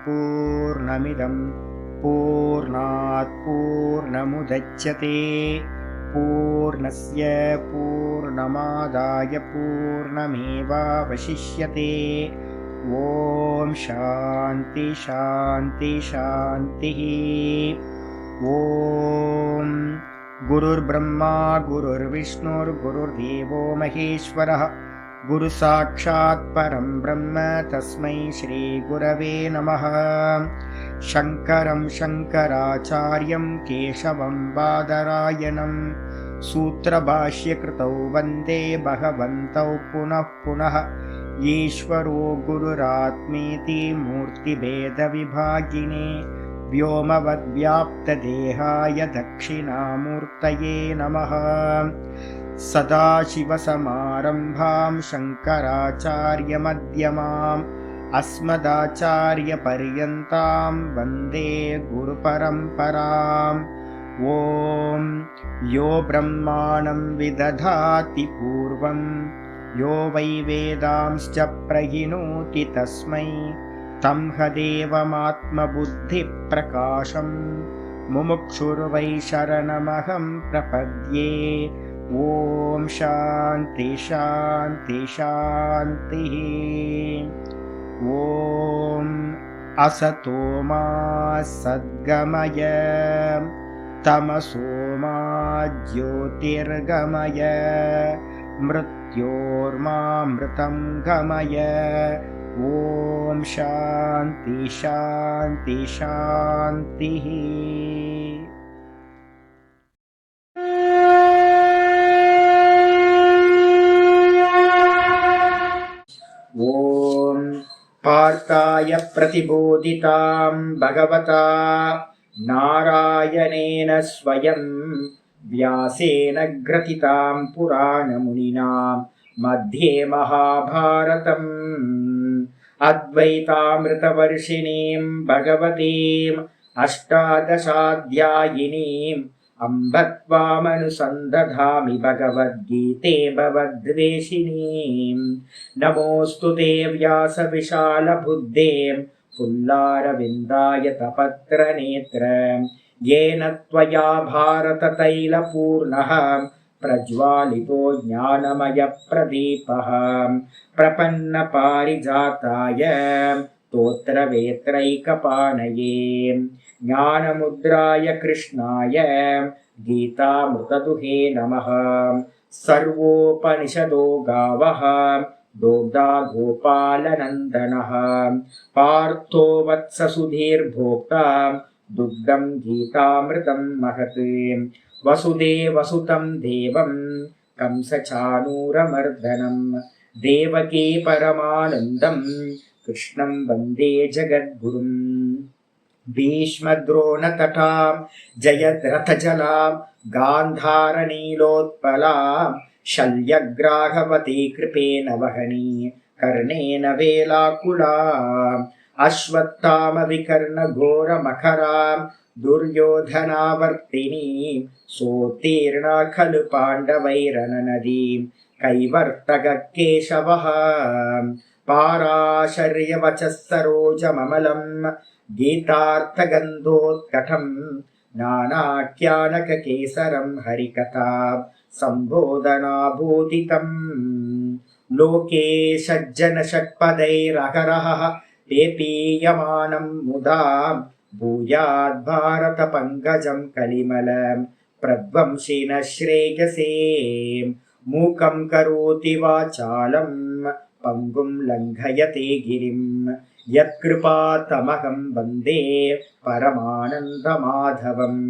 पूर्णमिदं पूर्णात् पूर्णमुदच्यते पूर्णस्य पूर्णमादाय पूर्णमेवावशिष्यते। ॐ शान्ति शान्ति शान्तिः। ॐ गुरुर्ब्रह्मा गुरुर्विष्णुर्गुरुर्देवो महेश्वरः गुरुसाक्षात् परं ब्रह्म तस्मै श्रीगुरवे नमः। शङ्करं शङ्कराचार्यं केशवं बादरायणं सूत्रभाष्यकृतौ वन्दे भगवन्तौ पुनः पुनः। ईश्वरो गुरुरात्मेति मूर्तिभेदविभागिने व्योमवद्व्याप्तदेहाय दक्षिणामूर्तये नमः। सदाशिवसमारम्भां शङ्कराचार्यमध्यमाम् अस्मदाचार्यपर्यन्तां वन्दे गुरुपरम्पराम्। ॐ यो ब्रह्माणं विदधाति पूर्वं यो वै वेदांश्च प्रहिणोति तस्मै तं हदेवमात्मबुद्धिप्रकाशं मुमुक्षुर्वै शरणमहं प्रपद्ये। ॐ शान्ति शान्ति शान्तिः। ॐ असतो मा सद्गमय तमसो मा ज्योतिर्गमय मृत्योर्मामृतं गमय। ॐ शान्ति शान्ति शान्तिः। ॐ पार्थाय प्रतिबोधितां भगवता नारायणेन स्वयं व्यासेन ग्रथितां पुराणमुनिना मध्ये महाभारतम् अद्वैतामृतवर्षिणीं भगवतीम् अष्टादशाध्यायिनीम् अम्ब त्वामनुसन्दधामि भगवद्गीते भवद्वेषिणीम्। नमोऽस्तु ते व्यासविशालबुद्धे पुल्लारविन्दाय तपत्रनेत्र येन त्वया भारततैलपूर्णः प्रज्वालितो ज्ञानमयप्रदीपः प्रपन्नपारिजाताय स्तोत्रवेत्रैकपाणये ज्ञानमुद्राय कृष्णाय गीतामृतदुहे नमः। सर्वोपनिषदो गावः दोग्धा गोपालनन्दनः पार्थो वत्ससुधीर्भोक्ता दुग्धं गीतामृतं महत्। वसुदेवसुतं देवं कंसचाणूरमर्दनं देवकी परमानन्दं कृष्णं वन्दे जगद्गुरुम्। भीष्मद्रोणतटां जयद्रथजलां गान्धारनीलोत्पलां शल्यग्राहवती कृपेण वहनी कर्णेन वेलाकुलाम् अश्वत्थामविकर्णघोरमखरां दुर्योधनावर्तिनीं सोत्तीर्णा खलु पाण्डवैरननदीं कैवर्तककेशवः पाराशर्यवचः सरोजममलं गीतार्थगन्धोत्कटं नानाख्यानककेसरं हरिकथा सम्बोधनाभूतितम्। लोके सज्जनषट्पदैरहरः पेपीयमानं मुदा भूयाद्भारतपङ्कजं कलिमलं प्रध्वंसिनः श्रेयसे। मूकं करोति वाचालं पङ्गुं लङ्घयते गिरिं यत्कृपातमहं वन्दे परमानन्दमाधवम्।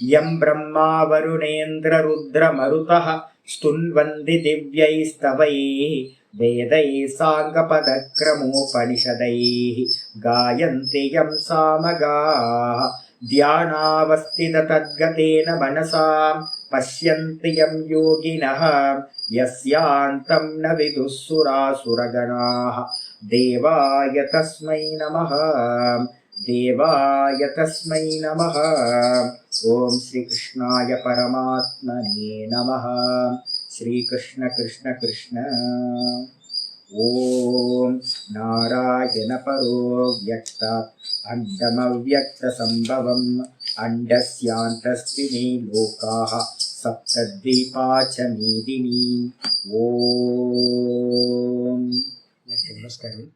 यं ब्रह्मा वरुणेन्द्ररुद्रमरुतः स्तुन्वन्ति दिव्यैस्तवैः वेदैः साङ्गपदक्रमोपनिषदैः गायन्ति यं सामगाः ध्यानावस्थिततद्गतेन मनसा पश्यन्ति यं योगिनः यस्यान्तं न विदुः सुरासुरगणाः। देवाय तस्मै नमः देवाय तस्मै नमः। ॐ श्रीकृष्णाय परमात्मने नमः। श्रीकृष्ण कृष्ण कृष्ण। ஓம் நாராயண பரோ வியக்தாத் அண்டமவ்யக்த சம்பவம் அண்டஸ்யாந்தஸ்தினி லோகாஹ சப்தத்வீபாச்ச மேதினி. ஓம். நமஸ்காரம்.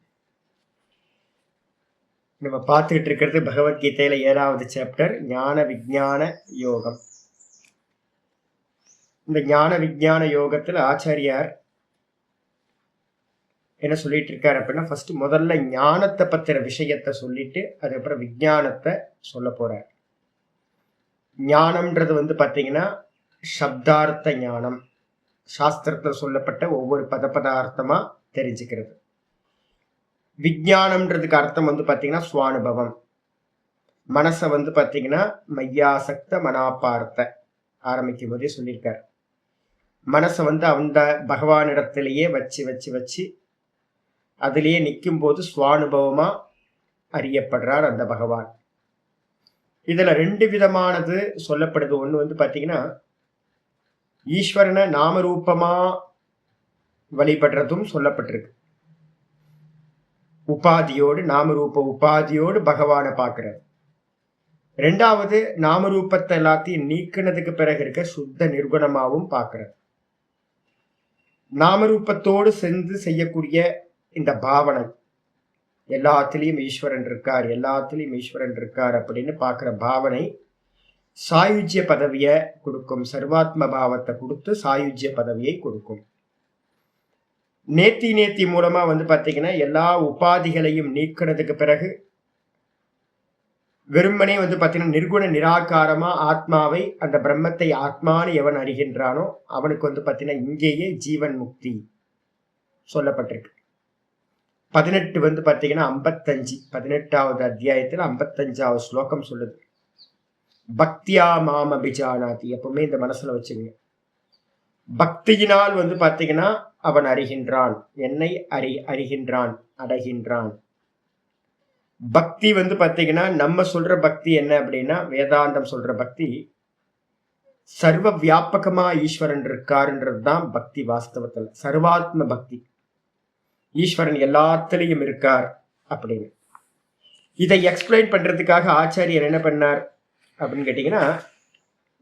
நம்ம பார்த்துக்கிட்டு இருக்கிறது பகவத்கீதையில 7வது சாப்டர், ஞான விஞ்ஞான யோகம். இந்த ஞான விஞ்ஞான யோகத்துல ஆச்சாரியார் என்ன சொல்லிட்டு இருக்காரு அப்படின்னா, ஃபர்ஸ்ட் முதல்ல ஞானத்தை பத்திர விஷயத்த சொல்லிட்டு அதுக்கப்புறம் விஞ்ஞானத்தை சொல்ல போறார். ஞானம்ன்றது பாத்தீங்கன்னா சப்தார்த்த ஞானம், சாஸ்திரத்தில் சொல்லப்பட்ட ஒவ்வொரு பதார்த்தமா தெரிஞ்சுக்கிறது. விஞ்ஞானம்ன்றதுக்கு அர்த்தம் பாத்தீங்கன்னா சுவானுபவம். மனசை பாத்தீங்கன்னா மையாசக்த மனாபார்த்த ஆரம்பிக்கும் போதே சொல்லியிருக்காரு. மனசை அந்த பகவானிடத்திலேயே வச்சு வச்சு வச்சு அதிலேயே நிற்கும் போது சுவானுபவமா அறியப்படுறார் அந்த பகவான். இதுல 2 விதமானது சொல்லப்படுது. ஒண்ணு பாத்தீங்கன்னா ஈஸ்வரனை நாமரூபமா வழிபடுறதும் சொல்லப்பட்டிருக்கு. உபாதியோடு, நாமரூப உபாதியோடு பகவானை பார்க்கிறது. 2வது நாமரூபத்தை எல்லாத்தையும் நீக்கினதுக்கு பிறகு இருக்க சுத்த நிர்குணமாவும் பார்க்கிறது. நாமரூபத்தோடு சேர்ந்து செய்யக்கூடிய இந்த பாவனை, எல்லாத்திலையும் ஈஸ்வரன் இருக்கார், எல்லாத்திலையும் ஈஸ்வரன் இருக்கார் அப்படின்னு பார்க்கிற பாவனை சாயுஜ்ய பதவியை கொடுக்கும். சர்வாத்ம பாவத்தை கொடுத்து சாயுஜ்ய பதவியை கொடுக்கும். நேத்தி மூலமா பாத்தீங்கன்னா எல்லா உபாதிகளையும் நீக்கிறதுக்கு பிறகு வெறுமனே பாத்தீங்கன்னா நிர்குண நிராகாரமா ஆத்மாவை, அந்த பிரம்மத்தை ஆத்மான்னு எவன் அறிகின்றானோ அவனுக்கு பாத்தீங்கன்னா இங்கேயே ஜீவன் முக்தி சொல்லப்பட்டிருக்கு. 18 பாத்தீங்கன்னா 55, 18வது அத்தியாயத்துல 55வது ஸ்லோகம் சொல்லுது, பக்தியா மாம் அபிஜானாதி. எப்பவுமே இந்த மனசுல வச்சுங்க, பக்தியினால் பாத்தீங்கன்னா அவன் அறிகின்றான், என்னை அறிகின்றான், அடைகின்றான். பக்தி பாத்தீங்கன்னா நம்ம சொல்ற பக்தி என்ன அப்படின்னா, வேதாந்தம் சொல்ற பக்தி சர்வ வியாபகமா ஈஸ்வரன் இருக்காருன்றது தான் பக்தி. வாஸ்தவத்துல சர்வாத்ம பக்தி, ஈஸ்வரன் எல்லாத்திலையும் இருக்கார் அப்படின்னு. இதை எக்ஸ்பிளைன் பண்றதுக்காக ஆச்சாரியர் என்ன பண்ணார் அப்படின்னு கேட்டீங்கன்னா,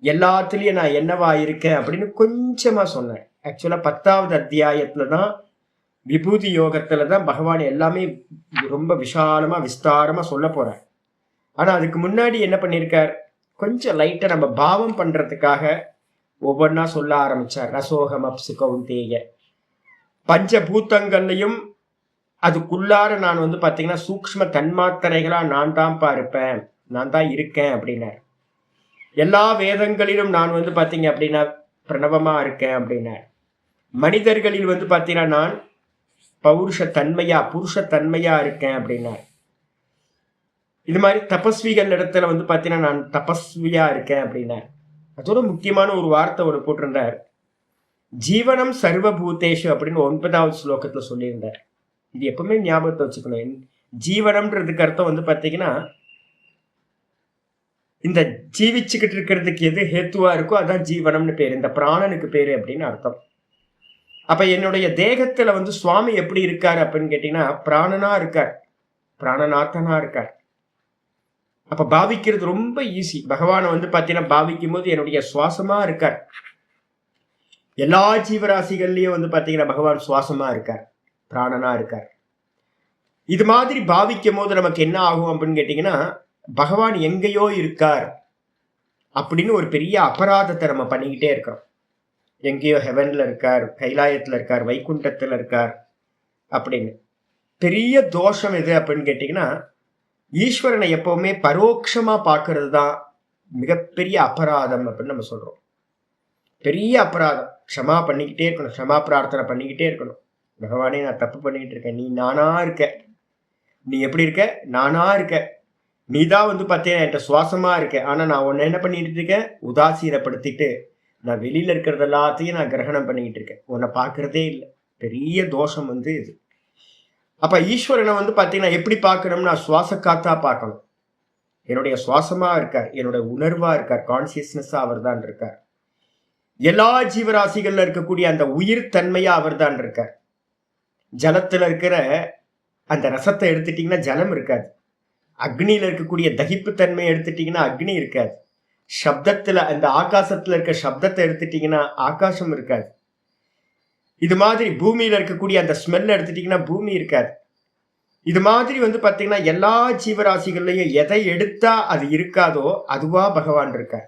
எல்லாத்துலயும் நான் என்னவா இருக்கேன் அப்படின்னு கொஞ்சமா சொன்னேன். ஆக்சுவலா 10வது அத்தியாயத்துலதான் விபூதி யோகத்துலதான் பகவான் எல்லாமே ரொம்ப விசாலமா விஸ்தாரமா சொல்ல போறார். ஆனா அதுக்கு முன்னாடி என்ன பண்ணிருக்கார், கொஞ்சம் லைட்டா நம்ம பாவம் பண்றதுக்காக ஒவ்வொன்னா சொல்ல ஆரம்பிச்சார். ரசோகம் அப்சு கௌந்தேய, பஞ்சபூத்தங்கள்லையும் அதுக்குள்ளார நான் பாத்தீங்கன்னா சூக்ஷ்ம தன்மாத்திரைகளா நான் தான்ப்பா இருப்பேன், நான் தான் இருக்கேன் அப்படின்னார். எல்லா வேதங்களிலும் நான் பாத்தீங்க அப்படின்னா பிரணவமா இருக்கேன் அப்படின்னார். மனிதர்களில் பாத்தீங்கன்னா நான் புருஷத்தன்மையா இருக்கேன் அப்படின்னார். இது மாதிரி தபஸ்விகள் இடத்துல பாத்தீங்கன்னா நான் தபஸ்வியா இருக்கேன் அப்படின்னார். அதோட முக்கியமான ஒரு வார்த்தை ஒரு போட்டிருந்தார், ஜீவனம் சர்வபூதேஷு அப்படின்னு 9வது ஸ்லோகத்துல சொல்லியிருந்தார். இது எப்பவுமே ஞாபகத்தை வச்சுக்கணும். ஜீவனம்ன்றதுக்கு அர்த்தம் பாத்தீங்கன்னா இந்த ஜீவிச்சுக்கிட்டு இருக்கிறதுக்கு எது ஹேத்துவா இருக்கோ அதான் ஜீவனம்னு பேரு, இந்த பிராணனுக்கு பேரு அப்படின்னு அர்த்தம். அப்ப என்னுடைய தேகத்துல சுவாமி எப்படி இருக்காரு அப்படின்னு கேட்டீங்கன்னா பிராணனா இருக்கார், பிராணநாதனா இருக்கார். அப்ப பாவிக்கிறது ரொம்ப ஈஸி. பகவானை பாத்தீங்கன்னா பாவிக்கும் போது என்னுடைய சுவாசமா இருக்கார். எல்லா ஜீவராசிகள்லயும் பாத்தீங்கன்னா பகவான் சுவாசமா இருக்கார், பிராணனா இருக்கார். இது மாதிரி பாவிக்கும் போது நமக்கு என்ன ஆகும் அப்படின்னு கேட்டீங்கன்னா, பகவான் எங்கேயோ இருக்கார் அப்படின்னு ஒரு பெரிய அபராதத்தை நம்ம பண்ணிக்கிட்டே இருக்கிறோம். எங்கேயோ ஹெவன்ல இருக்கார், கைலாயத்துல இருக்கார், வைகுண்டத்துல இருக்கார் அப்படின்னு. பெரிய தோஷம் எது அப்படின்னு கேட்டீங்கன்னா, ஈஸ்வரனை எப்பவுமே பரோட்சமா பார்க்கறது தான் மிகப்பெரிய அபராதம் அப்படின்னு நம்ம சொல்றோம். பெரிய அபராதம். க்ஷமா பண்ணிக்கிட்டே இருக்கணும், க்ஷமா பிரார்த்தனை பண்ணிக்கிட்டே இருக்கணும். பகவானே நான் தப்பு பண்ணிக்கிட்டு இருக்கேன், நீ நானா இருக்க, நீ எப்படி இருக்க, நானா இருக்க, நீதான் பார்த்தீங்கன்னா என்கிட்ட சுவாசமா இருக்க. ஆனா நான் உன்னை என்ன பண்ணிட்டு இருக்கேன், உதாசீனப்படுத்திட்டு நான் வெளியில இருக்கிறது எல்லாத்தையும் நான் கிரகணம் பண்ணிக்கிட்டு இருக்கேன், உன்னை பார்க்கறதே இல்லை. பெரிய தோஷம் இது. அப்ப ஈஸ்வரனை பாத்தீங்கன்னா எப்படி பார்க்கணும்னா சுவாச காத்தா பார்க்கணும். என்னுடைய சுவாசமா இருக்கார், என்னோட உணர்வா இருக்கார், கான்சியஸ்னஸா அவர் தான் இருக்கார். எல்லா ஜீவராசிகள்ல இருக்கக்கூடிய அந்த உயிர் தன்மையா அவர் தான் இருக்கார். ஜலத்துல இருக்கிற அந்த ரசத்தை எடுத்துட்டீங்கன்னா ஜலம் இருக்காது. அக்னியில இருக்கக்கூடிய தகிப்பு தன்மையை எடுத்துட்டீங்கன்னா அக்னி இருக்காது. சப்தத்துல அந்த ஆகாசத்துல இருக்க சப்தத்தை எடுத்துட்டீங்கன்னா ஆகாசம் இருக்காது. இது மாதிரி பூமியில இருக்கக்கூடிய அந்த ஸ்மெல் எடுத்துட்டீங்கன்னா பூமி இருக்காது. இது மாதிரி பாத்தீங்கன்னா எல்லா ஜீவராசிகள்லயும் எதை எடுத்தா அது இருக்காதோ அதுவா பகவான் இருக்கார்.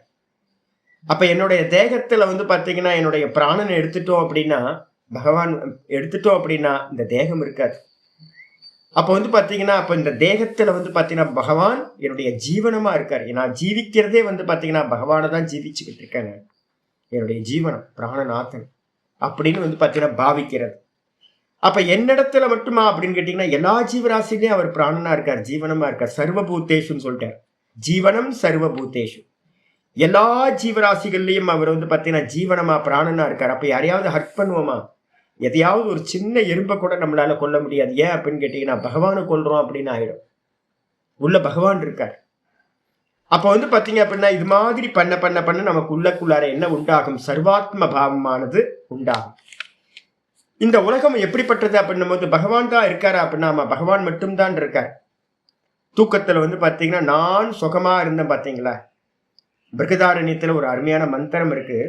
அப்ப என்னுடைய தேகத்துல பாத்தீங்கன்னா என்னுடைய பிராணனை எடுத்துட்டோம் அப்படின்னா பகவான் எடுத்துட்டோம் அப்படின்னா இந்த தேகம் இருக்காது. அப்ப பாத்தீங்கன்னா அப்ப இந்த தேகத்துல பாத்தீங்கன்னா பகவான் என்னுடைய ஜீவனமா இருக்காரு. நான் ஜீவிக்கிறதே பாத்தீங்கன்னா பகவானை தான் ஜீவிச்சுக்கிட்டு இருக்கேன். என்னுடைய ஜீவனம் பிராணநாதன் அப்படின்னு பாத்தீங்கன்னா பாவிக்கிறது. அப்ப என்னிடத்துல மட்டுமா அப்படின்னு கேட்டீங்கன்னா எல்லா ஜீவராசிலையும் அவர் பிராணனா இருக்கார், ஜீவனமா இருக்கார். சர்வபூத்தேஷுன்னு சொல்லிட்டார். ஜீவனம் சர்வபூத்தேஷு. எல்லா ஜீவராசிகள்லயும் அவர் பாத்தீங்கன்னா ஜீவனமா பிராணனா இருக்கார். அப்ப யாரையாவது ஹர்ட் பண்ணுவோமா? எதையாவது ஒரு சின்ன எறும்பை கூட நம்மளால கொல்ல முடியாது. ஏன் அப்படின்னு கேட்டீங்கன்னா பகவானை கொல்றோம் அப்படின்னு ஆயிடும். உள்ள பகவான் இருக்கார். அப்ப பாத்தீங்க அப்படின்னா இது மாதிரி பண்ண பண்ண பண்ண நமக்கு உள்ளக்குள்ளார என்ன உண்டாகும்? சர்வாத்ம பாவமானது உண்டாகும். இந்த உலகம் எப்படிப்பட்டது அப்படின்னும் போது பகவான் தான் இருக்காரா அப்படின்னா பகவான் மட்டும்தான் இருக்கார். தூக்கத்துல பாத்தீங்கன்னா நான் சுகமா இருந்தேன். பாத்தீங்களா, பிருகதாரண்யத்துல ஒரு அருமையான மந்திரம் இருக்கு.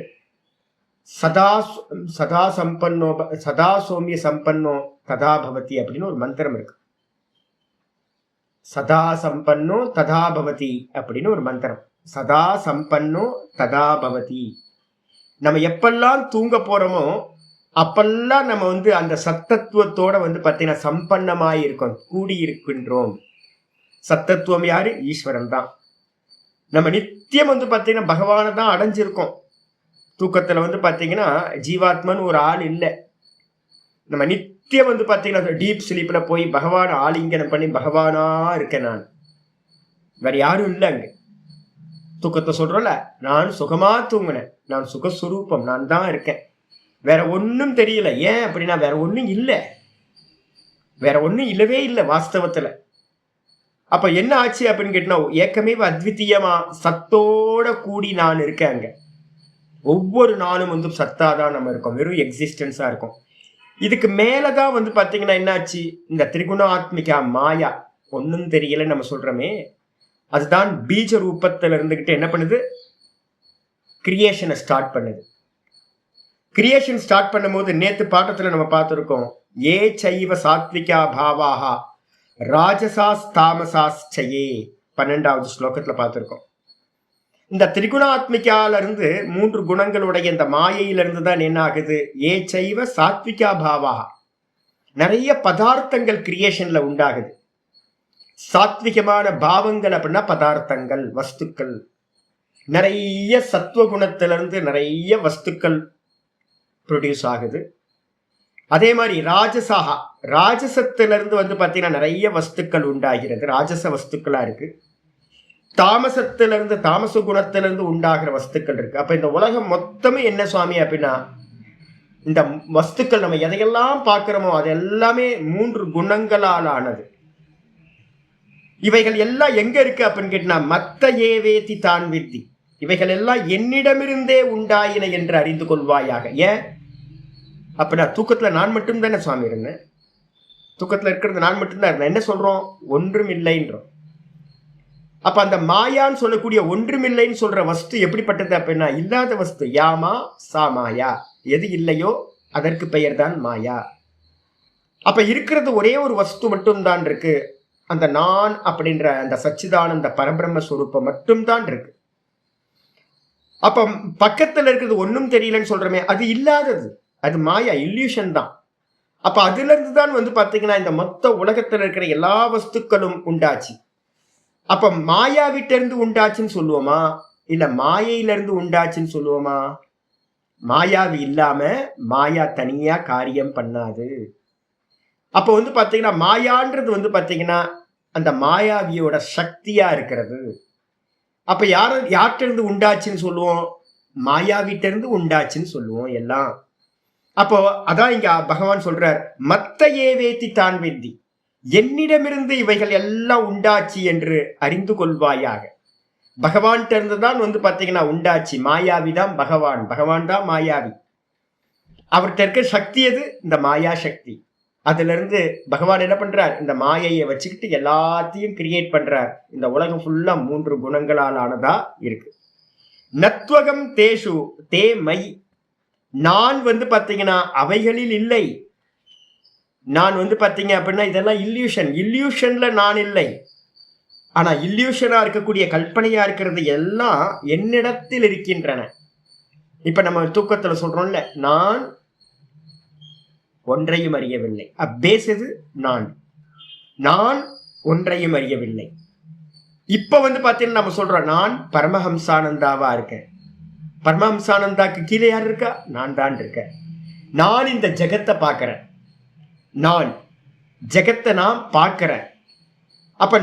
சதா சம்பன்னோ சதா சோமிய சம்பன்னோ ததா பவதி அப்படின்னு ஒரு மந்திரம் இருக்கு. சதா சம்பன்னோ ததா பவதி அப்படின்னு ஒரு மந்திரம். சதா சம்பன்னோ ததா பவதி. நம்ம எப்பெல்லாம் தூங்க போறோமோ அப்பெல்லாம் நம்ம அந்த சத்தத்துவத்தோட பாத்தீங்கன்னா சம்பன்னமாய் இருக்கோம், கூடி இருக்கின்றோம். சத்தத்துவம் யாரு? ஈஸ்வரன் தான். நம்ம நித்தியம் பாத்தீங்கன்னா பகவானை தான் அடைஞ்சிருக்கோம். தூக்கத்துல பாத்தீங்கன்னா ஜீவாத்மன் ஒரு ஆள் இல்லை. நம்ம நித்தியம் பாத்தீங்கன்னா டீப் ஸ்லீப்ல போய் பகவான் ஆலிங்கனம் பண்ணி பகவானா இருக்கேன் நான், வேற யாரும் இல்லை அங்க. தூக்கத்தை சொல்றோம்ல, நான் சுகமா தூங்கினேன், நான் சுகஸ்வரூபம், நான் தான் இருக்கேன், வேற ஒன்னும் தெரியல. ஏன் அப்படின்னா வேற ஒன்னும் இல்லை, வேற ஒன்னும் இல்லவே இல்லை வாஸ்தவத்துல. அப்ப என்ன ஆச்சு அப்படின்னு கேட்டா ஏக்கமே அத்விதீயமா சத்தோட கூடி நான் இருக்கேன் அங்க. ஒவ்வொரு நாளும் சத்தாதான் நம்ம இருக்கோம், வெறும் எக்ஸிஸ்டன்ஸா இருக்கும். இதுக்கு மேலதான் பாத்தீங்கன்னா என்னாச்சு? இந்த திரிகுணாத்மிகா மாயா ஒன்னும் தெரியல நம்ம சொல்றோமே, அதுதான் பீஜ ரூபத்துல இருந்துகிட்டு என்ன பண்ணுது? கிரியேஷனை ஸ்டார்ட் பண்ணுது. கிரியேஷன் ஸ்டார்ட் பண்ணும் போது நேத்து பாட்டத்துல நம்ம பார்த்திருக்கோம், ஏ சைவ சாத்விகா பாவாஹா ராஜசாஸ் தாமசாஸ்சயே 12வது ஸ்லோகத்துல பார்த்திருக்கோம். இந்த திரிகுணாத்மிகால இருந்து 3 குணங்களுடைய இந்த மாயையிலிருந்து தான் என்ன ஆகுது? ஏ சைவ சாத்விகா பாவாஹா, நிறைய பதார்த்தங்கள் கிரியேஷன்ல உண்டாகுது. சாத்விகமான பாவங்கள் அப்படின்னா பதார்த்தங்கள், வஸ்துக்கள். நிறைய சத்துவ குணத்திலிருந்து நிறைய வஸ்துக்கள் ப்ரொடியூஸ் ஆகுது. அதே மாதிரி ராஜசாகா, ராஜசத்திலிருந்து பாத்தீங்கன்னா நிறைய வஸ்துக்கள் உண்டாகிறது, ராஜச வஸ்துக்களா இருக்கு. தாமசத்திலிருந்து தாமச குணத்திலிருந்து உண்டாகிற வஸ்துக்கள் இருக்கு. அப்ப இந்த உலகம் மொத்தமே என்ன சுவாமி அப்படின்னா இந்த வஸ்துக்கள் நம்ம எதையெல்லாம் பார்க்கிறோமோ அது எல்லாமே 3 குணங்களால் ஆனது. இவைகள் எல்லாம் எங்க இருக்கு அப்படின்னு கேட்டா மத்த ஏவேதி தான் வித்தி, இவைகள் எல்லாம் என்னிடமிருந்தே உண்டாயின என்று அறிந்து கொள்வாயாக. ஏன் அப்படின்னா தூக்கத்துல நான் மட்டும் தானே சுவாமி இருந்தேன், தூக்கத்துல இருக்கிறது நான் மட்டும்தான் இருந்தேன். என்ன சொல்றோம்? ஒன்றும் இல்லைன்றோம். அப்ப அந்த மாயான்னு சொல்லக்கூடிய ஒன்றுமில்லைன்னு சொல்ற வஸ்து எப்படிப்பட்டது அப்படின்னா இல்லாத வஸ்து. யாமா சா மாயா, எது இல்லையோ அதற்கு பெயர் தான் மாயா. அப்ப இருக்கிறது ஒரே ஒரு வஸ்து மட்டும் தான் இருக்கு, அந்த நான் அப்படின்ற அந்த சச்சிதானந்த பரபிரம்ம ஸ்வரூபம் மட்டும்தான் இருக்கு. அப்ப பக்கத்துல இருக்கிறது ஒன்னும் தெரியலன்னு சொல்றமே, அது இல்லாதது, அது மாயா, இல்யூஷன் தான். அப்ப அதுல இருந்து தான் பாத்தீங்கன்னா இந்த மொத்த உலகத்துல இருக்கிற எல்லா வஸ்துக்களும் உண்டாச்சு. அப்ப மாயாவிட்ட இருந்து உண்டாச்சுன்னு சொல்லுவோமா, இல்ல மாயையில இருந்து உண்டாச்சுன்னு சொல்லுவோமா? மாயாவி இல்லாம மாயா தனியா காரியம் பண்ணாது. அப்ப பாத்தீங்கன்னா மாயான்றது பாத்தீங்கன்னா அந்த மாயாவியோட சக்தியா இருக்கிறது. அப்ப யார்கிட்ட இருந்து உண்டாச்சுன்னு சொல்லுவோம்? மாயாவிட்ட இருந்து உண்டாச்சுன்னு சொல்லுவோம் எல்லாம். அப்போ அதான் இங்க பகவான் சொல்றார், மத்த ஏவேத்தி தான் வித்தி, என்னிடமிருந்து இவைகள் எல்லாம் உண்டாச்சு என்று அறிந்து கொள்வாயாக. பகவான்கிட்ட இருந்து தான் பாத்தீங்கன்னா உண்டாச்சு. மாயாவி தான் பகவான், பகவான் தான் மாயாவி. அவர்கிட்ட இருக்க சக்தி எது? இந்த மாயா சக்தி. அதுல இருந்து பகவான் என்ன பண்றார், இந்த மாயையை வச்சுக்கிட்டு எல்லாத்தையும் கிரியேட் பண்றார். இந்த உலகம் ஃபுல்லா 3 குணங்களால் ஆனதா இருக்கு. நத்வகம் தேஷு தே மை, நான் பாத்தீங்கன்னா அவைகளில் இல்லை. நான் பாத்தீங்க அப்படின்னா இதெல்லாம் இல்யூஷன். இல்யூஷன்ல நான் இல்லை. ஆனா இல்யூஷனா இருக்கக்கூடிய கல்பனையா இருக்கிறது எல்லாம் என்னிடத்தில் இருக்கின்றன. இப்ப நம்ம தூக்கத்துல சொல்றோம்ல, நான் ஒன்றையும் அறியவில்லை. பேசுது நான் ஒன்றையும் அறியவில்லை. இப்ப பாத்தீங்கன்னா நம்ம சொல்றோம், நான் பரமஹம்சானந்தாவா இருக்கேன். பரமஹம்சானந்தாக்கு கீழே யார் இருக்கா? நான் தான் இருக்கேன். நான் இந்த ஜெகத்தை பார்க்கிறேன். நான் ஜெகத்தை நான் பார்க்கிறேன். அப்ப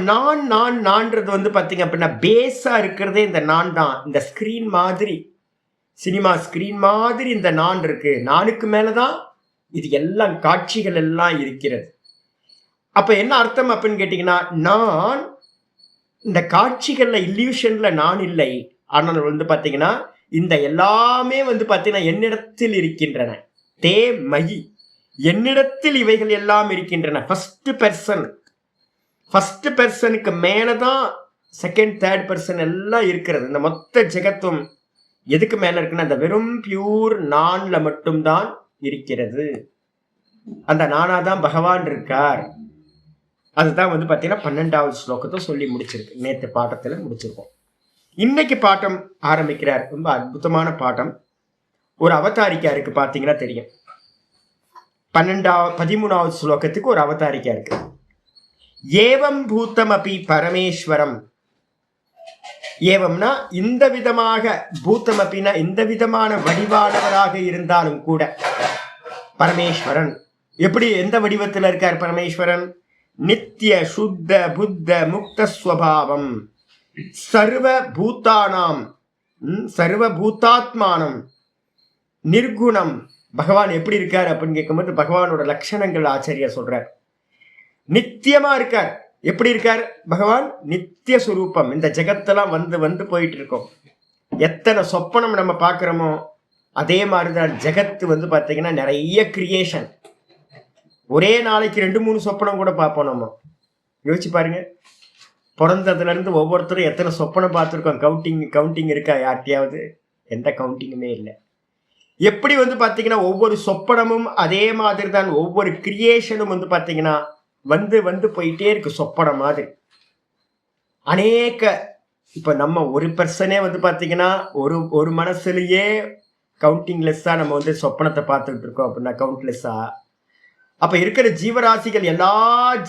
நான்ன்றது பாத்தீங்க அப்படின்னா பேஸா இருக்கிறதே இந்த நான் தான். இந்த ஸ்கிரீன் மாதிரி, சினிமா ஸ்கிரீன் மாதிரி இந்த நான் இருக்கு. நானுக்கு மேலதான் இது எல்லாம் காட்சிகள் எல்லாம் இருக்கிறது. அப்ப என்ன அர்த்தம் அப்படின்னு கேட்டீங்கன்னா, நான் இந்த காட்சிகள்ல இல்யூஷன்ல நான் இல்லை. ஆனால் பாத்தீங்கன்னா இந்த எல்லாமே பாத்தீங்கன்னா என்னிடத்தில் இருக்கின்றன. தே மயி, என்னிடத்தில் இவைகள் எல்லாம் இருக்கின்றன. ஃபர்ஸ்ட் பர்சனுக்கு மேலதான் செகண்ட் தேர்ட் பர்சன் எல்லாம் இருக்கிறது. இந்த மொத்த ஜெகத்தும் எதுக்கு மேல இருக்குன்னா அந்த வெறும் பியூர் நான்ல மட்டும்தான் இருக்கிறது. அந்த நானாதான் பகவான் இருக்கார். அதுதான் பாத்தீங்கன்னா 12வது ஸ்லோகத்தை சொல்லி முடிச்சிருக்கு. நேற்று பாட்டத்துல முடிச்சிருக்கோம். இன்னைக்கு பாட்டம் ஆரம்பிக்கிறார். ரொம்ப அற்புதமான பாட்டம். ஒரு அவதாரிக்கா இருக்கு, பாத்தீங்கன்னா தெரியும். 13வது ஸ்லோகத்துக்கு ஒரு அவதாரிக்கா இருக்கு. ஏவம் பூத்தம் அப்பி பரமேஸ்வரம். ஏவம்னா இந்த விதமாக, பூத்தம் அப்படின்னா இந்த விதமான வடிவானவராக இருந்தாலும் கூட பரமேஸ்வரன் எப்படி எந்த வடிவத்தில் இருக்கார் பரமேஸ்வரன்? நித்திய சுத்த புத்த முக்த ஸ்வபாவம், சர்வ பூத்தானாம் சர்வ பூத்தாத்மானம் நிர்குணம். பகவான் எப்படி இருக்கார் அப்படின்னு கேட்கும்போது பகவானோட லட்சணங்கள் ஆச்சரியா சொல்றார். நித்தியமா இருக்கார். எப்படி இருக்கார் பகவான்? நித்திய சுரூபம். இந்த ஜெகத்தெல்லாம் வந்து போயிட்டு இருக்கோம். எத்தனை சொப்பனம் நம்ம பார்க்கிறோமோ அதே மாதிரிதான் ஜெகத்து பாத்தீங்கன்னா நிறைய கிரியேஷன். ஒரே நாளைக்கு 2-3 சொப்பனம் கூட பார்ப்போம். நம்ம யோசிச்சு பாருங்க. பிறந்ததுல இருந்து ஒவ்வொருத்தரும் எத்தனை சொப்பனம் பார்த்துருக்கோம். கவுண்டிங் இருக்கா யார்ட்டையாவது? எந்த கவுண்டிங்குமே இல்லை. எப்படி பாத்தீங்கன்னா ஒவ்வொரு சொப்பனமும் அதே மாதிரி தான். ஒவ்வொரு கிரியேஷனும் பாத்தீங்கன்னா வந்து போயிட்டே இருக்கு சொப்பனம் மாதிரி. அநேக இப்ப நம்ம ஒரு பர்சனே பாத்தீங்கன்னா ஒரு மனசுலயே கவுண்டிங்லெஸ்ஸா நம்ம சொப்பனத்தை பார்த்துக்கிட்டு இருக்கோம் அப்படின்னா கவுண்ட்லெஸ்ஸா. அப்ப இருக்கிற ஜீவராசிகள், எல்லா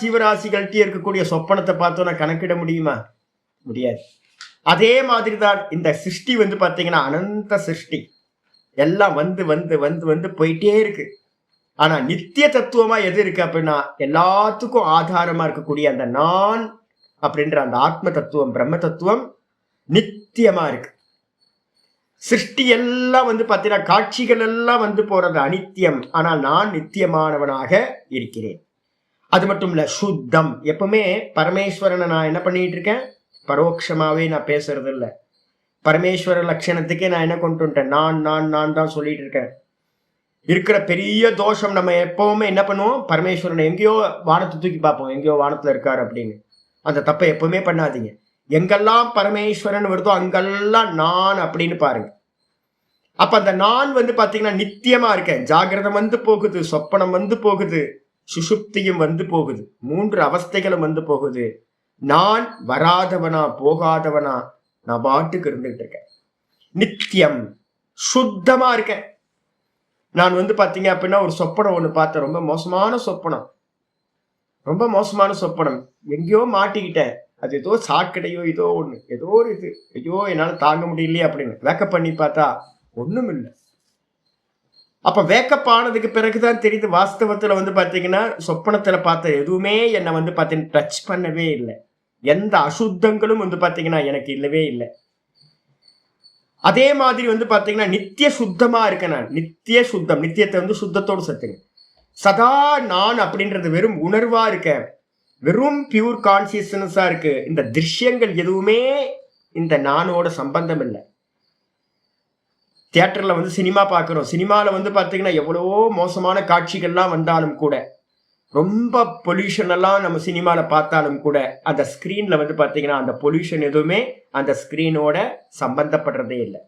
ஜீவராசிகள்கிட்டயும் இருக்கக்கூடிய சொப்பனத்தை பார்த்தோம்னா கணக்கிட முடியுமா? முடியாது. அதே மாதிரி தான் இந்த சிருஷ்டி பாத்தீங்கன்னா அனந்த சிருஷ்டி எல்லாம் வந்து போயிட்டே இருக்கு. ஆனா நித்திய தத்துவமா எது இருக்கு அப்படின்னா எல்லாத்துக்கும் ஆதாரமா இருக்கக்கூடிய அந்த நான் அப்படின்ற அந்த ஆத்ம தத்துவம், பிரம்ம தத்துவம் நித்தியமா இருக்கு. சிருஷ்டி எல்லாம் பாத்தீங்கன்னா காட்சிகள் எல்லாம் போறது அனித்தியம். ஆனால் நான் நித்தியமானவனாக இருக்கிறேன். அது மட்டும் இல்ல, சுத்தம். எப்பவுமே பரமேஸ்வரனை நான் என்ன பண்ணிட்டு இருக்கேன்? பரோட்சமாவே நான் பேசுறது இல்லை. பரமேஸ்வர லட்சணத்துக்கே நான் என்ன கொண்டு வந்துட்டேன்? நான் தான் சொல்லிட்டு இருக்கேன். இருக்கிற பெரிய தோஷம், நம்ம எப்பவுமே என்ன பண்ணுவோம்? பரமேஸ்வரனை எங்கேயோ வானத்தை தூக்கி பார்ப்போம், எங்கேயோ வானத்துல இருக்காரு அப்படின்னு. அந்த தப்பை எப்பவுமே பண்ணாதீங்க. எங்கெல்லாம் பரமேஸ்வரன் வருதோ அங்கெல்லாம் நான் அப்படின்னு பாருங்க. அப்ப அந்த நான் பாத்தீங்கன்னா நித்தியமா இருக்கேன். ஜாகிரதம் போகுது, சொப்பனம் போகுது, சுஷுப்தியும் போகுது, 3 அவஸ்தைகளும் போகுது. நான் வராதவனா போகாதவனா நான் பாட்டுக்கு இருந்துகிட்டு இருக்கேன். நித்தியம் சுத்தமா இருக்கேன். நான் பாத்தீங்க அப்படின்னா ஒரு சொப்பனம் ஒண்ணு பார்த்தேன். ரொம்ப மோசமான சொப்பனம். எங்கேயோ மாட்டிக்கிட்டேன். அது ஏதோ சாக்கடையோ ஏதோ ஒண்ணு, ஏதோ ஒரு இது. ஐயோ என்னால தாங்க முடியலையே அப்படின்னு வேக்கப் பண்ணி பார்த்தா ஒண்ணும் இல்லை. அப்ப வேக்கப் ஆனதுக்கு பிறகுதான் தெரியுது வாஸ்தவத்துல பாத்தீங்கன்னா சொப்பனத்துல பார்த்த எதுவுமே என்னை பாத்தீங்கன்னா டச் பண்ணவே இல்லை. எந்த அசுத்தங்களும் பாத்தீங்கன்னா எனக்கு இல்லவே இல்லை. அதே மாதிரி பாத்தீங்கன்னா நித்திய சுத்தமா இருக்கேன் நான். நித்திய சுத்தம், நித்தியத்தை சுத்தத்தோடு சத்துங்க. சதா நான் அப்படின்றது வெறும் உணர்வா இருக்கேன். வெறும் பியூர் கான்சியஸ்னஸா இருக்கு. இந்த திருஷ்யங்கள் எதுவுமே இந்த நானோட சம்பந்தம் இல்லை. தியேட்டர்ல சினிமா பார்க்கிறோம். சினிமால பாத்தீங்கன்னா எவ்வளவோ மோசமான காட்சிகள்லாம் வந்தாலும் கூட ரொம்ப பொல்யூஷன் எல்லாம் நம்ம சினிமால பார்த்தாலும் கூட அந்த ஸ்கிரீன்ல வந்து பாத்தீங்கன்னா அந்த பொல்யூஷன் எதுவுமே அந்த ஸ்கிரீனோட சம்பந்தப்படுறதே இல்லை.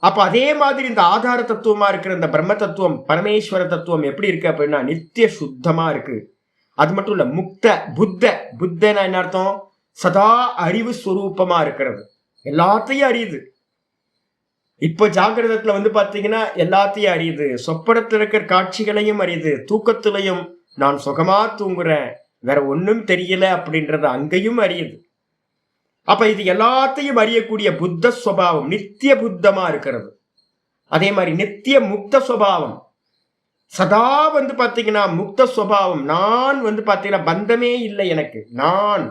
அப்ப அதே மாதிரி இந்த ஆதார தத்துவமா இருக்கிற இந்த பிரம்ம தத்துவம், பரமேஸ்வர தத்துவம் எப்படி இருக்கு அப்படின்னா நித்திய சுத்தமா இருக்கு. அது மட்டும் இல்ல, புத்தனா என்ன அர்த்தம்? சதா அறிவு ஸ்வரூபமா இருக்கிறது, எல்லாத்தையும் அறியுது. இப்போ ஜாகிரதத்துல வந்து பாத்தீங்கன்னா எல்லாத்தையும் அறியுது, சொப்பனத்துல இருக்கிற காட்சிகளையும் அறியுது, தூக்கத்திலையும் நான் சுகமா தூங்குறேன், வேற ஒன்னும் தெரியல அப்படின்றத அங்கேயும் அறியுது. அப்ப இது எல்லாத்தையும் அறியக்கூடிய புத்த சுபாவம் நித்திய புத்தமா இருக்கிறது. அதே மாதிரி நித்திய முக்த சுபாவம், சதா வந்து பாத்தீங்கன்னா முக்த சுபாவம். நான் வந்து பாத்தீங்கன்னா பந்தமே இல்லை எனக்கு, நான்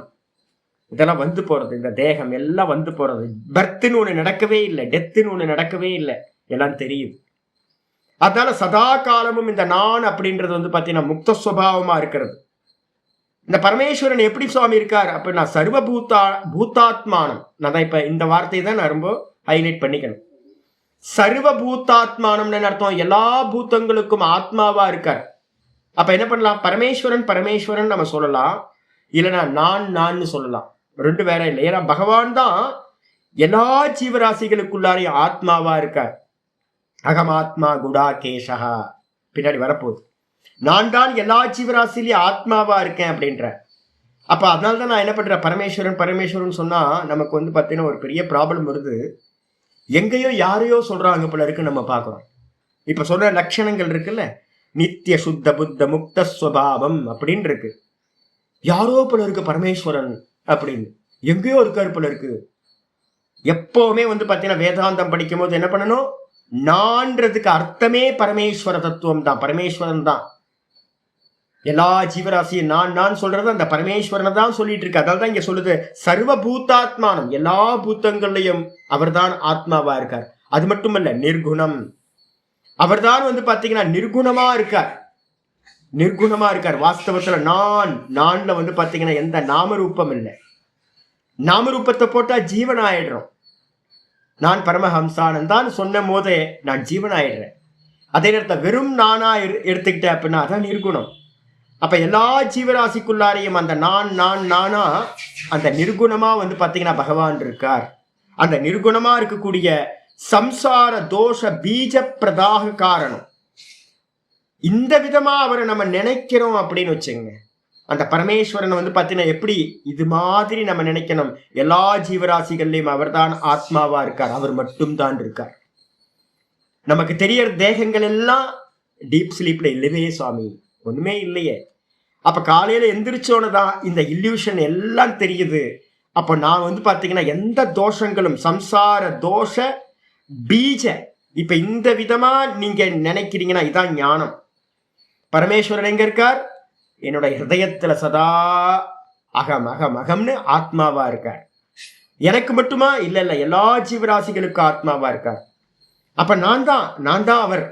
இதெல்லாம் வந்து போறது, இந்த தேகம் எல்லாம் வந்து போறது, பர்த்னு ஒண்ணு நடக்கவே இல்லை, டெத்துன்னு ஒண்ணு நடக்கவே இல்லை, எல்லாம் தெரியுது. அதனால சதா காலமும் இந்த நான் அப்படின்றது வந்து பாத்தீங்கன்னா முக்த சுபாவமா இருக்கிறது. இந்த பரமேஸ்வரன் எப்படி சுவாமி இருக்கார் அப்படின்னா சர்வ பூத்தாத்மானம். நான் தான் இப்ப இந்த வார்த்தையை தான் நான் ரொம்ப ஹைலைட் பண்ணிக்கணும். சர்வ பூத்தாத்மானம்னு அர்த்தம் எல்லா பூத்தங்களுக்கும் ஆத்மாவா இருக்கார். அப்ப என்ன பண்ணலாம்? பரமேஸ்வரன் நம்ம சொல்லலாம், இல்லைன்னா நான் சொல்லலாம், ரெண்டு வேற இல்லை. ஏன்னா பகவான் தான் எல்லா ஜீவராசிகளுக்குள்ளாரையும் ஆத்மாவா இருக்கார். அகமாத்மா குடா கேசகா பின்னாடி வரப்போகுது. நான் தான் எல்லா ஜீவராசிலையும் ஆத்மாவா இருக்கேன் அப்படின்ற. அப்ப அதனால்தான் நான் என்ன பண்றேன், பரமேஸ்வரன் சொன்னா நமக்கு வந்து பாத்தீங்கன்னா ஒரு பெரிய ப்ராப்ளம் வருது. எங்கேயோ யாரையோ சொல்றாங்க போல இருக்கு நம்ம பாக்குறோம். இப்ப சொல்ற லட்சணங்கள் இருக்குல்ல, நித்திய சுத்த புத்த முக்த ஸ்வபாவம் அப்படின்னு இருக்கு. யாரோ போல இருக்கு பரமேஸ்வரன் அப்படின்னு, எங்கேயோ இருக்காரு போல இருக்கு. எப்பவுமே வந்து பாத்தீங்கன்னா வேதாந்தம் படிக்கும் போது என்ன பண்ணணும், நான்றதுக்கு அர்த்தமே பரமேஸ்வர தத்துவம் தான், பரமேஸ்வரன் தான். எல்லா ஜீவராசியும் நான் சொல்றது அந்த பரமேஸ்வரனை தான் சொல்லிட்டு இருக்கு. அதால்தான் இங்க சொல்லுது சர்வ பூத்தாத்மானம், எல்லா பூத்தங்கள்லையும் அவர் தான் ஆத்மாவா இருக்கார். அது மட்டுமல்ல நிர்குணம், அவர் தான் வந்து பாத்தீங்கன்னா நிர்குணமா இருக்கார். வாஸ்தவத்துல நான்ல வந்து பாத்தீங்கன்னா எந்த நாமரூபம் இல்லை. நாமரூபத்தை போட்டா ஜீவன் ஆயிடுறோம். நான் பரமஹம்சானந்தான் சொன்ன போதே நான் ஜீவன் ஆயிடுறேன். அதே நேரத்தில் வெறும் நானா எடுத்துக்கிட்டேன் அப்படின்னா அதான் நிர்குணம். அப்ப எல்லா ஜீவராசிக்குள்ளாரையும் அந்த நானா அந்த நிர்குணமா வந்து பாத்தீங்கன்னா பகவான் இருக்கார். அந்த நிர்குணமா இருக்கக்கூடிய சம்சார தோஷ பீஜ பிரதாக காரணம். இந்த விதமா அவரை நம்ம நினைக்கிறோம் அப்படின்னு வச்சுங்க, அந்த பரமேஸ்வரனை வந்து பாத்தீங்கன்னா எப்படி இது மாதிரி நம்ம நினைக்கணும். எல்லா ஜீவராசிகள்லையும் அவர் தான் ஆத்மாவா இருக்கார், அவர் மட்டும் தான் இருக்கார். நமக்கு தெரியற தேகங்கள் எல்லாம் டீப் ஸ்லீப்ல இல்லவே சுவாமி, ஒண்ணுமே இல்லையே. அப்ப காலையில எந்திரிச்சோன்னு தான் இந்த இல்யூஷன் எல்லாம் தெரியுது. அப்ப நான் வந்து பாத்தீங்கன்னா எந்த தோஷங்களும் சம்சார தோஷ பீஜ, இப்ப இந்த விதமா நீங்க நினைக்கிறீங்கன்னா இதான் ஞானம். பரமேஸ்வரன் எங்க இருக்கார்? என்னோட ஹிருதயத்துல சதா அகம் அகம் அகம்னு ஆத்மாவா இருக்கார். எனக்கு மட்டுமா? இல்ல எல்லா ஜீவராசிகளுக்கும் ஆத்மாவா இருக்கார். அப்ப நான் தான் அவர்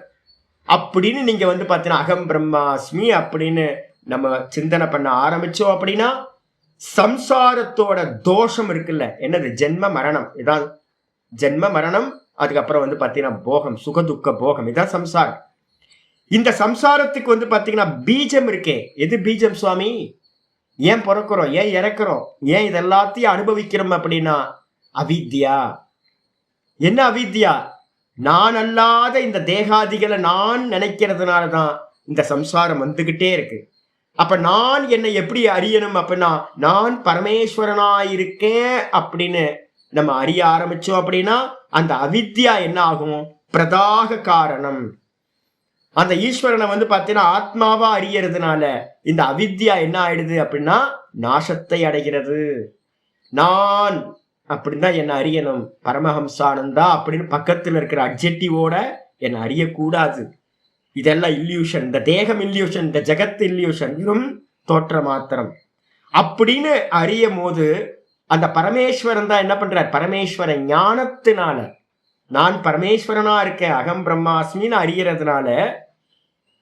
அப்படின்னு நீங்க வந்து பாத்தீங்கன்னா அகம் பிரம்மாஸ்மி அப்படின்னு நம்ம சிந்தனை பண்ண ஆரம்பிச்சோம் அப்படின்னா சம்சாரத்தோட தோஷம் இருக்குல்ல, என்னது ஜென்ம மரணம், இதான் ஜென்ம மரணம். அதுக்கப்புறம் வந்து பாத்தீங்கன்னா போகம், சுகதுக்க போகம், இதான் சம்சாரம். இந்த சம்சாரத்துக்கு வந்து பாத்தீங்கன்னா பீஜம் இருக்கே. எது பீஜம் சுவாமி? ஏன் பிறக்கிறோம், ஏன் இறக்குறோம், ஏன் இதெல்லாத்தையும் அனுபவிக்கிறோம் அப்படின்னா அவித்யா. என்ன அவித்யா? நான் அல்லாத இந்த தேகாதிகளை நான் நினைக்கிறதுனாலதான் இந்த சம்சாரம் வந்துகிட்டே இருக்கு. அப்ப நான் என்னை எப்படி அறியணும் அப்படின்னா நான் பரமேஸ்வரனாயிருக்கேன் அப்படின்னு நம்ம அறிய ஆரம்பிச்சோம் அப்படின்னா அந்த அவித்யா என்ன ஆகும்? பிரதாக காரணம். அந்த ஈஸ்வரனை வந்து பாத்தீங்கன்னா ஆத்மாவா அறியறதுனால இந்த அவித்யா என்ன ஆயிடுது அப்படின்னா நாசத்தை அடைகிறது. நான் அப்படின்னா என்ன அறியணும், பரமஹம்சானந்தா அப்படின்னு பக்கத்துல இருக்கிற அட்ஜெக்டிவோட என்ன அறியக்கூடாது. இதெல்லாம் இல்யூஷன், இந்த தேகம் இல்யூஷன், இந்த ஜெகத் இல்யூஷன், வெறும் தோற்ற மாத்திரம் அப்படின்னு அறியும் போது அந்த பரமேஸ்வரன் தான் என்ன பண்றார்? பரமேஸ்வர ஞானத்தினால நான் பரமேஸ்வரனா இருக்கேன் அகம் பிரம்மாஸ்மின்னு அறியறதுனால,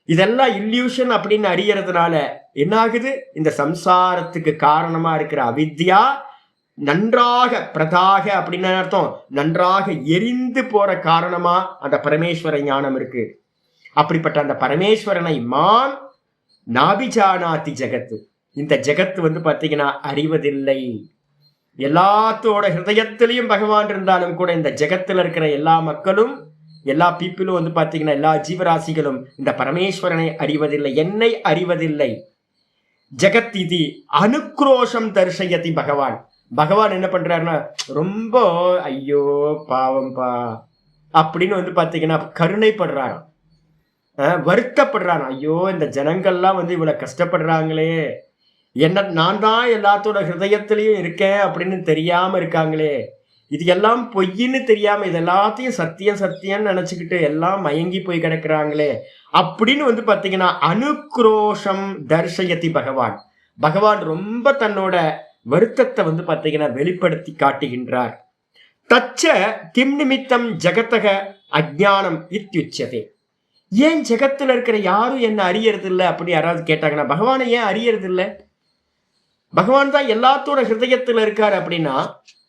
இதெல்லாம் இல்யூஷன் அப்படின்னு அறியறதுனால என்ன ஆகுது? இந்த சம்சாரத்துக்கு காரணமா இருக்கிற அவித்யா நன்றாக பிரதாக அப்படின்னு அர்த்தம், நன்றாக எரிந்து போற காரணமா அந்த பரமேஸ்வர ஞானம் இருக்கு. அப்படிப்பட்ட அந்த பரமேஸ்வரனை மான் நாபிஜானாதி ஜெகத்து, இந்த ஜெகத்து வந்து பாத்தீங்கன்னா அறிவதில்லை. எல்லாத்தோட ஹிருதயத்திலையும் பகவான் இருந்தாலும் கூட இந்த ஜெகத்துல இருக்கிற எல்லா மக்களும், எல்லா பீப்புளும் வந்து பாத்தீங்கன்னா எல்லா ஜீவராசிகளும் இந்த பரமேஸ்வரனை அறிவதில்லை, என்னை அறிவதில்லை. ஜெகத் இது அனுக்ரோஷம் தர்ஷயதி பகவான். பகவான் என்ன பண்றாருன்னா ரொம்ப ஐயோ பாவம்பா அப்படின்னு வந்து பாத்தீங்கன்னா கருணைப்படுறாராம், வருத்தப்படுறாராம். ஐயோ இந்த ஜனங்கள்லாம் வந்து இவ்வளவு கஷ்டப்படுறாங்களே, என்ன நான் தான் எல்லாத்தோட ஹிருதயத்திலையும் இருக்கேன் அப்படின்னு தெரியாம இருக்காங்களே, இது எல்லாம் பொய்ன்னு தெரியாம இது எல்லாத்தையும் சத்தியம் சத்தியம்னு நினைச்சுக்கிட்டு எல்லாம் மயங்கி போய் கிடக்குறாங்களே அப்படின்னு வந்து பாத்தீங்கன்னா அனுக்ரோஷம் தர்ஷயதி பகவான். பகவான் ரொம்ப தன்னோட வருத்தத்தை வந்து பாத்தீங்கன்னா வெளிப்படுத்தி காட்டுகின்றார். தச்ச கிம் நிமித்தம் ஜகத்தக அஜ்ஞானம் இத்யுச்சதே. ஏன் ஜெகத்துல இருக்கிற யாரும் என்ன அறியறது இல்லை அப்படின்னு யாராவது கேட்டாங்கன்னா பகவானை ஏன் அறியறது இல்லை? பகவான் தான் எல்லாத்தோட ஹிருதயத்துல இருக்காரு அப்படின்னா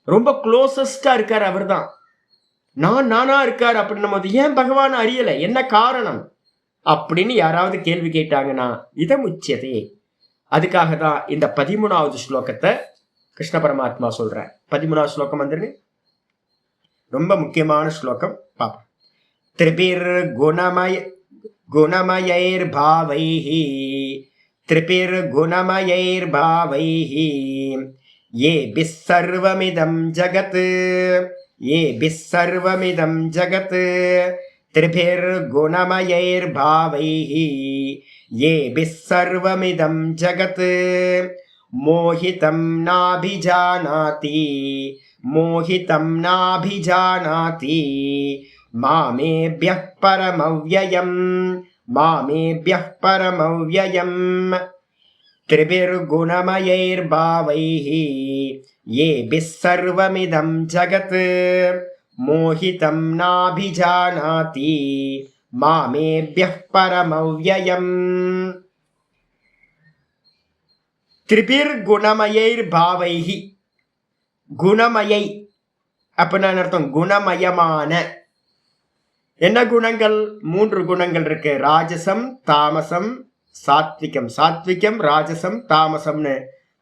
ரொம்ப க்ளோசஸ்டா இருக்காரு, அவர் தான் நானா இருக்காரு அப்படின்னும் போது ஏன் பகவான் அறியல, என்ன காரணம் அப்படின்னு யாராவது கேள்வி கேட்டாங்கன்னா இதமுச்சதே. அதுக்காக தான் இந்த 13வது ஸ்லோகத்தை கிருஷ்ண பரமாத்மா சொல்ற. 13வது ஸ்லோகம் வந்துருங்க, ரொம்ப முக்கியமான ஸ்லோகம். பாப்போம். திரிபிர் குணமயைர்பாவைஹி திரிபிர் குணமயைர்பாவைஹி ஏபிஸ் சர்வமிதம் ஜகத் ஏபிஸ் சர்வமிதம் ஜகத் திரிபிர் குணமயைர்பாவைஹி ஏபிஸ் சர்வமிதம் ஜகத் மோஹிதம் நாபிஜானாதி மோஹிதம் நாபிஜானாதி மாமேப்யः பரமவ்யயம் மாமேப்யः பரமவ்யயம் திரிபிர்குணமயைர்பாவைஹி ஏபிஸ் சர்வமிதம் ஜகத் மோஹிதம் நாபிஜானாதி மாமேப்யः பரமவ்யயம். திரிபிர்குணமயைர்பாவைஹி, குணமயை அப்படின்னு அர்த்தம் குணமயமான. என்ன குணங்கள்? 3 குணங்கள் இருக்கு, ராஜசம் தாமசம் சாத்விகம். சாத்விகம் ராஜசம் தாமசம்னு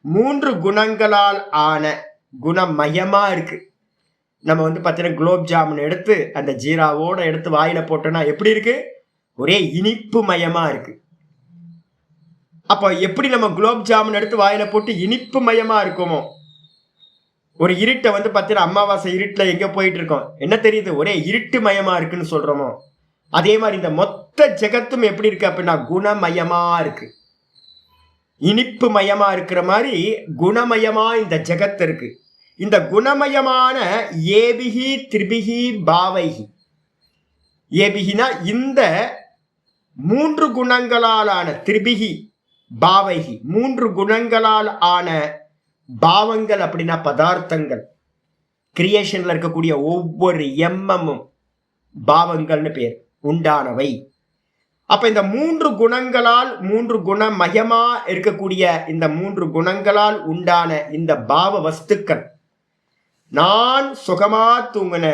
3 குணங்களால் ஆன குணமயமா இருக்கு. நம்ம வந்து பார்த்தீங்கன்னா குலோப் ஜாமுன் எடுத்து அந்த ஜீராவோட எடுத்து வாயில போட்டோம்னா எப்படி இருக்கு? ஒரே இனிப்பு மயமா இருக்கு. அப்போ எப்படி நம்ம குலோப் ஜாமுன் எடுத்து வாயில போட்டு இனிப்பு மயமா இருக்குமோ, ஒரு இருட்டை வந்து பார்த்தீங்கன்னா அமாவாசை இருட்டில் எங்கே போயிட்டு இருக்கோம், என்ன தெரியுது? ஒரே இருட்டு மயமா இருக்குன்னு சொல்றோமோ, அதே மாதிரி இந்த மொத்த ஜெகத்தும் எப்படி இருக்கு அப்படின்னா குணமயமா இருக்கு, இனிப்பு மயமா இருக்கிற மாதிரி குணமயமா இந்த ஜெகத் இருக்கு. இந்த குணமயமான ஏபிகி திரிபிகி பாவைகி, ஏபிகினா இந்த 3 குணங்களாலான, திரிபிகி பாவைகி 3 குணங்களால் ஆன பாவங்கள் அப்படின்னா பதார்த்தங்கள். கிரியேஷன்ல இருக்கக்கூடிய ஒவ்வொரு எம்எம்மும் பாவங்கள்னு பேர், உண்டானவை. அப்ப இந்த 3 குணங்களால் 3 குணமயமா இருக்கக்கூடிய இந்த 3 குணங்களால் உண்டான இந்த பாவ வஸ்துக்கள். நான் சுகமா தூங்கின,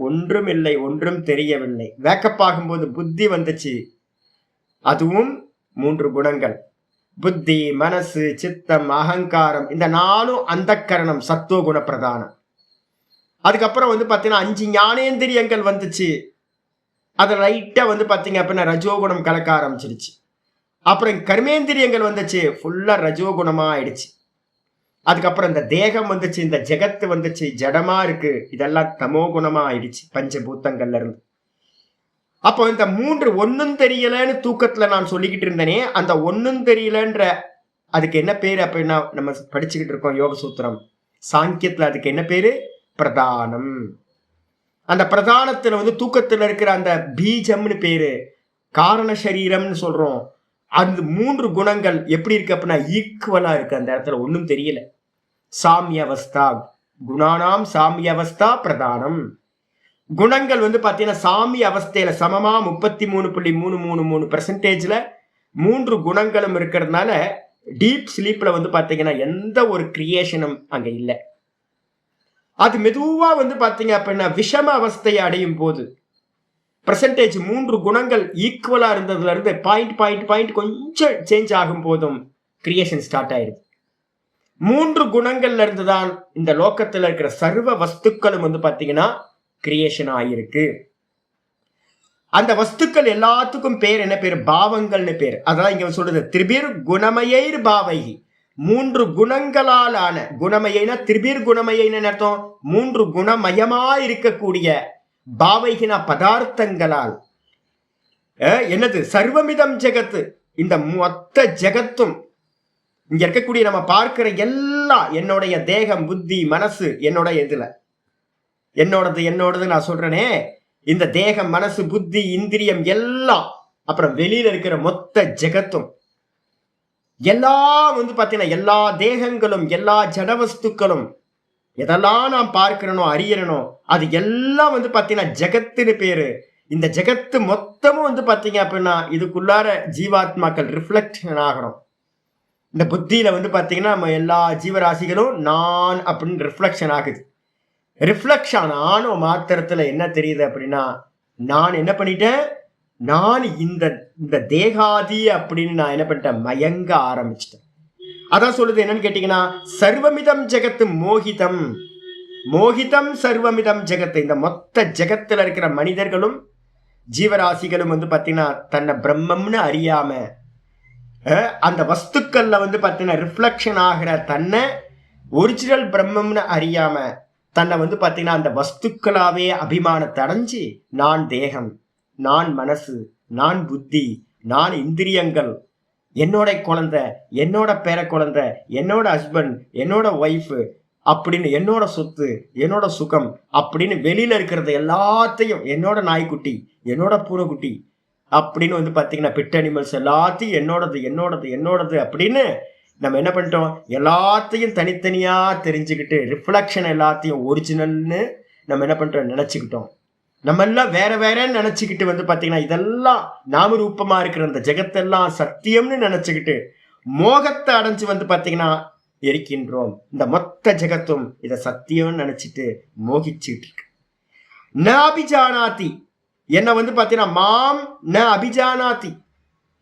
ஒன்றும் இல்லை, ஒன்றும் தெரியவில்லை. வேக்கப் ஆகும்போது புத்தி வந்துச்சு, அதுவும் 3 குணங்கள். புத்தி, மனசு, சித்தம், அகங்காரம், இந்த 4 அந்தக்கரணம் சத்துவகுண பிரதானம். அதுக்கப்புறம் வந்து பார்த்தீங்கன்னா 5 ஞானேந்திரியங்கள் வந்துச்சு, அது லைட்டா வந்து பார்த்தீங்க அப்படின்னா ரஜோகுணம் கலக்க ஆரம்பிச்சிருச்சு. அப்புறம் கர்மேந்திரியங்கள் வந்துச்சு, ஃபுல்லா ரஜோகுணமா ஆயிடுச்சு. அதுக்கப்புறம் இந்த தேகம் வந்துச்சு, இந்த ஜெகத்து வந்துச்சு, ஜடமா இருக்கு, இதெல்லாம் தமோ குணமா ஆயிடுச்சு பஞ்சபூத்தங்கள்ல இருந்து. அப்போ இந்த 3 ஒன்னும் தெரியலன்னு தூக்கத்துல நான் சொல்லிக்கிட்டு இருந்தேனே, அந்த ஒன்னும் தெரியலன்ற அதுக்கு என்ன பேரு அப்படின்னா நம்ம படிச்சுக்கிட்டு இருக்கோம் யோக சூத்திரம் சாங்கியத்துல, அதுக்கு என்ன பேரு? பிரதானம். அந்த பிரதானத்துல வந்து தூக்கத்துல இருக்கிற அந்த பீஜம்னு பேரு, காரண சரீரம்னு சொல்றோம். அந்த 3 குணங்கள் எப்படி இருக்கு அப்படின்னா ஈக்குவலா இருக்கு. அந்த இடத்துல ஒன்னும் தெரியல. சாமியவஸ்தா, குணானாம் சாமியவஸ்தா பிரதானம். குணங்கள் வந்து பாத்தீங்கன்னா சாமி அவஸ்தையில சமமா 33.333% 3 குணங்களும் இருக்கிறதுனால டீப் ஸ்லீப்ல வந்து பாத்தீங்கன்னா எந்த ஒரு கிரியேஷனும் அங்க இல்லை. அது மெதுவா வந்து பாத்தீங்க அப்படின்னா விஷம அவஸ்தையை அடையும் போது, பெர்சன்டேஜ் 3 குணங்கள் ஈக்குவலா இருந்ததுல இருந்து பாயிண்ட் கொஞ்சம் சேஞ்ச் ஆகும் போதும் கிரியேஷன் ஸ்டார்ட் ஆயிடுது. 3 குணங்கள்ல இருந்து தான் இந்த லோகத்துல இருக்கிற சர்வ வஸ்துக்களும் வந்து பாத்தீங்கன்னா கிரியேஷன் ஆயிருக்கு. அந்த வஸ்துக்கள் எல்லாத்துக்கும் பேர் என்ன பேர்? பாவங்கள்னு பேர். அதான் இங்க சொல்றது திரிபிர் குணமயைர் பாவைகி. 3 குணங்களால் ஆன, குணமயைனா திரிபிர் குணமயைன்னு அர்த்தம் 3 குணமயமா இருக்கக்கூடிய பாவைகினா பதார்த்தங்களால் என்னது சர்வமிதம் ஜெகத்து, இந்த மொத்த ஜெகத்தும் இங்க இருக்கக்கூடிய நம்ம பார்க்கிற எல்லாம் என்னுடைய தேகம் புத்தி மனசு என்னோடது நான் சொல்றேனே, இந்த தேகம் மனசு புத்தி இந்திரியம் எல்லாம், அப்புறம் வெளியில இருக்கிற மொத்த ஜெகத்தும் எல்லாம் வந்து பாத்தீங்கன்னா எல்லா தேகங்களும் எல்லா ஜடவஸ்துக்களும் எதெல்லாம் நாம் பார்க்கிறனோ அறியறனோ அது எல்லாம் வந்து பாத்தீங்கன்னா ஜெகத்துன்னு பேரு. இந்த ஜெகத்து மொத்தமும் வந்து பாத்தீங்க அப்படின்னா இதுக்குள்ளார ஜீவாத்மாக்கள் ரிஃப்ளெக்ஷன் ஆகணும். இந்த புத்தியில வந்து பாத்தீங்கன்னா நம்ம எல்லா ஜீவராசிகளும் நான் அப்படின்னு ரிஃப்ளெக்ஷன் ஆகுது. ரிஃப்ளெக்ஷன் ஆனோ மாத்திரத்துல என்ன தெரியுது அப்படின்னா, நான் என்ன பண்ணிட்டேன், நான் இந்த தேகாதி அப்படின்னு நான் என்ன பண்ணிட்டேன், மயங்க ஆரம்பிச்சிட்டேன். அதான் சொல்லுது என்னன்னு கேட்டீங்கன்னா, சர்வமிதம் ஜெகத்து மோகிதம், மோகிதம் சர்வமிதம் ஜெகத்து. இந்த மொத்த ஜெகத்துல இருக்கிற மனிதர்களும் ஜீவராசிகளும் வந்து பாத்தீங்கன்னா தன்னை பிரம்மம்னு அறியாம அந்த வஸ்துக்கள்ல வந்து பாத்தீங்கன்னா ரிஃப்ளெக்ஷன் ஆகிற தன்னை ஒரிஜினல் பிரம்மம்னு அறியாம தன்னை வந்து பாத்தீங்கன்னா அந்த வஸ்துக்களாவே அபிமானத்தை அடைஞ்சு நான் தேகம், நான் மனசு, நான் புத்தி, நான் இந்திரியங்கள், என்னோட குழந்தை, என்னோட பேர குழந்தை, என்னோட ஹஸ்பண்ட், என்னோட ஒய்ஃபு அப்படின்னு, என்னோட சொத்து, என்னோட சுகம் அப்படின்னு வெளியில இருக்கிறது எல்லாத்தையும், என்னோட நாய்க்குட்டி, என்னோட பூனைக்குட்டி அப்படின்னு வந்து பாத்தீங்கன்னா பெட் அனிமல்ஸ் எல்லாத்தையும் என்னோடது அப்படின்னு நம்ம என்ன பண்ணிட்டோம், எல்லாத்தையும் தனித்தனியா தெரிஞ்சுக்கிட்டு ரிஃப்ளெக்ஷன் எல்லாத்தையும் ஒரிஜினல்னு நம்ம என்ன பண்ணிட்டோம் நினைச்சுக்கிட்டோம். நம்ம எல்லாம் வேறன்னு நினைச்சுக்கிட்டு வந்து பாத்தீங்கன்னா இதெல்லாம் நாம ரூபமா இருக்கிற அந்த ஜெகத்தெல்லாம் சத்தியம்னு நினைச்சுக்கிட்டு மோகத்தை அடைஞ்சு வந்து பாத்தீங்கன்னா இருக்கின்றோம். இந்த மொத்த ஜெகத்தும் இதை சத்தியம்னு நினைச்சிட்டு மோகிச்சுட்டு இருக்கு. ந அபிஜானாதி, என்னை வந்து பாத்தீங்கன்னா மாம் ந அபிஜானாதி,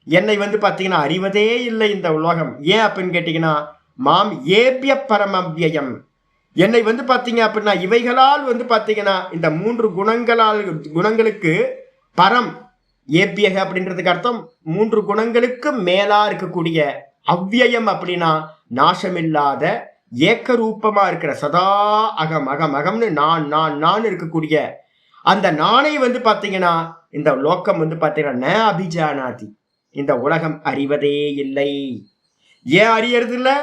என்னை வந்து பாத்தீங்கன்னா அறிவதே இல்லை இந்த உலகம். ஏன் அப்படின்னு கேட்டீங்கன்னா, மாம் ஏபிய பரமவ்யம், என்னை வந்து பாத்தீங்க அப்படின்னா இவைகளால் வந்து பாத்தீங்கன்னா இந்த 3 குணங்களுக்கு பரம் ஏபியக அப்படின்றதுக்கு அர்த்தம் 3 குணங்களுக்கு மேலா இருக்கக்கூடிய அவ்வியம் அப்படின்னா நாசமில்லாத ஏக்கரூபமா இருக்கிற சதா அகம்னு நான் இருக்கக்கூடிய அந்த நானை வந்து பாத்தீங்கன்னா இந்த லோகம் வந்து பாத்தீங்கன்னா ந அபிஜானாதி, இந்த உலகம் அறிவதே இல்லை. ஏன் அறியறது இல்லை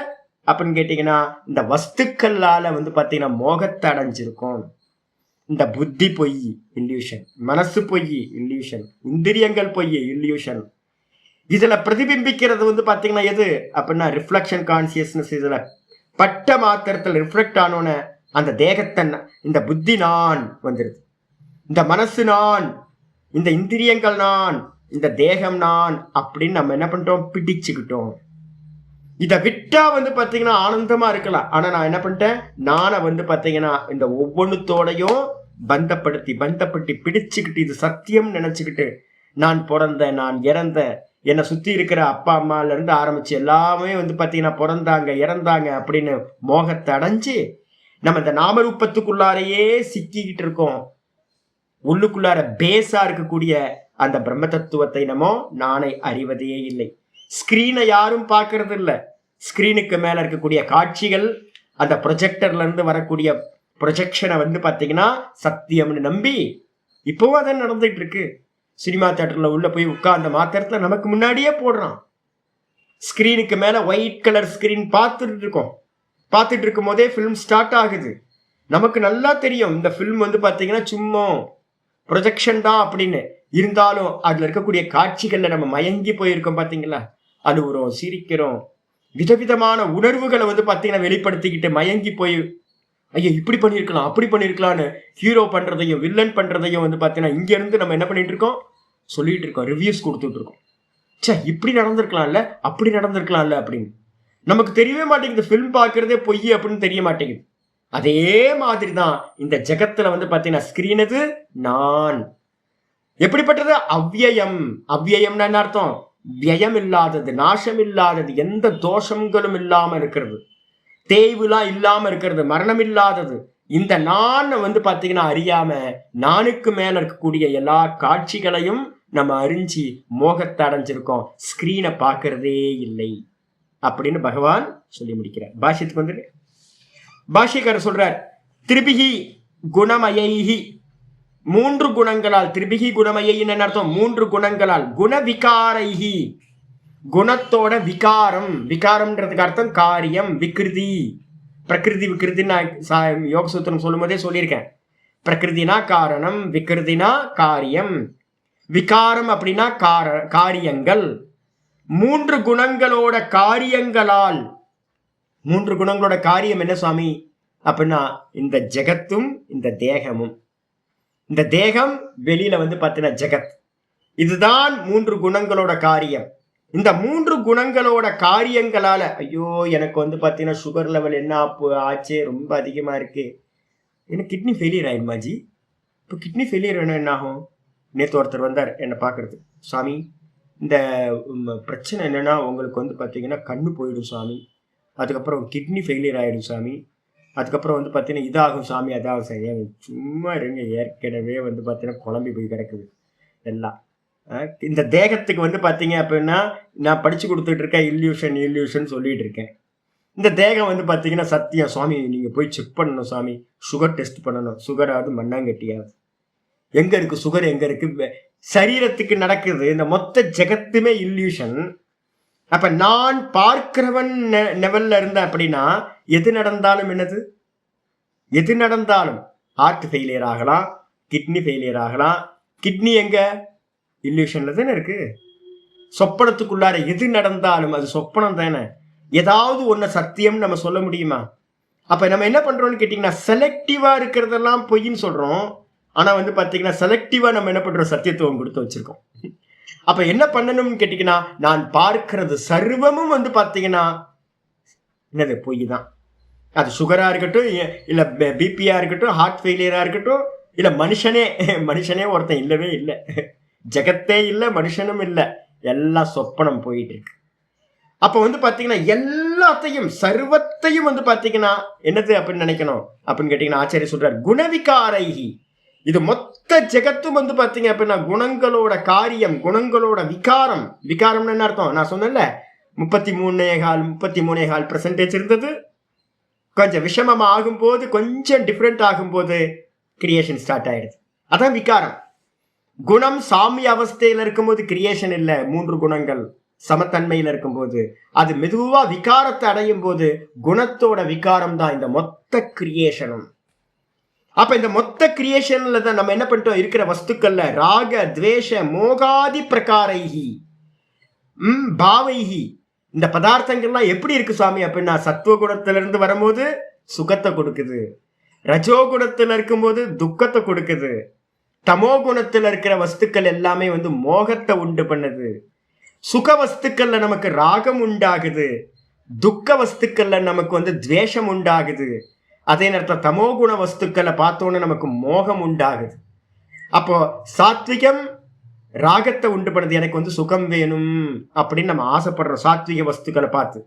அப்படின்னு கேட்டீங்கன்னா, இந்த வஸ்துக்களால வந்து பாத்தீங்கன்னா மோகத்தை அடைஞ்சிருக்கும். இந்த புத்தி பொய் இல்யூஷன், மனசு பொய் இல்யூஷன், இந்திரியங்கள் பொய் இல்யூஷன். இதுல பிரதிபிம்பிக்கிறது வந்து பாத்தீங்கன்னா எது அப்படின்னா ரிஃப்ளெக்ஷன் கான்சியஸ்னஸ். இதுல பட்ட மாத்திரத்தில் ரிஃப்ளெக்ட் ஆனோன்னு அந்த தேகத்தை, இந்த புத்தி நான் வந்துருது, இந்த மனசு நான், இந்த இந்திரியங்கள் நான், இந்த தேகம் நான் அப்படின்னு நம்ம என்ன பண்ணிட்டோம், பிடிச்சுக்கிட்டோம். இதை விட்டா வந்து பாத்தீங்கன்னா ஆனந்தமா இருக்கலாம். ஆனா நான் என்ன பண்ணிட்டேன், நானை வந்து பாத்தீங்கன்னா இந்த ஒவ்வொன்றுத்தோடையும் பந்தப்படுத்தி பிடிச்சுக்கிட்டு இது சத்தியம் நினைச்சுக்கிட்டு நான் பிறந்தேன், நான் இறந்தேன், என்னை சுத்தி இருக்கிற அப்பா அம்மால இருந்து ஆரம்பிச்சு எல்லாமே வந்து பாத்தீங்கன்னா பிறந்தாங்க இறந்தாங்க அப்படின்னு மோகத்தை அடைஞ்சு நம்ம இந்த நாமரூபத்துக்குள்ளாரையே சிக்கிக்கிட்டு இருக்கோம். உள்ளுக்குள்ளார பேஸா இருக்கக்கூடிய அந்த பிரம்ம தத்துவத்தை நம்ம நானை அறிவதே இல்லை. ஸ்கிரீனை யாரும் பார்க்கறது இல்லை. ஸ்கிரீனுக்கு மேல இருக்கக்கூடிய காட்சிகள், அந்த ப்ரொஜெக்டர்ல இருந்து வரக்கூடிய ப்ரொஜெக்ஷனை வந்து பாத்தீங்கன்னா சத்தியம்னு நம்பி இப்பவும் அதான் நடந்துட்டு இருக்கு. சினிமா தியேட்டர்ல உள்ள போய் உட்கார்ந்த மாத்திரத்துல நமக்கு முன்னாடியே போடுறான். ஸ்கிரீனுக்கு மேல ஒயிட் கலர் ஸ்கிரீன் பார்த்துட்டு இருக்கும் போதே ஃபிலிம் ஸ்டார்ட் ஆகுது. நமக்கு நல்லா தெரியும் இந்த ஃபிலிம் வந்து பாத்தீங்கன்னா சும்மா ப்ரொஜெக்ஷன் தான் அப்படின்னு. இருந்தாலும் அதுல இருக்கக்கூடிய காட்சிகள்ல நம்ம மயங்கி போயிருக்கோம் பாத்தீங்களா. அழுவுறோம், சிரிக்கிறோம், விதவிதமான உணர்வுகளை வந்து பாத்தீங்கன்னா வெளிப்படுத்திக்கிட்டு மயங்கி போய் ஐயோ இப்படி பண்ணிருக்கலாம் அப்படி பண்ணிருக்கலான்னு ஹீரோ பண்றதையும் வில்லன் பண்றதையும் வந்து பாத்தீங்கன்னா இங்க இருந்து நம்ம என்ன பண்ணிட்டு இருக்கோம், சொல்லிட்டு இருக்கோம், ரிவ்யூஸ் கொடுத்துட்டு இருக்கோம். சே இப்படி நடந்திருக்கலாம்ல, அப்படி நடந்திருக்கலாம்ல அப்படின்னு. நமக்கு தெரியவே மாட்டேங்குது, ஃபிலிம் பார்க்கறதே பொய் அப்படின்னு தெரிய மாட்டேங்குது. அதே மாதிரி தான் இந்த ஜெகத்துல வந்து பாத்தீங்கன்னா ஸ்கிரீன் அது நான், எப்படிப்பட்டது? அவ்யயம். அவ்யயம்னா என்ன அர்த்தம்? வியம் இல்லாதது, நாசம் இல்லாதது, எந்த தோஷங்களும் இல்லாம இருக்கிறது, தேய்வுலாம் இல்லாம இருக்கிறது, மரணம் இல்லாதது. இந்த நான் வந்து பாத்தீங்கன்னா அறியாம நானுக்கு மேல இருக்கக்கூடிய எல்லா காட்சிகளையும் நம்ம அறிஞ்சு மோகத்தை அடைஞ்சிருக்கோம், ஸ்கிரீனை பார்க்கறதே இல்லை அப்படின்னு பகவான் சொல்லி முடிக்கிறார். பாஷ்யத்துக்கு வந்து பாஷ்யக்காரர் சொல்றார், திரிபிகி குணமயைஹி, மூன்று குணங்களால், திரிபிகி குணமயின்னு அர்த்தம், மூன்று குணங்களால், குணவிகாரைஹி, குணத்தோட விகாரம், விகாரம்ன்றதுக்கு அர்த்தம் காரியம், விகிருதி, பிரகிருதி. விகிருதி நான் யோக சூத்திரம் சொல்லும் போதே சொல்லியிருக்கேன். பிரகிருதினா காரணம், விகிருதினா காரியம், விகாரம் அப்படின்னா காரியங்கள். மூன்று குணங்களோட காரியங்களால், மூன்று குணங்களோட காரியம் என்ன சுவாமி அப்படின்னா இந்த ஜெகத்தும் இந்த தேகமும். இந்த தேகம் வெளியில வந்து பார்த்தீங்கன்னா ஜெகத், இதுதான் மூன்று குணங்களோட காரியம். இந்த மூன்று குணங்களோட காரியங்களால, ஐயோ எனக்கு வந்து பார்த்தீங்கன்னா சுகர் லெவல் என்ன ஆச்சே, ரொம்ப அதிகமா இருக்கு, எனக்கு கிட்னி ஃபெயிலியர் ஆயிடுமாஜி. இப்போ கிட்னி ஃபெயிலியர் வேணும், என்ன ஆகும்? நேற்று ஒருத்தர் வந்தார் என்னை பார்க்கறது, சாமி இந்த பிரச்சனை என்னன்னா உங்களுக்கு வந்து பார்த்தீங்கன்னா கண்ணு போயிடும் சாமி, அதுக்கப்புறம் கிட்னி ஃபெயிலியர் ஆகிடும் சாமி, அதுக்கப்புறம் வந்து பார்த்தீங்கன்னா இதாகும் சாமி, அதாகும் சாமி. சும்மா இருங்க, ஏற்கனவே வந்து பார்த்தீங்கன்னா குழம்பி போய் கிடக்குது எல்லாம். இந்த தேகத்துக்கு வந்து பார்த்தீங்க அப்படின்னா நான் படித்து கொடுத்துட்டு இருக்கேன், இல்யூஷன் சொல்லிட்டு இருக்கேன். இந்த தேகம் வந்து பார்த்தீங்கன்னா சத்தியம் சுவாமி, நீங்கள் போய் செக் பண்ணணும் சாமி, சுகர் டெஸ்ட் பண்ணணும், சுகராவது மண்ணாங்கட்டியாவது, எங்கே இருக்குது சுகர், எங்கே இருக்குது, சரீரத்துக்கு நடக்குது. இந்த மொத்த ஜெகத்துமே இல்யூஷன். அப்ப நான் பார்க்கிறவன் லெவல்ல இருந்த அப்படின்னா எது நடந்தாலும் என்னது, எது நடந்தாலும் ஹார்ட் ஃபெயிலியர் ஆகலாம், கிட்னி ஃபெயிலியர் ஆகலாம். கிட்னி எங்க? இல்யூஷன்ல தானே இருக்கு. சொப்பனத்துக்குள்ளார எது நடந்தாலும் அது சொப்பனம் தானே. ஏதாவது ஒன்று சத்தியம் நம்ம சொல்ல முடியுமா? அப்ப நம்ம என்ன பண்றோம்னு கேட்டீங்கன்னா செலக்டிவா இருக்கிறதெல்லாம் பொய்ன்னு சொல்றோம். ஆனா வந்து பாத்தீங்கன்னா செலக்டிவா நம்ம என்ன பண்றோம், சத்தியத்துவம் கொடுத்து வச்சிருக்கோம். அப்ப என்ன பண்ணணும்னு கேட்டீங்கன்னா நான் பார்க்கிறது சர்வமும் வந்து பாத்தீங்கன்னா என்னது, பொய் தான். அது சுகரா இருக்கட்டும், இல்ல பிபியா இருக்கட்டும், ஹார்ட் ஃபெயிலியரா இருக்கட்டும், இல்ல மனுஷனே ஒருத்தன் இல்லவே இல்லை, ஜெகத்தே இல்லை, மனுஷனும் இல்லை, எல்லாம் சொப்பனம் போயிட்டு இருக்கு. அப்ப வந்து பாத்தீங்கன்னா எல்லாத்தையும் சர்வத்தையும் வந்து பாத்தீங்கன்னா என்னது அப்படின்னு நினைக்கணும் அப்படின்னு கேட்டீங்கன்னா ஆச்சாரிய சொல்றார், குணவிகாரைஹி, இது மொத்த ஜெகத்தும் வந்து பாத்தீங்க அப்படின்னா குணங்களோட காரியம், குணங்களோட விகாரம். விகாரம்னு என்ன அர்த்தம்? நான் சொன்னேன்ல 33.5% இருந்தது, கொஞ்சம் விஷமம் ஆகும் போது, கொஞ்சம் டிஃப்ரெண்ட் ஆகும் போது கிரியேஷன் ஸ்டார்ட் ஆயிடுது. அதான் விகாரம். குணம் சாமிய அவஸ்தையில இருக்கும்போது கிரியேஷன் இல்லை, மூன்று குணங்கள் சமத்தன்மையில இருக்கும்போது. அது மெதுவா விகாரத்தை அடையும் போது குணத்தோட விகாரம் தான் இந்த மொத்த கிரியேஷனும். அப்ப இந்த மொத்த கிரியேஷன்ல தான் நம்ம என்ன பண்ணிட்டோம், இருக்கிற வஸ்துக்கள்ல ராக துவேஷ மோகாதி பிரகாரைஹி பாவைஹி, இந்த பதார்த்தங்கள்லாம் எப்படி இருக்கு சுவாமி அப்படின்னா சத்துவகுணத்திலிருந்து வரும்போது சுகத்தை கொடுக்குது, ரஜோகுணத்துல இருக்கும்போது துக்கத்தை கொடுக்குது, தமோ குணத்துல இருக்கிற வஸ்துக்கள் எல்லாமே வந்து மோகத்தை உண்டு பண்ணுது, சுக வஸ்துக்கள்ல நமக்கு ராகம் உண்டாகுது, துக்க வஸ்துக்கள்ல நமக்கு வந்து துவேஷம் உண்டாகுது, அதே நேரத்தில் தமோ குண வஸ்துக்களை பார்த்தோன்னு நமக்கு மோகம் உண்டாகுது. அப்போ சாத்விகம் ராகத்தை உண்டு பண்ணுது, எனக்கு வந்து சுகம் வேணும் அப்படின்னு நம்ம ஆசைப்படுறோம் சாத்விக வஸ்துக்களை பார்த்து.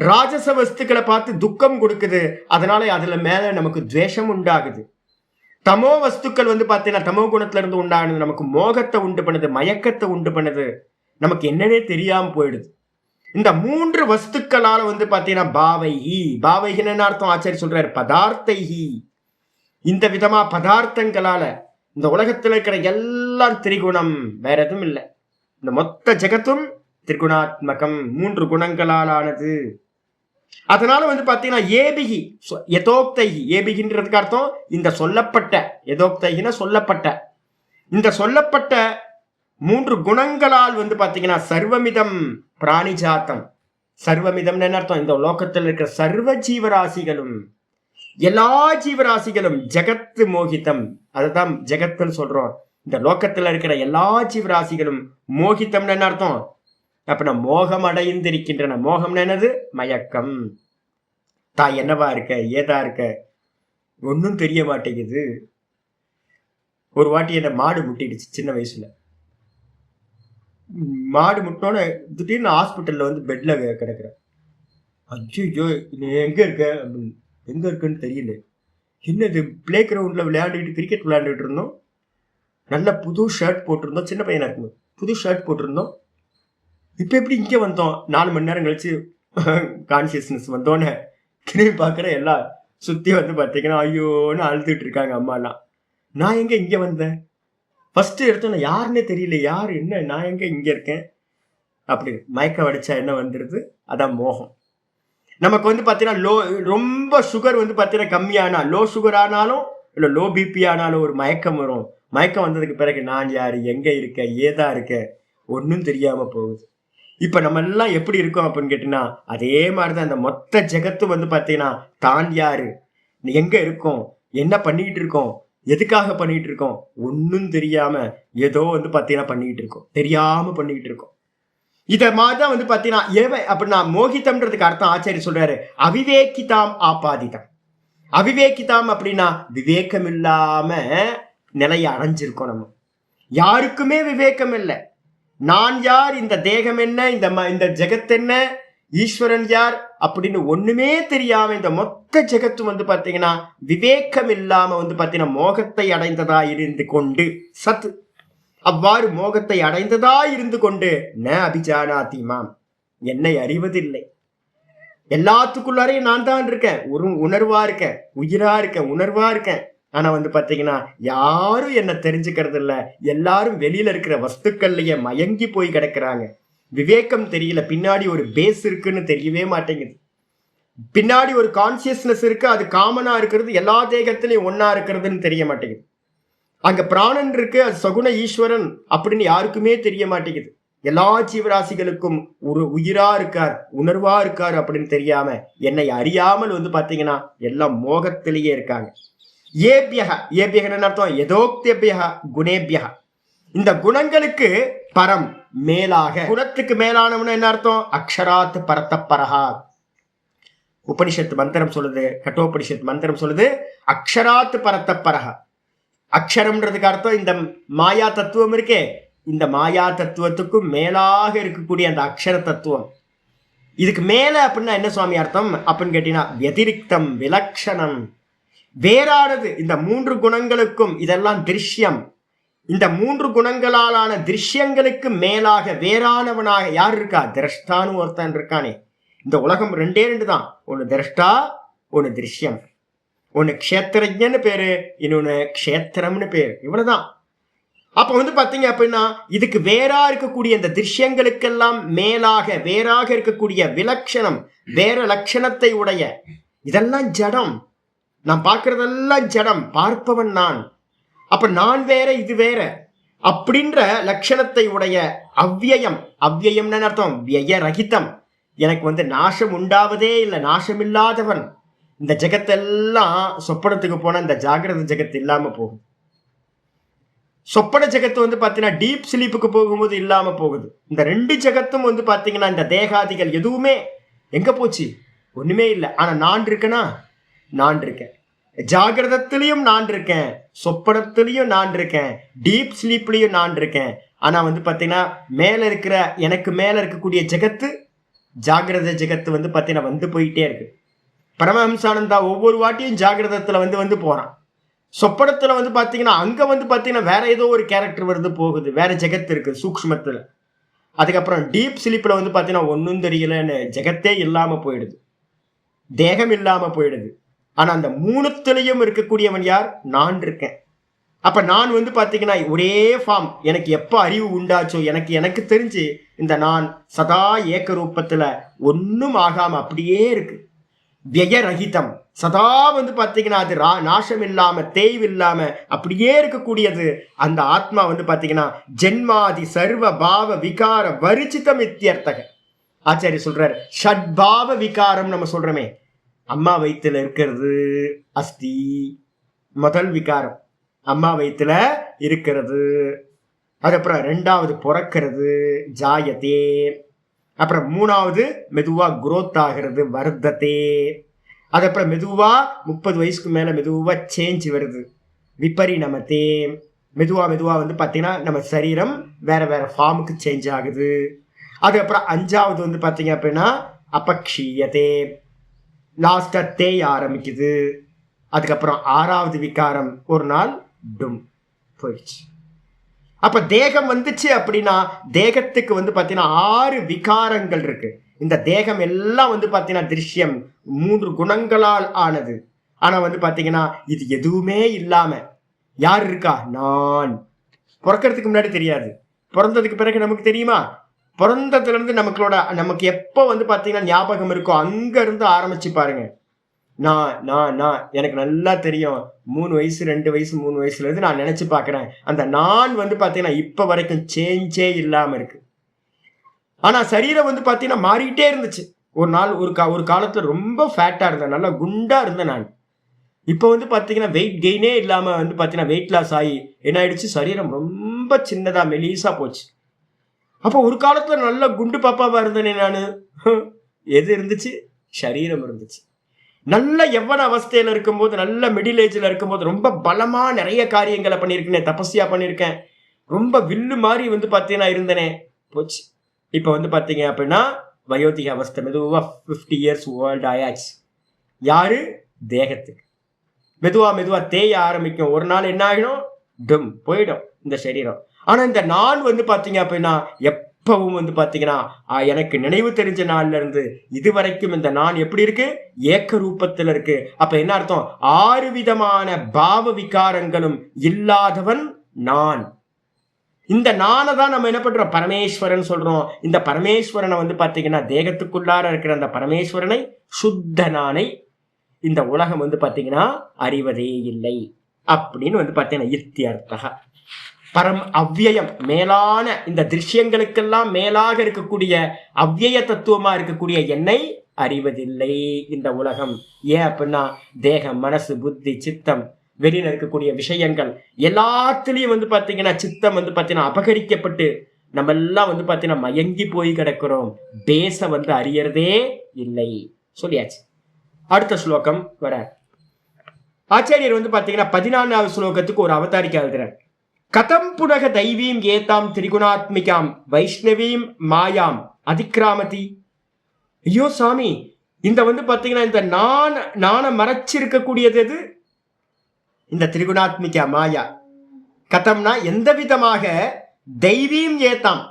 ராஜச வஸ்துக்களை பார்த்து துக்கம் கொடுக்குது, அதனால அதுல மேல நமக்கு துவேஷம் உண்டாகுது. தமோ வஸ்துக்கள் வந்து பார்த்தீங்கன்னா தமோ குணத்துல இருந்து உண்டாகுது, நமக்கு மோகத்தை உண்டு பண்ணுது, மயக்கத்தை உண்டு பண்ணுது, நமக்கு என்னன்னே தெரியாம போயிடுது. இந்த மூன்று வஸ்துக்களால வந்து பாத்தீங்கன்னா பாவைகின்னு அர்த்தம் ஆச்சாரிய சொல்றாரு, பதார்த்தைஹி, இந்த விதமா பதார்த்தங்களால இந்த உலகத்துல இருக்கிற எல்லாம் திரிகுணம், வேற எதுவும் இல்லை. இந்த மொத்த ஜெகத்தும் திரிகுணாத்மகம், மூன்று குணங்களால் ஆனது. அதனால வந்து பாத்தீங்கன்னா ஏபிகி யதோக்தைஹி, ஏபிகின்றதுக்கு அர்த்தம் இந்த சொல்லப்பட்ட, யதோக்தைகின சொல்லப்பட்ட, இந்த சொல்லப்பட்ட மூன்று குணங்களால் வந்து பாத்தீங்கன்னா சர்வமிதம் பிராணிஜாத்தம். சர்வமிதம் என்ன அர்த்தம்? இந்த லோகத்தில் இருக்கிற சர்வ ஜீவராசிகளும், எல்லா ஜீவராசிகளும் ஜெகத்து மோகிதம், அதுதான் ஜெகத்துன்னு சொல்றோம். இந்த லோகத்துல இருக்கிற எல்லா ஜீவராசிகளும் மோகிதம்னு என்ன அர்த்தம் அப்படின்னா மோகம் அடைந்திருக்கின்றன. மோகம்னு என்னது? மயக்கம். தான் என்னவா இருக்க, ஏதா இருக்க, ஒன்னும் தெரிய மாட்டேங்குது, ஒரு வாட்டி என்ன மாடு முட்டிடுச்சு சின்ன வயசுல. மாடு முட்டினோட திடீர்னு ஹாஸ்பிட்டல்ல வந்து பெட்ல கிடக்குறேன். ஐயோ நீ எங்க இருக்க அப்படின்னு. எங்க இருக்குன்னு தெரியல. என்னது, பிளே கிரவுண்ட்ல விளையாடிட்டு கிரிக்கெட் விளையாண்டுட்டு இருந்தோம். நல்ல புது ஷர்ட் போட்டிருந்தோம், சின்ன பையனா இருக்கும், புது ஷர்ட் போட்டிருந்தோம். இப்ப எப்படி இங்க வந்தோம்? 4 மணி நேரம் கழிச்சு கான்சியஸ்னஸ் வந்தோன்னே திரும்பி பார்க்குற எல்லாம் சுத்தி வந்து பார்த்தீங்கன்னா ஐயோன்னு அழுதுட்டு இருக்காங்க அம்மாலாம். நான் எங்க இங்க வந்தேன்? ஃபர்ஸ்ட் எடுத்தோன்னே யாருன்னே தெரியல, யாரு என்ன, நான் எங்க இங்க இருக்கேன் அப்படி மயக்கம் அடிச்சா என்ன வந்துடுது? அதான் மோகம். நமக்கு வந்து பார்த்தீங்கன்னா ரொம்ப சுகர் வந்து பார்த்தீங்கன்னா கம்மியானா, லோ சுகர் ஆனாலும் இல்லை லோ பிபி ஆனாலும் ஒரு மயக்கம் வரும். மயக்கம் வந்ததுக்கு பிறகு நான் யாரு, எங்க இருக்க, ஏதா இருக்க, ஒன்றும் தெரியாம போகுது. இப்ப நம்ம எல்லாம் எப்படி இருக்கோம் அப்படின்னு கேட்டீங்கன்னா அதே மாதிரிதான் இந்த மொத்த ஜெகத்து வந்து பார்த்தீங்கன்னா தான் யாரு, எங்க இருக்கோம், என்ன பண்ணிட்டு இருக்கோம், எதுக்காக பண்ணிட்டு இருக்கோம், ஒன்னும் தெரியாம ஏதோ வந்து பார்த்தீங்கன்னா பண்ணிட்டு இருக்கோம், தெரியாம பண்ணிட்டு இருக்கோம். இத மாதிரிதான் வந்து பார்த்தீங்கன்னா அப்படின்னா மோகிதம்ன்றதுக்கு அர்த்தம் ஆச்சாரிய சொல்றாரு அவிவேகிதாம் ஆபாதிதம். அவிவேகிதாம் அப்படின்னா விவேகம் இல்லாம நிலையை அடைஞ்சிருக்கோம். நம்ம யாருக்குமே விவேகம் இல்லை. நான் யார், இந்த தேகம் என்ன, இந்த ஜெகத் என்ன, ஈஸ்வரன் யார் அப்படின்னு ஒண்ணுமே தெரியாம இந்த மொத்த ஜெகத்து வந்து பாத்தீங்கன்னா விவேகம் இல்லாம வந்து பாத்தீங்கன்னா மோகத்தை அடைந்ததா இருந்து கொண்டு சத் அவ்வாறு மோகத்தை அடைந்ததா இருந்து கொண்டு ந அபிஜானாதி மாம், என்னை அறிவதில்லை. எல்லாத்துக்குள்ளாரையும் நான் தான் இருக்கேன், ஒரு உணர்வா இருக்கேன், உயிரா இருக்கேன், உணர்வா இருக்கேன். ஆனா வந்து பாத்தீங்கன்னா யாரும் என்ன தெரிஞ்சுக்கிறது இல்ல. எல்லாரும் வெளியில இருக்கிற வஸ்துக்கள்லயே மயங்கி போய் கிடக்குறாங்க. விவேகம் தெரியல, பின்னாடி ஒரு பேஸ் இருக்குன்னு தெரியவே மாட்டேங்குது. பின்னாடி ஒரு கான்சியஸ்னஸ் இருக்கு, அது காமனா இருக்கிறது, எல்லா தேகத்திலையும் ஒன்னா இருக்கிறதுன்னு தெரிய மாட்டேங்குது. அங்க பிராணன் இருக்கு, அது சகுண ஈஸ்வரன் அப்படின்னு யாருக்குமே தெரிய மாட்டேங்குது. எல்லா ஜீவராசிகளுக்கும் ஒரு உயிரா இருக்கார், உணர்வா இருக்கார் அப்படின்னு தெரியாம என்னை அறியாமல் வந்து பாத்தீங்கன்னா எல்லாம் மோகத்திலேயே இருக்காங்க. ஏபியக, ஏபியகன்னு அர்த்தம் எதோக்தியபியக குணேபியக, இந்த குணங்களுக்கு பரம் மேலாக, குணத்துக்கு மேலானவனு என்ன அர்த்தம்? அக்ஷராத் பரத்தப்பரஹா. உபனிஷத்து மந்திரம் சொல்லுது, கட்டோபனிஷத்து மந்திரம் சொல்லுது அக்ஷராத் பரத்தப்பரஹா. அக்ஷரம்ன்றதுக்கு அர்த்தம் இந்த மாயா தத்துவம் இருக்கே, இந்த மாயா தத்துவத்துக்கும் மேலாக இருக்கக்கூடிய அந்த அக்ஷர தத்துவம். இதுக்கு மேல அப்படின்னா என்ன சுவாமி அர்த்தம் அப்படின்னு கேட்டீங்கன்னா வதிரிக்தம், விலக்ஷணம், வேறானது. இந்த 3 குணங்களுக்கும் இதெல்லாம் திருஷ்யம். இந்த 3 குணங்களாலான திருஷ்யங்களுக்கு மேலாக வேறானவனாக யார் இருக்கா? திரஷ்டான்னு ஒருத்தன் இருக்கானே. இந்த உலகம் 2 தான், ஒன்னு திரஷ்டா, ஒன்னு திருஷ்யம். ஒன்னு க்ஷேத்திரஜன்னு பேரு, இன்னொன்னு க்ஷேத்திரம்னு பேரு. இவ்வளவுதான். அப்ப வந்து பாத்தீங்க அப்படின்னா இதுக்கு வேறா இருக்கக்கூடிய இந்த திருஷ்யங்களுக்கெல்லாம் மேலாக வேறாக இருக்கக்கூடிய விலட்சணம், வேற லட்சணத்தை உடைய, இதெல்லாம் ஜடம். நான் பார்க்கறதெல்லாம் ஜடம், பார்ப்பவன் நான். அப்ப நான் வேற, இது வேற அப்படின்ற லட்சணத்தை உடைய அவ்வியம். அவ்வியம்னு அர்த்தம் விய ரகிதம். எனக்கு வந்து நாசம் உண்டாவதே இல்லை, நாசம் இல்லாதவன். இந்த ஜெகத்தெல்லாம் சொப்பனத்துக்கு போன இந்த ஜாகிரத ஜெகத்து இல்லாம போகும். சொப்பன ஜெகத்து வந்து பாத்தீங்கன்னா டீப் ஸ்லீப்புக்கு போகும்போது இல்லாம போகுது. இந்த 2 ஜெகத்தும் வந்து பாத்தீங்கன்னா இந்த தேகாதிகள் எதுவுமே எங்க போச்சு? ஒண்ணுமே இல்லை. ஆனா நான் இருக்கேனா? நான் இருக்கேன். ஜாகிரதத்திலையும் நான் இருக்கேன், சொப்பனத்திலையும் நான் இருக்கேன், டீப் ஸ்லீப்லயும் நான் இருக்கேன். ஆனா வந்து பாத்தீங்கன்னா மேல இருக்கிற, எனக்கு மேல இருக்கக்கூடிய ஜெகத்து, ஜாகிரத ஜெகத்து வந்து பாத்தீங்கன்னா வந்து போயிட்டே இருக்கு. பரமஹம்சானந்தா ஒவ்வொரு வாட்டியும் ஜாகிரதத்துல வந்து போறான். சொப்பனத்துல வந்து பாத்தீங்கன்னா அங்க வந்து பாத்தீங்கன்னா வேற ஏதோ ஒரு கேரக்டர் வருது போகுது, வேற ஜெகத்து இருக்கு சூக்ஷ்மத்துல. அதுக்கப்புறம் டீப் ஸ்லீப்ல வந்து பாத்தீங்கன்னா ஒன்னும் தெரியலன்னு ஜெகத்தே இல்லாம போயிடுது, தேகம் இல்லாம போயிடுது. ஆனா அந்த 3த்துலயும் இருக்கக்கூடியவன் யார்? நான் இருக்கேன். அப்ப நான் வந்து பாத்தீங்கன்னா ஒரே ஃபார்ம். எனக்கு எப்ப அறிவு உண்டாச்சோ, எனக்கு தெரிஞ்சு இந்த நான் சதா ஏக்க ரூபத்துல ஒன்னும் ஆகாம அப்படியே இருக்கு, வியரகிதம். சதா வந்து பாத்தீங்கன்னா அது நாசம் இல்லாம தேய்வு இல்லாம அப்படியே இருக்கக்கூடியது. அந்த ஆத்மா வந்து பாத்தீங்கன்னா ஜென்மாதி சர்வ பாவ விகார வரிச்சிதம் இத்தியர்த்தக. ஆச்சாரிய சொல்றாரு ஷட்பாவ விகாரம். நம்ம சொல்றோமே, அம்மா வயிற்றுல இருக்கிறது அஸ்தி, முதல் விகாரம் அம்மா வயிற்றுல இருக்கிறது. அதுக்கப்புறம் 2வது பிறக்கிறது, ஜாயத்தே. அப்புறம் 3வது மெதுவா குரோத் ஆகிறது, வர்த்ததே. அதுக்கப்புறம் மெதுவா 30 வயசுக்கு மேல மெதுவா சேஞ்ச் வருது, விபரிணமத்தே. மெதுவா மெதுவா வந்து பார்த்தீங்கன்னா நம்ம சரீரம் வேற வேற ஃபார்முக்கு சேஞ்ச் ஆகுது. அதுக்கப்புறம் 5வது வந்து பார்த்தீங்க அப்படின்னா அபக்ஷீயதே, லாஸ்டா தேய ஆரம்பிக்குது. அதுக்கப்புறம் 6வது விகாரம் ஒரு நாள் டும் போயிடுச்சு. அப்ப தேகம் வந்துச்சு அப்படின்னா தேகத்துக்கு வந்து பார்த்தீங்கன்னா 6 விகாரங்கள் இருக்கு. இந்த தேகம் எல்லாம் வந்து பார்த்தீங்கன்னா திருஷ்யம் 3 குணங்களால் ஆனது. ஆனா வந்து பார்த்தீங்கன்னா இது எதுவுமே இல்லாம யார் இருக்கா? நான். பிறக்கிறதுக்கு முன்னாடி தெரியாது, பிறந்ததுக்கு பிறகு நமக்கு தெரியுமா? பிறந்ததுல இருந்து நமக்கு எப்போ வந்து பார்த்தீங்கன்னா ஞாபகம் இருக்கோ அங்க இருந்து ஆரம்பிச்சு பாருங்க. நான் எனக்கு நல்லா தெரியும். 3 வயசு 2 வயசு 3 வயசுல இருந்து நான் நினைச்சு பார்க்கிறேன். அந்த நான் வந்து பார்த்தீங்கன்னா இப்ப வரைக்கும் சேஞ்சே இல்லாம இருக்கு. ஆனா சரீரம் வந்து பார்த்தீங்கன்னா மாறிக்கிட்டே இருந்துச்சு. ஒரு நாள் ஒரு காலத்துல ரொம்ப ஃபேட்டா இருந்தேன், நல்லா குண்டா இருந்தேன் நான். இப்போ வந்து பார்த்தீங்கன்னா வெயிட் கெயினே இல்லாம வந்து பார்த்தீங்கன்னா வெயிட் லாஸ் ஆகி என்ன ஆயிடுச்சு, சரீரம் ரொம்ப சின்னதா மெலிசா போச்சு. அப்போ ஒரு காலத்துல நல்ல குண்டு பாப்பாவா இருந்தேனே நானு. எது இருந்துச்சு? சரீரம் இருந்துச்சு. நல்ல எவ்வளவு அவஸ்தையில இருக்கும்போது, நல்ல மிடில் ஏஜ்ல இருக்கும்போது ரொம்ப பலமா நிறைய காரியங்களை பண்ணியிருக்கேன், தபஸ்யா பண்ணியிருக்கேன், ரொம்ப வில்லு மாதிரி வந்து பார்த்தீங்கன்னா இருந்தனே, போச்சு. இப்போ வந்து பார்த்தீங்க அப்படின்னா வயோதிக அவஸ்தை மெதுவா 50 இயர்ஸ் ஓல்டு ஆயாச்சு. யாரு? தேகத்துக்கு. மெதுவா தேய ஆரம்பிக்கும். ஒரு நாள் என்ன ஆகிடும்? டும் போயிடும் இந்த சரீரம். ஆனா இந்த நான் வந்து பார்த்தீங்க அப்படின்னா எப்பவும் வந்து பார்த்தீங்கன்னா எனக்கு நினைவு தெரிஞ்ச நாள்ல இருந்து இதுவரைக்கும் இந்த நான் எப்படி இருக்கு? ஏக்க ரூபத்தில் இருக்கு. அப்ப என்ன அர்த்தம்? 6 விதமான பாவ விகாரங்களும் இல்லாதவன் நான். இந்த நானை தான் நம்ம என்ன பண்றோம்? பரமேஸ்வரன் சொல்றோம். இந்த பரமேஸ்வரனை வந்து பார்த்தீங்கன்னா தேகத்துக்குள்ளார இருக்கிற அந்த பரமேஸ்வரனை, சுத்த நானை இந்த உலகம் வந்து பார்த்தீங்கன்னா அறிவதே இல்லை அப்படின்னு வந்து பார்த்தீங்கன்னா இத்தியர்த்தக. பரம் அவ்வியம், மேலான இந்த திருஷ்யங்களுக்கெல்லாம் மேலாக இருக்கக்கூடிய அவ்விய தத்துவமா இருக்கக்கூடிய என்னை அறிவதில்லை இந்த உலகம். ஏன் அப்படின்னா தேகம், மனசு, புத்தி, சித்தம், வெளியில இருக்கக்கூடிய விஷயங்கள் எல்லாத்துலயும் வந்து பாத்தீங்கன்னா சித்தம் வந்து பாத்தீங்கன்னா அபகரிக்கப்பட்டு நம்ம எல்லாம் வந்து பாத்தீங்கன்னா மயங்கி போய் கிடக்கிறோம். பேச வந்து அறியறதே இல்லை சொல்லியாச்சு. அடுத்த ஸ்லோகம் வர ஆச்சாரியர் வந்து பாத்தீங்கன்னா 14வது ஸ்லோகத்துக்கு ஒரு அவதாரிக்கை எழுதுறார். கதம் புனக தைவீம் ஏதாம் திரிகுணாத்மிகாம் வைஷ்ணவீம் மாயாம் அதிக்ராமதி. ஐயோ சாமி, இந்த வந்து பாத்தீங்கன்னா இந்த நானை மறைச்சிருக்கக்கூடியது எது? இந்த திரிகுணாத்மிகா மாயா. கதம்னா எந்த விதமாக, தெய்வீம் ஏதாம்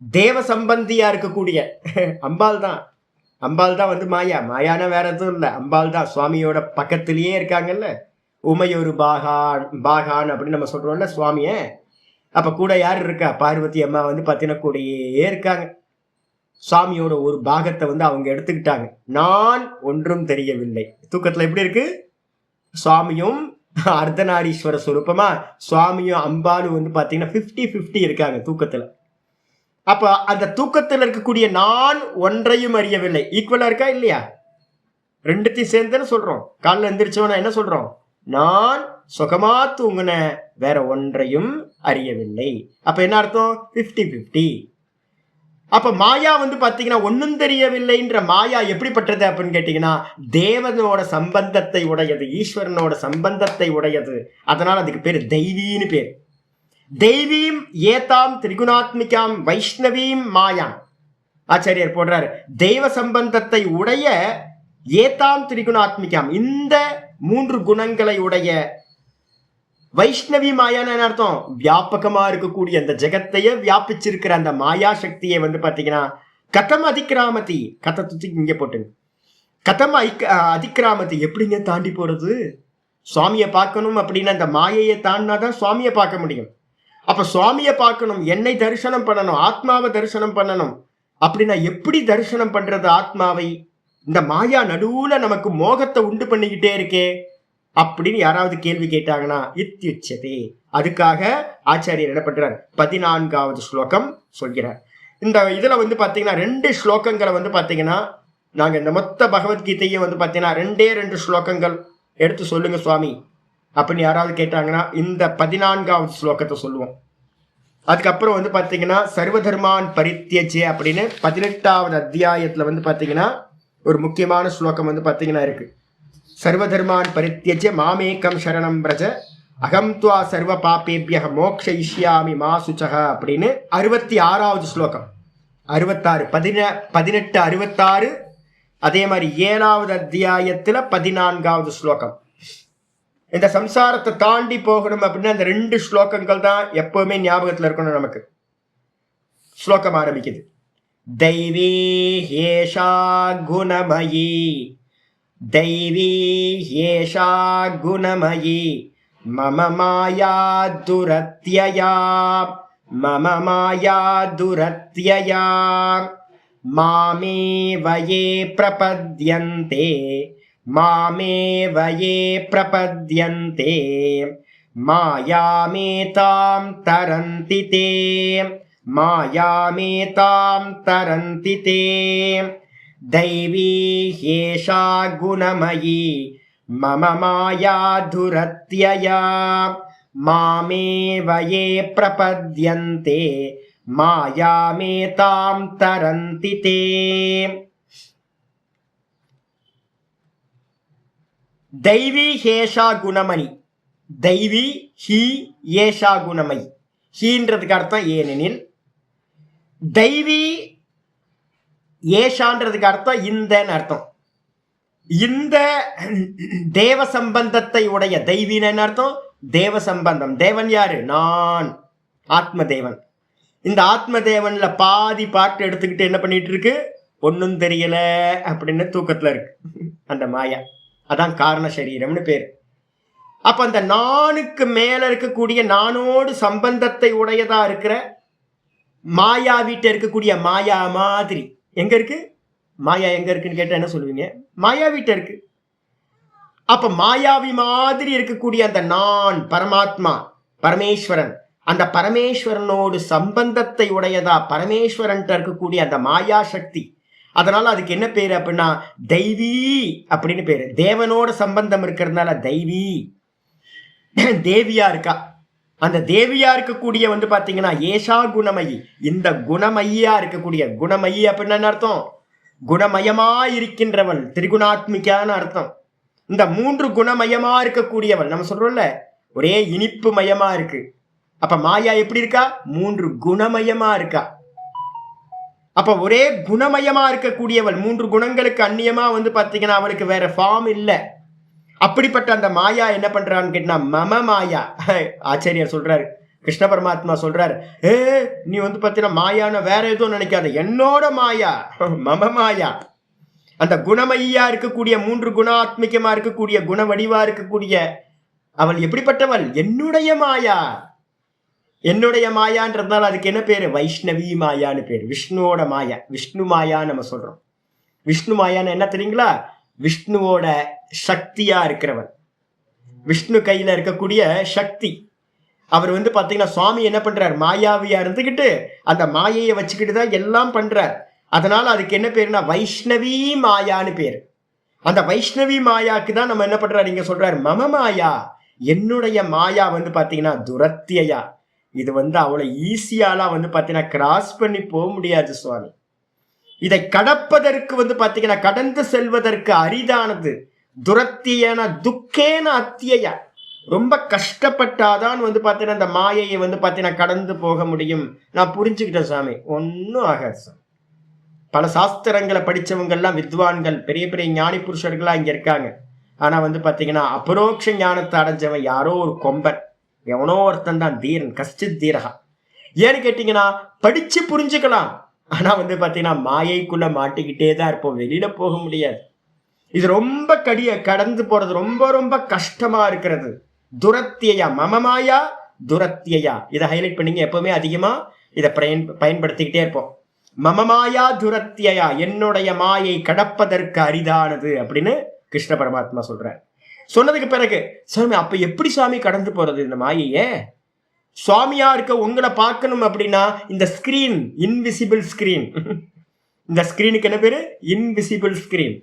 தேவ சம்பந்தியா இருக்கக்கூடிய அம்பாள் தான் வந்து மாயா. மாயான வேற எதுவும் இல்லை, அம்பாள் தான். சுவாமியோட பக்கத்திலேயே இருக்காங்கல்ல, உமையொரு பாகான் அப்படின்னு நம்ம சொல்றோம்ல சுவாமிய. அப்ப கூட யார் இருக்கா? பார்வதி அம்மா வந்து பார்த்தீங்கன்னா கூடயே இருக்காங்க. சுவாமியோட ஒரு பாகத்தை வந்து அவங்க எடுத்துக்கிட்டாங்க. நான் ஒன்றும் தெரியவில்லை. தூக்கத்துல எப்படி இருக்கு? சுவாமியும் அர்த்தநாரீஸ்வர சுரூபமா சுவாமியும் அம்பாலும் வந்து பார்த்தீங்கன்னா 50-50 இருக்காங்க தூக்கத்துல. அப்ப அந்த தூக்கத்தில் இருக்கக்கூடிய நான் ஒன்றையும் அறியவில்லை. ஈக்குவலா இருக்கா இல்லையா? ரெண்டுத்தையும் சேர்ந்துன்னு சொல்றோம். காலைல எந்திரிச்சோன்னா என்ன சொல்றோம்? நான் சுகமா தூங்குன, வேற ஒன்றையும் அறியவில்லை. அப்ப என்ன அர்த்தம்? 50-50. அப்ப மாயா வந்து பாத்தீங்கன்னா ஒன்னும் தெரியவில்லைன்ற மாயா எப்படிப்பட்டது அப்படின்னு கேட்டீங்கன்னா தேவனோட சம்பந்தத்தை உடையது, ஈஸ்வரனோட சம்பந்தத்தை உடையது. அதனால அதுக்கு பேரு தெய்வீன்னு பேர். தெய்வீம் ஏதாம் திரிகுணாத்மிகாம் வைஷ்ணவீம் மாயாம். ஆச்சாரியர் போடுறாரு, தெய்வ சம்பந்தத்தை உடைய ஏதாம் திரிகுணாத்மிகாம், இந்த 3 குணங்களை உடைய வைஷ்ணவி மாயான அர்த்தம் வியாபகமா இருக்கக்கூடிய அந்த ஜெகத்தையே வியாபிச்சிருக்கிற அந்த மாயா சக்தியை வந்து பாத்தீங்கன்னா கதம் அதிக்ராமதி, கதத்துக்கு இங்க போட்டு கதம் அதிக்ராமதி, எப்படிங்க தாண்டி போறது? சுவாமியை பார்க்கணும் அப்படின்னா அந்த மாயையை தாண்டினாதான் சுவாமியை பார்க்க முடியும். அப்ப சுவாமியை பார்க்கணும், என்னை தரிசனம் பண்ணணும், ஆத்மாவை தரிசனம் பண்ணணும் அப்படின்னா எப்படி தரிசனம் பண்றது ஆத்மாவை? இந்த மாயா நடுவுல நமக்கு மோகத்தை உண்டு பண்ணிக்கிட்டே இருக்கே அப்படின்னு யாராவது கேள்வி கேட்டாங்கன்னா இத்யுச்சதே. அதுக்காக ஆச்சாரியர் என்ன பண்றார்? 14வது ஸ்லோகம் சொல்கிறார். இந்த இதுல வந்து பாத்தீங்கன்னா 2 ஸ்லோகங்களை வந்து பாத்தீங்கன்னா நாங்க இந்த மொத்த பகவத்கீதையை வந்து பாத்தீங்கன்னா 2 ஸ்லோகங்கள் எடுத்து சொல்லுங்க சுவாமி அப்படின்னு யாராவது கேட்டாங்கன்னா இந்த 14வது ஸ்லோகத்தை சொல்லுவோம். அதுக்கப்புறம் வந்து பாத்தீங்கன்னா சர்வதர்மான் பரித்யஜ்ய அப்படின்னு 18வது அத்தியாயத்துல வந்து பாத்தீங்கன்னா ஒரு முக்கியமான ஸ்லோகம் வந்து பாத்தீங்கன்னா இருக்கு. சர்வதர்மான் பரித்யஜ்ய மாமேகம் சரணம் பிரஜ அகம் துவா சர்வ பாப்பேபிய மோக்ஷயிஷ்யாமி மா சுச்சக அப்படின்னு 66வது ஸ்லோகம். 66 18 66. அதே மாதிரி 7வது அத்தியாயத்தில் 14வது ஸ்லோகம். இந்த சம்சாரத்தை தாண்டி போகணும் அப்படின்னா அந்த 2 ஸ்லோகங்கள் தான் எப்பவுமே ஞாபகத்தில் இருக்கணும் நமக்கு. ஸ்லோகம் ஆரம்பிக்குது. தைவி ஏஷா குணமயி, தைவி ஏஷா குணமயி, மம மாயா துரத்யயா, மம மாயா துரத்யயா, மாமே வயே பிரபத்யந்தே, மாமே வயே பிரபத்யந்தே, மாயாமேதாம் தரந்தி தே, மாயாமேதாம் தரந்தி தே. தைவி ஏஷா குணமயி, மம மாயா துரத்யயா, மாமே via பிரபத்யந்தே, மாயாமேதாம் தரந்தி they. தைவி Hesha Gunamani. தைவி he ஏஷா குணமயி. ஹீன்றதுக்கு அர்த்தம் ஏனெனில், தைவி ஏஷான்றதுக்கு அர்த்தம் இந்தன்னு அர்த்தம். இந்த தேவ சம்பந்தத்தை உடைய தெய்வீன்னு அர்த்தம் தேவ சம்பந்தம். தேவன் யாரு? நான், ஆத்ம தேவன். இந்த ஆத்ம தேவன்ல பாதி பாட்டு எடுத்துக்கிட்டு என்ன பண்ணிட்டு இருக்கு? ஒன்னும் தெரியல அப்படின்னு தூக்கத்துல இருக்கு அந்த மாயா. அதான் காரண சரீரம்னு பேர். அப்ப அந்த நானுக்கு மேல இருக்கக்கூடிய நானோடு சம்பந்தத்தை உடையதா இருக்கிற மாயா வீட்டை இருக்கக்கூடிய மாயா மாதிரி எங்க இருக்கு? மாயா எங்க இருக்குன்னு கேட்டா என்ன சொல்லுவீங்க? மாயா வீட்டை இருக்கு. அப்ப மாயாவி மாதிரி இருக்கக்கூடிய அந்த நான் பரமாத்மா பரமேஸ்வரன், அந்த பரமேஸ்வரனோடு சம்பந்தத்தை உடையதா பரமேஸ்வரன் இருக்கக்கூடிய அந்த மாயா சக்தி. அதனால அதுக்கு என்ன பேரு அப்படின்னா தெய்வீ அப்படின்னு பேரு. தேவனோட சம்பந்தம் இருக்கிறதுனால தெய்வீ. தேவியா இருக்கா. அந்த தேவியா இருக்கக்கூடிய பாத்தீங்கன்னா ஏஷா குணமயி, இந்த குணமய்யா இருக்கக்கூடிய. குணமயி அப்படின்னு அர்த்தம் குணமயமா இருக்கின்றவள், திரிகுணாத்மிகான்னு அர்த்தம். இந்த 3 குணமயமா இருக்கக்கூடியவள். நம்ம சொல்றோம்ல ஒரே இனிப்பு மயமா இருக்கு. அப்ப மாயா எப்படி இருக்கா? 3 குணமயமா இருக்கா. அப்ப ஒரே குணமயமா இருக்கக்கூடியவள், 3 குணங்களுக்கு அந்நியமா பாத்தீங்கன்னா அவளுக்கு வேற ஃபார்ம் இல்லை. அப்படிப்பட்ட அந்த மாயா என்ன பண்றான்னு கேட்டா மம மாயா. ஆச்சாரியார் சொல்றாரு, கிருஷ்ண பரமாத்மா சொல்றாரு, நீ பாத்தீங்கன்னா மாயான வேற எதுவும் நினைக்காத, என்னோட மாயா மம மாயா. அந்த குணமையா இருக்கக்கூடிய 3 குணாத்மிகமா இருக்கக்கூடிய குண வடிவா இருக்கக்கூடிய அவள் எப்படிப்பட்டவள்? என்னுடைய மாயா. என்னுடைய மாயான்றதுனால அதுக்கு என்ன பேரு? வைஷ்ணவி மாயான்னு பேரு. விஷ்ணுவோட மாயா, விஷ்ணு மாயா நம்ம சொல்றோம். விஷ்ணு மாயான்னு என்ன தெரியுங்களா? விஷ்ணுவோட சக்தியா இருக்கிறவன், விஷ்ணு கையில இருக்கக்கூடிய சக்தி. அவர் பாத்தீங்கன்னா சுவாமி என்ன பண்றார்? மாயாவியா இருந்துகிட்டு அந்த மாயையை வச்சுக்கிட்டு தான் எல்லாம் பண்றார். அதனால அதுக்கு என்ன பேருன்னா வைஷ்ணவி மாயான்னு பேரு. அந்த வைஷ்ணவி மாயாக்கு தான் நம்ம என்ன பண்றாரு இங்க சொல்றாரு மம மாயா, என்னுடைய மாயா பாத்தீங்கன்னா துரத்தியா. இது அவ்வளவு ஈஸியாலாம் பாத்தீங்கன்னா கிராஸ் பண்ணி போக முடியாது சுவாமி. இதை கடப்பதற்கு பாத்தீங்கன்னா கடந்து செல்வதற்கு அரிதானது. துரத்தியன துக்கேன அத்தியா, ரொம்ப கஷ்டப்பட்டாதான் பாத்தீங்கன்னா அந்த மாயையை பாத்தீங்கன்னா கடந்து போக முடியும். நான் புரிஞ்சுக்கிட்டேன் சாமி, ஒன்னும் ஆகாது சாமி. பல சாஸ்திரங்களை படிச்சவங்கெல்லாம் வித்வான்கள், பெரிய பெரிய ஞானி புருஷர்களா இங்க இருக்காங்க. ஆனா பாத்தீங்கன்னா அபரோக்ஷ ஞானத்தை அடைஞ்சவன் யாரோ ஒரு கொம்பன், எவனோ ஒருத்தன் தான் தீரன், கஷ்டித் தீரகா. ஏன்னு கேட்டீங்கன்னா படிச்சு புரிஞ்சுக்கலாம். ஆனா பாத்தீங்கன்னா மாயைக்குள்ள மாட்டிக்கிட்டே தான் இருப்போம், வெளியில போக முடியாது. இது ரொம்ப கடந்து போறது ரொம்ப ரொம்ப கஷ்டமா இருக்கிறது. துரத்தியா, மம மாயா துரத்தியா. இதை ஹைலைட் பண்ணீங்க, எப்பவுமே அதிகமா இதை பயன்படுத்திக்கிட்டே இருப்போம். மம மாயா துரத்தியா, என்னுடைய மாயை கடப்பதற்கு அரிதானது அப்படின்னு கிருஷ்ண பரமாத்மா சொல்றார். சொன்னதுக்கு பிறகு சுவாமி அப்ப எப்படி சுவாமி கடந்து போறது இந்த மாயையே? சுவாமியா இருக்க உங்களை பார்க்கணும் அப்படின்னா இந்த ஸ்கிரீன், இன்விசிபிள் ஸ்கிரீன். இந்த ஸ்கிரீனுக்கு என்ன பேரு? Invisible screen.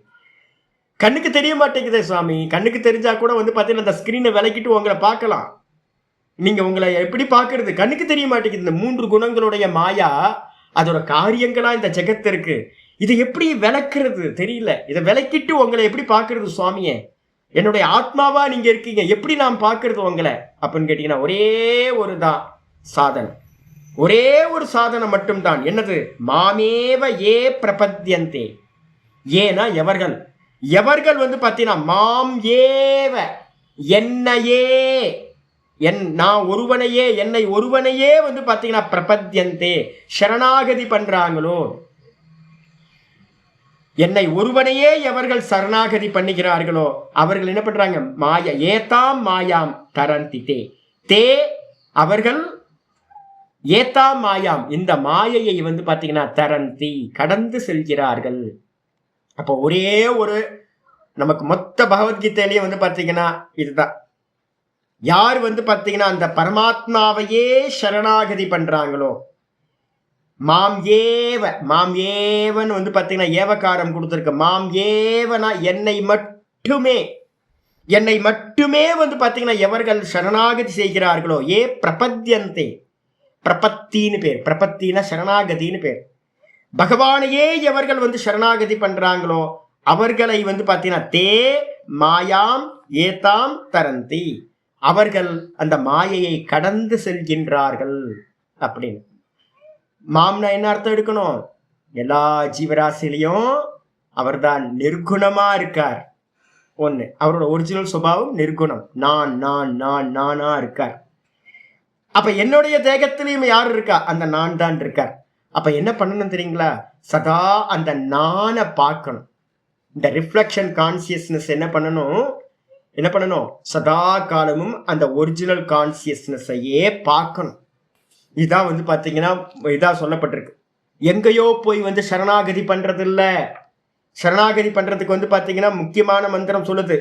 கண்ணுக்கு தெரிய மாட்டேங்குதே சுவாமி. கண்ணுக்கு தெரிஞ்சா கூட பாத்தீங்கன்னா அந்த ஸ்கிரீனை விலக்கிட்டு உங்களை பார்க்கலாம். நீங்க உங்களை எப்படி பார்க்கறது? கண்ணுக்கு தெரிய மாட்டேங்குது. இந்த 3 குணங்களுடைய மாயா அதோட காரியங்களா இந்த ஜெகத்து இருக்கு. இதை எப்படி விளக்குறது தெரியல. இதை விளக்கிட்டு உங்களை எப்படி பார்க்கறது சுவாமியே? என்னுடைய ஆத்மாவா நீங்க இருக்கீங்க, எப்படி நான் பார்க்கறது உங்களை அப்படின்னு கேட்டீங்கன்னா ஒரே ஒரு தான் சாதனை, ஒரே ஒரு சாதனை மட்டும்தான். என்னது? மாமேவ ஏ பிரபத்யந்தே. ஏன்னா எவர்கள் எவர்கள் வந்து பார்த்தீங்கன்னா மாம் ஏவ என்னையே, நான் ஒருவனையே, என்னை ஒருவனையே வந்து பார்த்தீங்கன்னா பிரபத்யந்தே சரணாகதி பண்றாங்களோ, என்னை ஒருவனையே எவர்கள் சரணாகதி பண்ணுகிறார்களோ அவர்கள் என்ன பண்றாங்க? மாயா ஏதாம் மாயாம் தரந்தி தே தே அவர்கள் ஏதாம் மாயாம் இந்த மாயையை வந்து பார்த்தீங்கன்னா தரந்தி கடந்து செல்கிறார்கள். அப்போ ஒரே ஒரு நமக்கு மொத்த பகவத்கீதையிலேயே வந்து பார்த்தீங்கன்னா இதுதான். யார் வந்து பார்த்தீங்கன்னா அந்த பரமாத்மாவையே சரணாகதி பண்றாங்களோ, மாம் ஏவன் வந்து பார்த்தீங்கன்னா ஏவகாரம் கொடுத்துருக்க. மாம் ஏவனா என்னை மட்டுமே வந்து பார்த்தீங்கன்னா எவர்கள் சரணாகதி செய்கிறார்களோ, ஏ பிரபத்யந்தே, பிரபத்தின்னு பேர், பிரபத்தினா சரணாகதின்னு பேர். பகவானையே எவர்கள் வந்து சரணாகதி பண்றாங்களோ அவர்களை வந்து பார்த்தீங்கன்னா தே மாயாம் ஏதாம் தரந்தி அவர்கள் அந்த மாயையை கடந்து செல்கின்றார்கள் அப்படின்னு. மாம்னா என்ன அர்த்தம் எடுக்கணும்? எல்லா ஜீவராசிலையும் அவர்தான் நிர்குணமா இருக்கார். ஒண்ணு, அவரோட ஒரிஜினல் சுபாவம் நிர்குணம், நானா இருக்கார். அப்ப என்னுடைய தேகத்திலையும் யார் இருக்கா? அந்த நான் தான் இருக்கார். அப்ப என்ன பண்ணணும் தெரியுங்களா? சதா அந்த நானை பார்க்கணும். இந்த ரிஃப்ளெக்ஷன் கான்சியஸ்னஸ் என்ன பண்ணணும்? சதா காலமும் அந்த ஒரிஜினல் கான்சியஸ்னஸையே பார்க்கணும். இதான் வந்து பார்த்தீங்கன்னா இதான் சொல்லப்பட்டிருக்கு. எங்கேயோ போய் வந்து சரணாகதி பண்றது இல்ல. சரணாகதி பண்றதுக்கு வந்து பார்த்தீங்கன்னா முக்கியமான மந்திரம் சொல்லுது.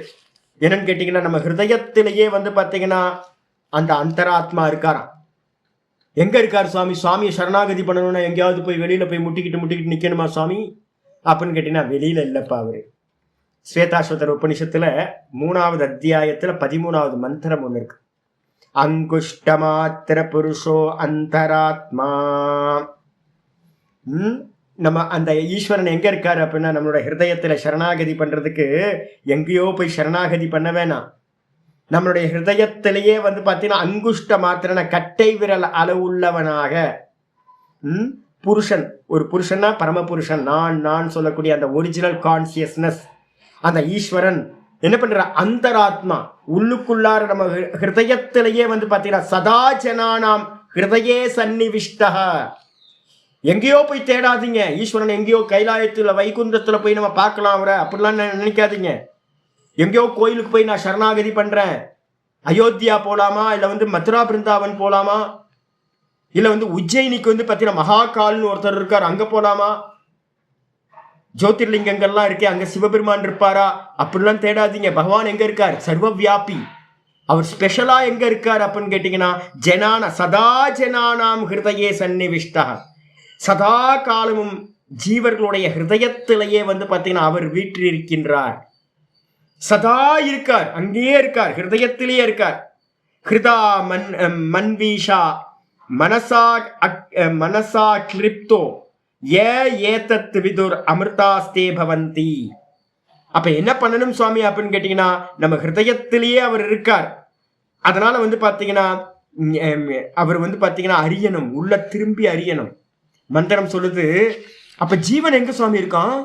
என்னன்னு கேட்டீங்கன்னா நம்ம ஹிருதயத்திலேயே வந்து பார்த்தீங்கன்னா அந்த அந்தராத்மா இருக்காராம். எங்க இருக்காரு சுவாமி? சுவாமியை சரணாகதி பண்ணணும்னா எங்கேயாவது போய் வெளியில போய் முட்டிக்கிட்டு நிக்கணுமா சுவாமி அப்படின்னு கேட்டீங்கன்னா வெளியில இல்லப்பா. அவரு ஸ்வேதாஸ்வதர் உபனிஷத்துல 3வது அத்தியாயத்துல 13வது மந்திரம் ஒண்ணு இருக்கு. அங்குஷ்டமாத்திர புருஷோ அந்தராத்மா. நம்ம அந்த ஈஸ்வரன் எங்க இருக்காரு அப்படின்னா நம்மளோட ஹிருதயத்துல சரணாகதி பண்றதுக்கு எங்கேயோ போய் சரணாகதி பண்ண வேணாம். நம்மளுடைய ஹிருதயத்திலேயே வந்து பார்த்தீங்கன்னா அங்குஷ்ட மாத்திரன கட்டை விரல் அளவுள்ளவனாக புருஷன், ஒரு புருஷன்னா பரமபுருஷன், நான் சொல்லக்கூடிய அந்த ஒரிஜினல் கான்சியஸ்னஸ், அந்த ஈஸ்வரன் என்ன பண்ற? அந்தராத்மா உள்ளுக்குள்ளார நம்ம ஹிருதயத்திலேயே வந்து பார்த்தீங்கன்னா சதா ஜனானாம் ஹிருதயே சன்னிவிஷ்டா. எங்கேயோ போய் தேடாதீங்க ஈஸ்வரன், எங்கேயோ கைலாயத்துல வைகுந்தத்துல போய் நம்ம பார்க்கலாம் அவரை அப்படிலாம் நினைக்காதீங்க. எங்கேயோ கோயிலுக்கு போய் நான் சரணாகதி பண்றேன், அயோத்தியா போலாமா, இல்லை வந்து மதுரா பிருந்தாவன் போலாமா, இல்லை வந்து உஜ்ஜயினிக்கு வந்து பார்த்தீங்கன்னா மகாகால்னு ஒருத்தர் இருக்கார் அங்கே போலாமா, ஜோதிர்லிங்கங்கள்லாம் இருக்கே அங்கே சிவபெருமான் இருப்பாரா அப்படிலாம் தேடாதீங்க. பகவான் எங்க இருக்கார்? சர்வ வியாபி. அவர் ஸ்பெஷலா எங்க இருக்கார் அப்படின்னு கேட்டீங்கன்னா சதா ஜனானாம் ஹிருதயே சன்னிவிஷ்டா. சதா காலமும் ஜீவர்களுடைய ஹிருதயத்திலேயே வந்து பார்த்தீங்கன்னா அவர் வீற்றிருக்கின்றார். சதா இருக்கார், அங்கேயே இருக்கார், ஹிருதயத்திலேயே இருக்கார். ஹிருதா மன்வீஷா மனசா கிளிப்தோ ஏதத் விதுர் அமிர்தாஸ்தே பவந்தி. அப்ப என்ன பண்ணணும் சுவாமி அப்படின்னு கேட்டீங்கன்னா நம்ம ஹிருதயத்திலேயே அவர் இருக்கார். அதனால வந்து பாத்தீங்கன்னா அவர் வந்து பாத்தீங்கன்னா அறியணும், உள்ள திரும்பி அறியணும். மந்திரம் சொல்லுது. அப்ப ஜீவன் எங்க சுவாமி இருக்கான்?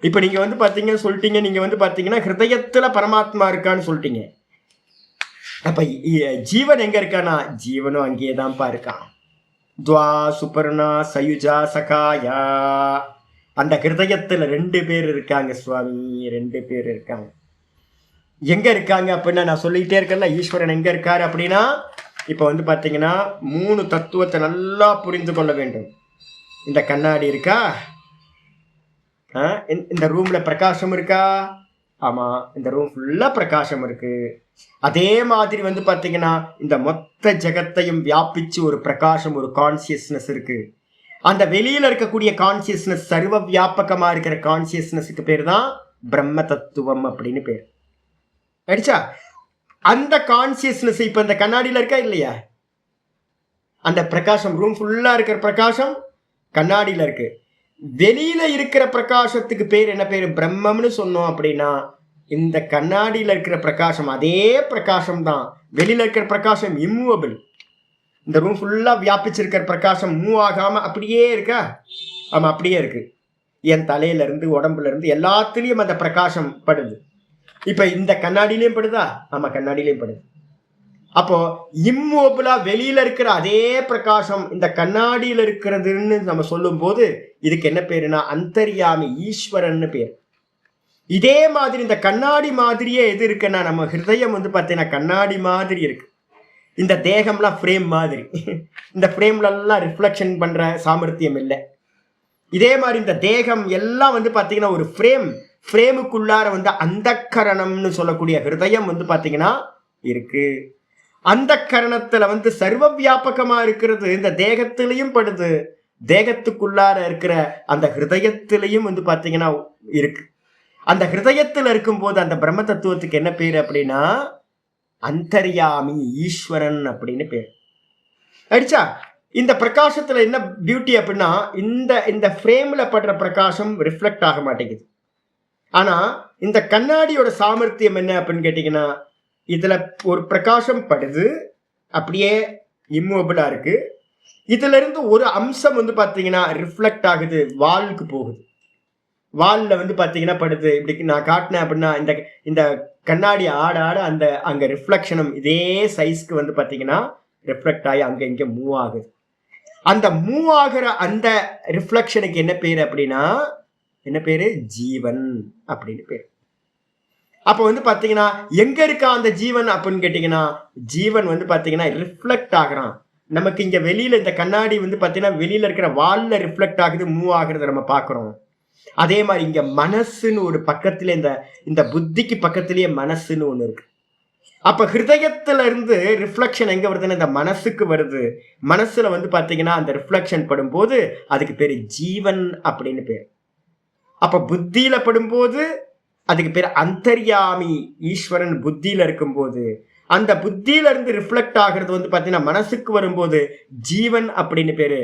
இப்ப நீங்க வந்து பாத்தீங்க சொல்லிட்டீங்க, நீங்க வந்து பாத்தீங்கன்னா ஹிருதயத்துல பரமாத்மா இருக்கான்னு சொல்லிட்டீங்க. அப்ப ஜீவன் எங்க இருக்கானா? ஜீவனும் அங்கேயே தான்ப்பா இருக்கான். துவா சுபர்ணா சயுஜா சகாயா. அந்த ஹிருதயத்துல 2 பேர் இருக்காங்க சுவாமி, 2 பேர் இருக்காங்க. எங்க இருக்காங்க அப்படின்னா நான் சொல்லிக்கிட்டே இருக்கேன்ல, ஈஸ்வரன் எங்க இருக்காரு அப்படின்னா இப்ப வந்து பாத்தீங்கன்னா 3 தத்துவத்தை நல்லா புரிந்து கொள்ள வேண்டும். இந்த கண்ணாடி இருக்கா, இந்த ரூம்ல பிரகாசம் இருக்கா? ஆமா, இந்த ரூம் ஃபுல்லா பிரகாசம் இருக்கு. அதே மாதிரி வந்து பாத்தீங்கன்னா இந்த மொத்த ஜெகத்தையும் வியாபிச்சு ஒரு பிரகாசம், ஒரு கான்சியஸ்னஸ் இருக்கு. அந்த வெளியில இருக்கக்கூடிய கான்சியஸ்னஸ், சர்வ வியாபகமா இருக்கிற கான்சியஸ்னஸுக்கு பேர் தான் பிரம்ம தத்துவம் அப்படின்னு பேர். அடிச்சா அந்த கான்சியஸ்னஸ் இப்ப இந்த கண்ணாடியில இருக்கா இல்லையா? அந்த பிரகாசம், ரூம் ஃபுல்லா இருக்கிற பிரகாசம் கண்ணாடியில இருக்கு. வெளியில இருக்கிற பிரகாசத்துக்கு பேர் என்ன பேரு? பிரம்மம்னு சொன்னோம் அப்படின்னா இந்த கண்ணாடியில இருக்கிற பிரகாசம் அதே பிரகாசம் தான். வெளியில இருக்கிற பிரகாசம் இம்மூவபிள். இந்த ரூம் ஃபுல்லா வியாபிச்சிருக்கிற பிரகாசம் மூவ் ஆகாம அப்படியே இருக்கா? ஆமா, அப்படியே இருக்கு. என் தலையில இருந்து உடம்புல இருந்து எல்லாத்துலயும் அந்த பிரகாசம் படுது. இப்ப இந்த கண்ணாடியிலையும் படுதா? ஆமா, கண்ணாடியிலையும் படுது. அப்போ இம்மூவபிளா வெளியில இருக்கிற அதே பிரகாசம் இந்த கண்ணாடியில இருக்கிறதுன்னு நம்ம சொல்லும் போது இதுக்கு என்ன பேருனா அந்தர்யாமி, ஈஸ்வரன் பேர். இதே மாதிரி இந்த கண்ணாடி மாதிரியே எது இருக்குன்னா நம்ம ஹிருதயம் வந்து பார்த்தீங்கன்னா கண்ணாடி மாதிரி இருக்கு. இந்த தேகம்லாம் ஃப்ரேம் மாதிரி. இந்த ஃப்ரேம்லாம் ரிஃப்ளெக்ஷன் பண்ற சாமர்த்தியம் இல்லை. இதே மாதிரி இந்த தேகம் எல்லாம் வந்து பார்த்தீங்கன்னா ஒரு ஃப்ரேமுக்குள்ளார வந்து அந்தக்கரணம்னு சொல்லக்கூடிய ஹிருதயம் வந்து பார்த்தீங்கன்னா இருக்கு. அந்த கரணத்துல வந்து சர்வ வியாபகமா இருக்கிறது இந்த தேகத்திலையும் படுது, தேகத்துக்குள்ளார இருக்கிற அந்த ஹிருதயத்திலையும் வந்து பார்த்தீங்கன்னா இருக்கு. அந்த ஹிருதயத்தில் இருக்கும்போது அந்த பிரம்ம தத்துவத்துக்கு என்ன பேர் அப்படின்னா அந்தர்யாமி, ஈஸ்வரன் அப்படின்னு பேர். அடிச்சா இந்த பிரகாசத்துல என்ன பியூட்டி அப்படின்னா இந்த ஃப்ரேம்ல படுற பிரகாசம் ரிஃப்ளெக்ட் ஆக மாட்டேங்குது. ஆனா இந்த கண்ணாடியோட சாமர்த்தியம் என்ன அப்படின்னு கேட்டீங்கன்னா இதுல ஒரு பிரகாசம் படுது, அப்படியே இம்மூவபிளா இருக்கு. இதுல இருந்து ஒரு அம்சம் வந்து பாத்தீங்கன்னா ரிஃப்ளெக்ட் ஆகுது, வாலுக்கு போகுது. வால்ல வந்து பாத்தீங்கன்னா படுது. இப்படி நான் காட்டினேன் அப்படின்னா இந்த கண்ணாடி ஆட ஆட அந்த அங்க ரிஃப்ளெக்ஷனும் இதே சைஸ்க்கு வந்து பாத்தீங்கன்னா ரிஃப்ளெக்ட் ஆகி அங்க இங்க மூவ் ஆகுது. அந்த மூவ் ஆகிற அந்த ரிஃப்ளெக்ஷனுக்கு என்ன பேரு அப்படின்னா என்ன பேரு? ஜீவன் அப்படின்னு பேரு. அப்ப வந்து பாத்தீங்கன்னா எங்க இருக்கா அந்த ஜீவன் அப்படின்னு கேட்டீங்கன்னா ஜீவன் வந்து பாத்தீங்கன்னா ரிஃப்ளெக்ட் ஆகுறான். நமக்கு இங்க வெளியில இந்த கண்ணாடி வந்து பாத்தீங்கன்னா வெளியில இருக்கிற வால்ல ரிஃப்ளெக்ட் ஆகுது, மூவ் ஆகுறத நம்ம பாக்குறோம். அதே மாதிரி இங்க மனசுன்னு ஒரு பக்கத்துல இந்த புத்திக்கு பக்கத்திலேயே மனசுன்னு ஒண்ணு இருக்கு. அப்ப ஹிருதயத்துல இருந்து ரிஃப்ளெக்ஷன் எங்க வருதுன்னா இந்த மனசுக்கு வருது. மனசுல வந்து பாத்தீங்கன்னா அந்த ரிஃப்ளெக்ஷன் படும்போது அதுக்கு பேரு ஜீவன் அப்படின்னு பேர். அப்ப புத்தியில படும்போது அதுக்கு பேர் அந்தர்யாமி, ஈஸ்வரன் புத்தியில இருக்கும்போது அந்த புத்தியில இருந்து ரிஃப்ளெக்ட் ஆகிறது வந்து பாத்தீங்கன்னா மனசுக்கு வரும்போது ஜீவன் அப்படின்னு பேரு,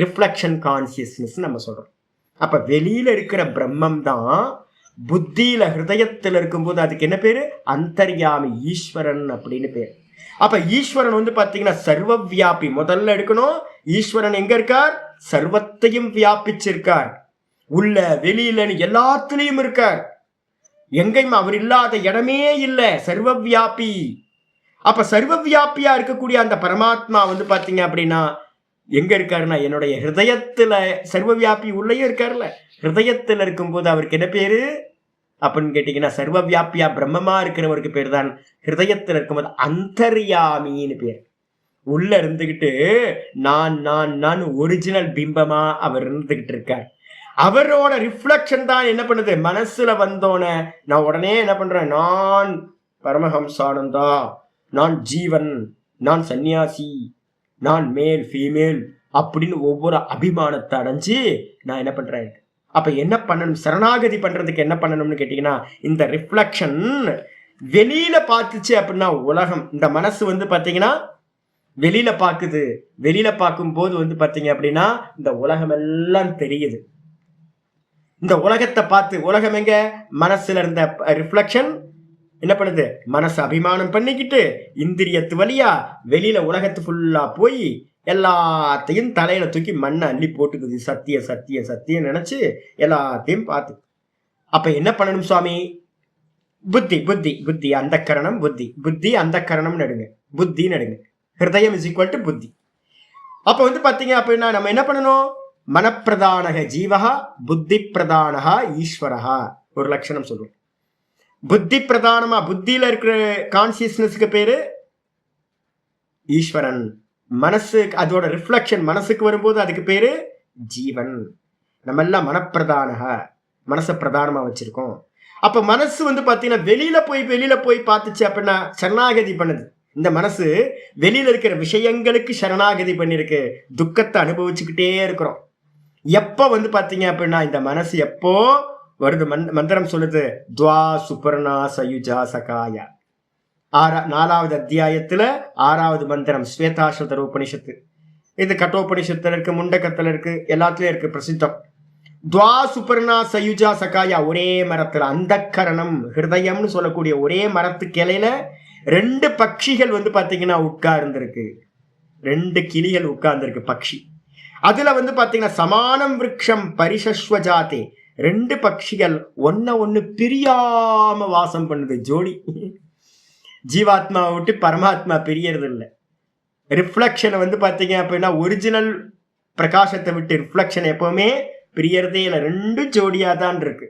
ரிஃப்ளெக்ஷன் கான்சியஸ்னஸ் நம்ம சொல்றோம். அப்ப வெளியில இருக்கிற பிரம்மம் தான் புத்தியில ஹிருதயத்தில் இருக்கும்போது அதுக்கு என்ன பேரு? அந்தர்யாமி, ஈஸ்வரன் அப்படின்னு பேரு. அப்ப ஈஸ்வரன் வந்து பாத்தீங்கன்னா சர்வ வியாபி. முதல்ல எடுக்கணும், ஈஸ்வரன் எங்க இருக்கார்? சர்வத்தையும் வியாபிச்சிருக்கார். உள்ள வெளியிலன்னு எல்லாத்துலயும் இருக்கார். எங்கேயும் அவர் இல்லாத இடமே இல்லை, சர்வ வியாபி. அப்ப சர்வ வியாபியா இருக்கக்கூடிய அந்த பரமாத்மா வந்து பாத்தீங்க அப்படின்னா எங்க இருக்காருன்னா என்னுடைய ஹிருதயத்துல சர்வ வியாபி உள்ளேயும் இருக்காருல்ல. ஹிருதயத்துல இருக்கும்போது அவருக்கு என்ன பேரு அப்படின்னு கேட்டீங்கன்னா சர்வ வியாபியா பிரம்மமா இருக்கிறவருக்கு பேர் தான் ஹிருதயத்துல இருக்கும்போது அந்தர்யாமின்னு பேர். உள்ள இருந்துகிட்டு நான் நான் நான் ஒரிஜினல் பிம்பமா அவர் இருந்துகிட்டு இருக்கார். அவரோட ரிஃப்ளெக்ஷன் தான் என்ன பண்ணுது? மனசுல வந்தோன நான் உடனே என்ன பண்றேன்? நான் பரமஹம்சானந்தா, நான் ஜீவன், நான் சன்னியாசி, நான் மேல் ஃபீமேல் அப்படின்னு ஒவ்வொரு அபிமானத்தை அடைஞ்சு நான் என்ன பண்றேன்? அப்ப என்ன பண்ணணும்? சரணாகதி பண்றதுக்கு என்ன பண்ணணும்னு கேட்டீங்கன்னா இந்த ரிஃப்ளெக்ஷன் வெளியில பார்த்துச்சு அப்படின்னா உலகம், இந்த மனசு வந்து பாத்தீங்கன்னா வெளியில பாக்குது. வெளியில பார்க்கும் போது வந்து பாத்தீங்க அப்படின்னா இந்த உலகம் எல்லாம் தெரியுது. இந்த உலகத்தை பார்த்து, உலகம் எங்க? மனசுல இருந்த ரிஃப்ளெக்ஷன் என்ன பண்ணுது? மனசு அபிமானம் பண்ணிக்கிட்டு இந்திரியத்து வழியா வெளியில உலகத்து ஃபுல்லா போய் எல்லாத்தையும் தலையில தூக்கி மண்ணை அள்ளி போட்டுக்குது. சத்திய சத்திய சத்தியம் நினைச்சு எல்லாத்தையும் பார்த்து. அப்ப என்ன பண்ணணும் சுவாமி? புத்தி புத்தி புத்தி அந்த கரணம், புத்தி புத்தி அந்த கரணம் நடுங்க, புத்தி நடுங்க. ஹிருதயம் இஸ் ஈக்குவல் டு புத்தி. அப்ப வந்து பாத்தீங்க அப்படின்னா நம்ம என்ன பண்ணணும்? மனப்பிரதானக ஜீவஹா, புத்தி பிரதானகா ஈஸ்வரஹா. ஒரு லட்சணம் சொல்லுவோம். புத்தி பிரதானமா புத்தியில இருக்கிற கான்சியஸ்னஸ்க்கு பேரு ஈஸ்வரன். மனசு அதோட ரிஃப்ளெக்ஷன் மனசுக்கு வரும்போது அதுக்கு பேரு ஜீவன். நம்ம எல்லாம் மனப்பிரதானக, மனசை பிரதானமா வச்சிருக்கோம். அப்ப மனசு வந்து பாத்தீங்கன்னா வெளியில போய் பார்த்துச்சு அப்படின்னா சரணாகதி பண்ணுது. இந்த மனசு வெளியில இருக்கிற விஷயங்களுக்கு சரணாகதி பண்ணிருக்கு. துக்கத்தை அனுபவிச்சுக்கிட்டே இருக்கிறோம். எப்ப வந்து பாத்தீங்க அப்படின்னா இந்த மனசு எப்போ வருது? மந்திரம் சொல்லுது, துவா சுபர்ணா சயுஜா சகாயா. 4வது அத்தியாயத்துல 6வது மந்திரம், ஸ்வேதாஸ்வதர உபனிஷத்து. இது கட்டோபனிஷத்துல இருக்கு, முண்டக்கத்துல இருக்கு, எல்லாத்துலயும் இருக்கு பிரசித்தம். துவா சுபர்ணா சயுஜா சகாயா, ஒரே மரத்துல அந்த கரணம் ஹிருதயம்னு சொல்லக்கூடிய ஒரே மரத்து கிளையில 2 பட்சிகள் வந்து பாத்தீங்கன்னா உட்கார்ந்துருக்கு, 2 கிளிகள் உட்கார்ந்துருக்கு பக்ஷி. அதுல வந்து பாத்தீங்கன்னா சமானம் விருட்சம் பரிசஸ்வஜாதே, 2 பட்சிகள் ஒன்னு பிரியாம வாசம் பண்ணுது, ஜோடி. ஜீவாத்மாவை விட்டு பரமாத்மா பிரியறது இல்லை. ரிஃப்ளெக்ஷனை வந்து பாத்தீங்க அப்படின்னா ஒரிஜினல் பிரகாசத்தை விட்டு ரிஃப்ளெக்ஷன் எப்பவுமே பிரியறதே இல்லை, 2 ஜோடியா தான் இருக்கு.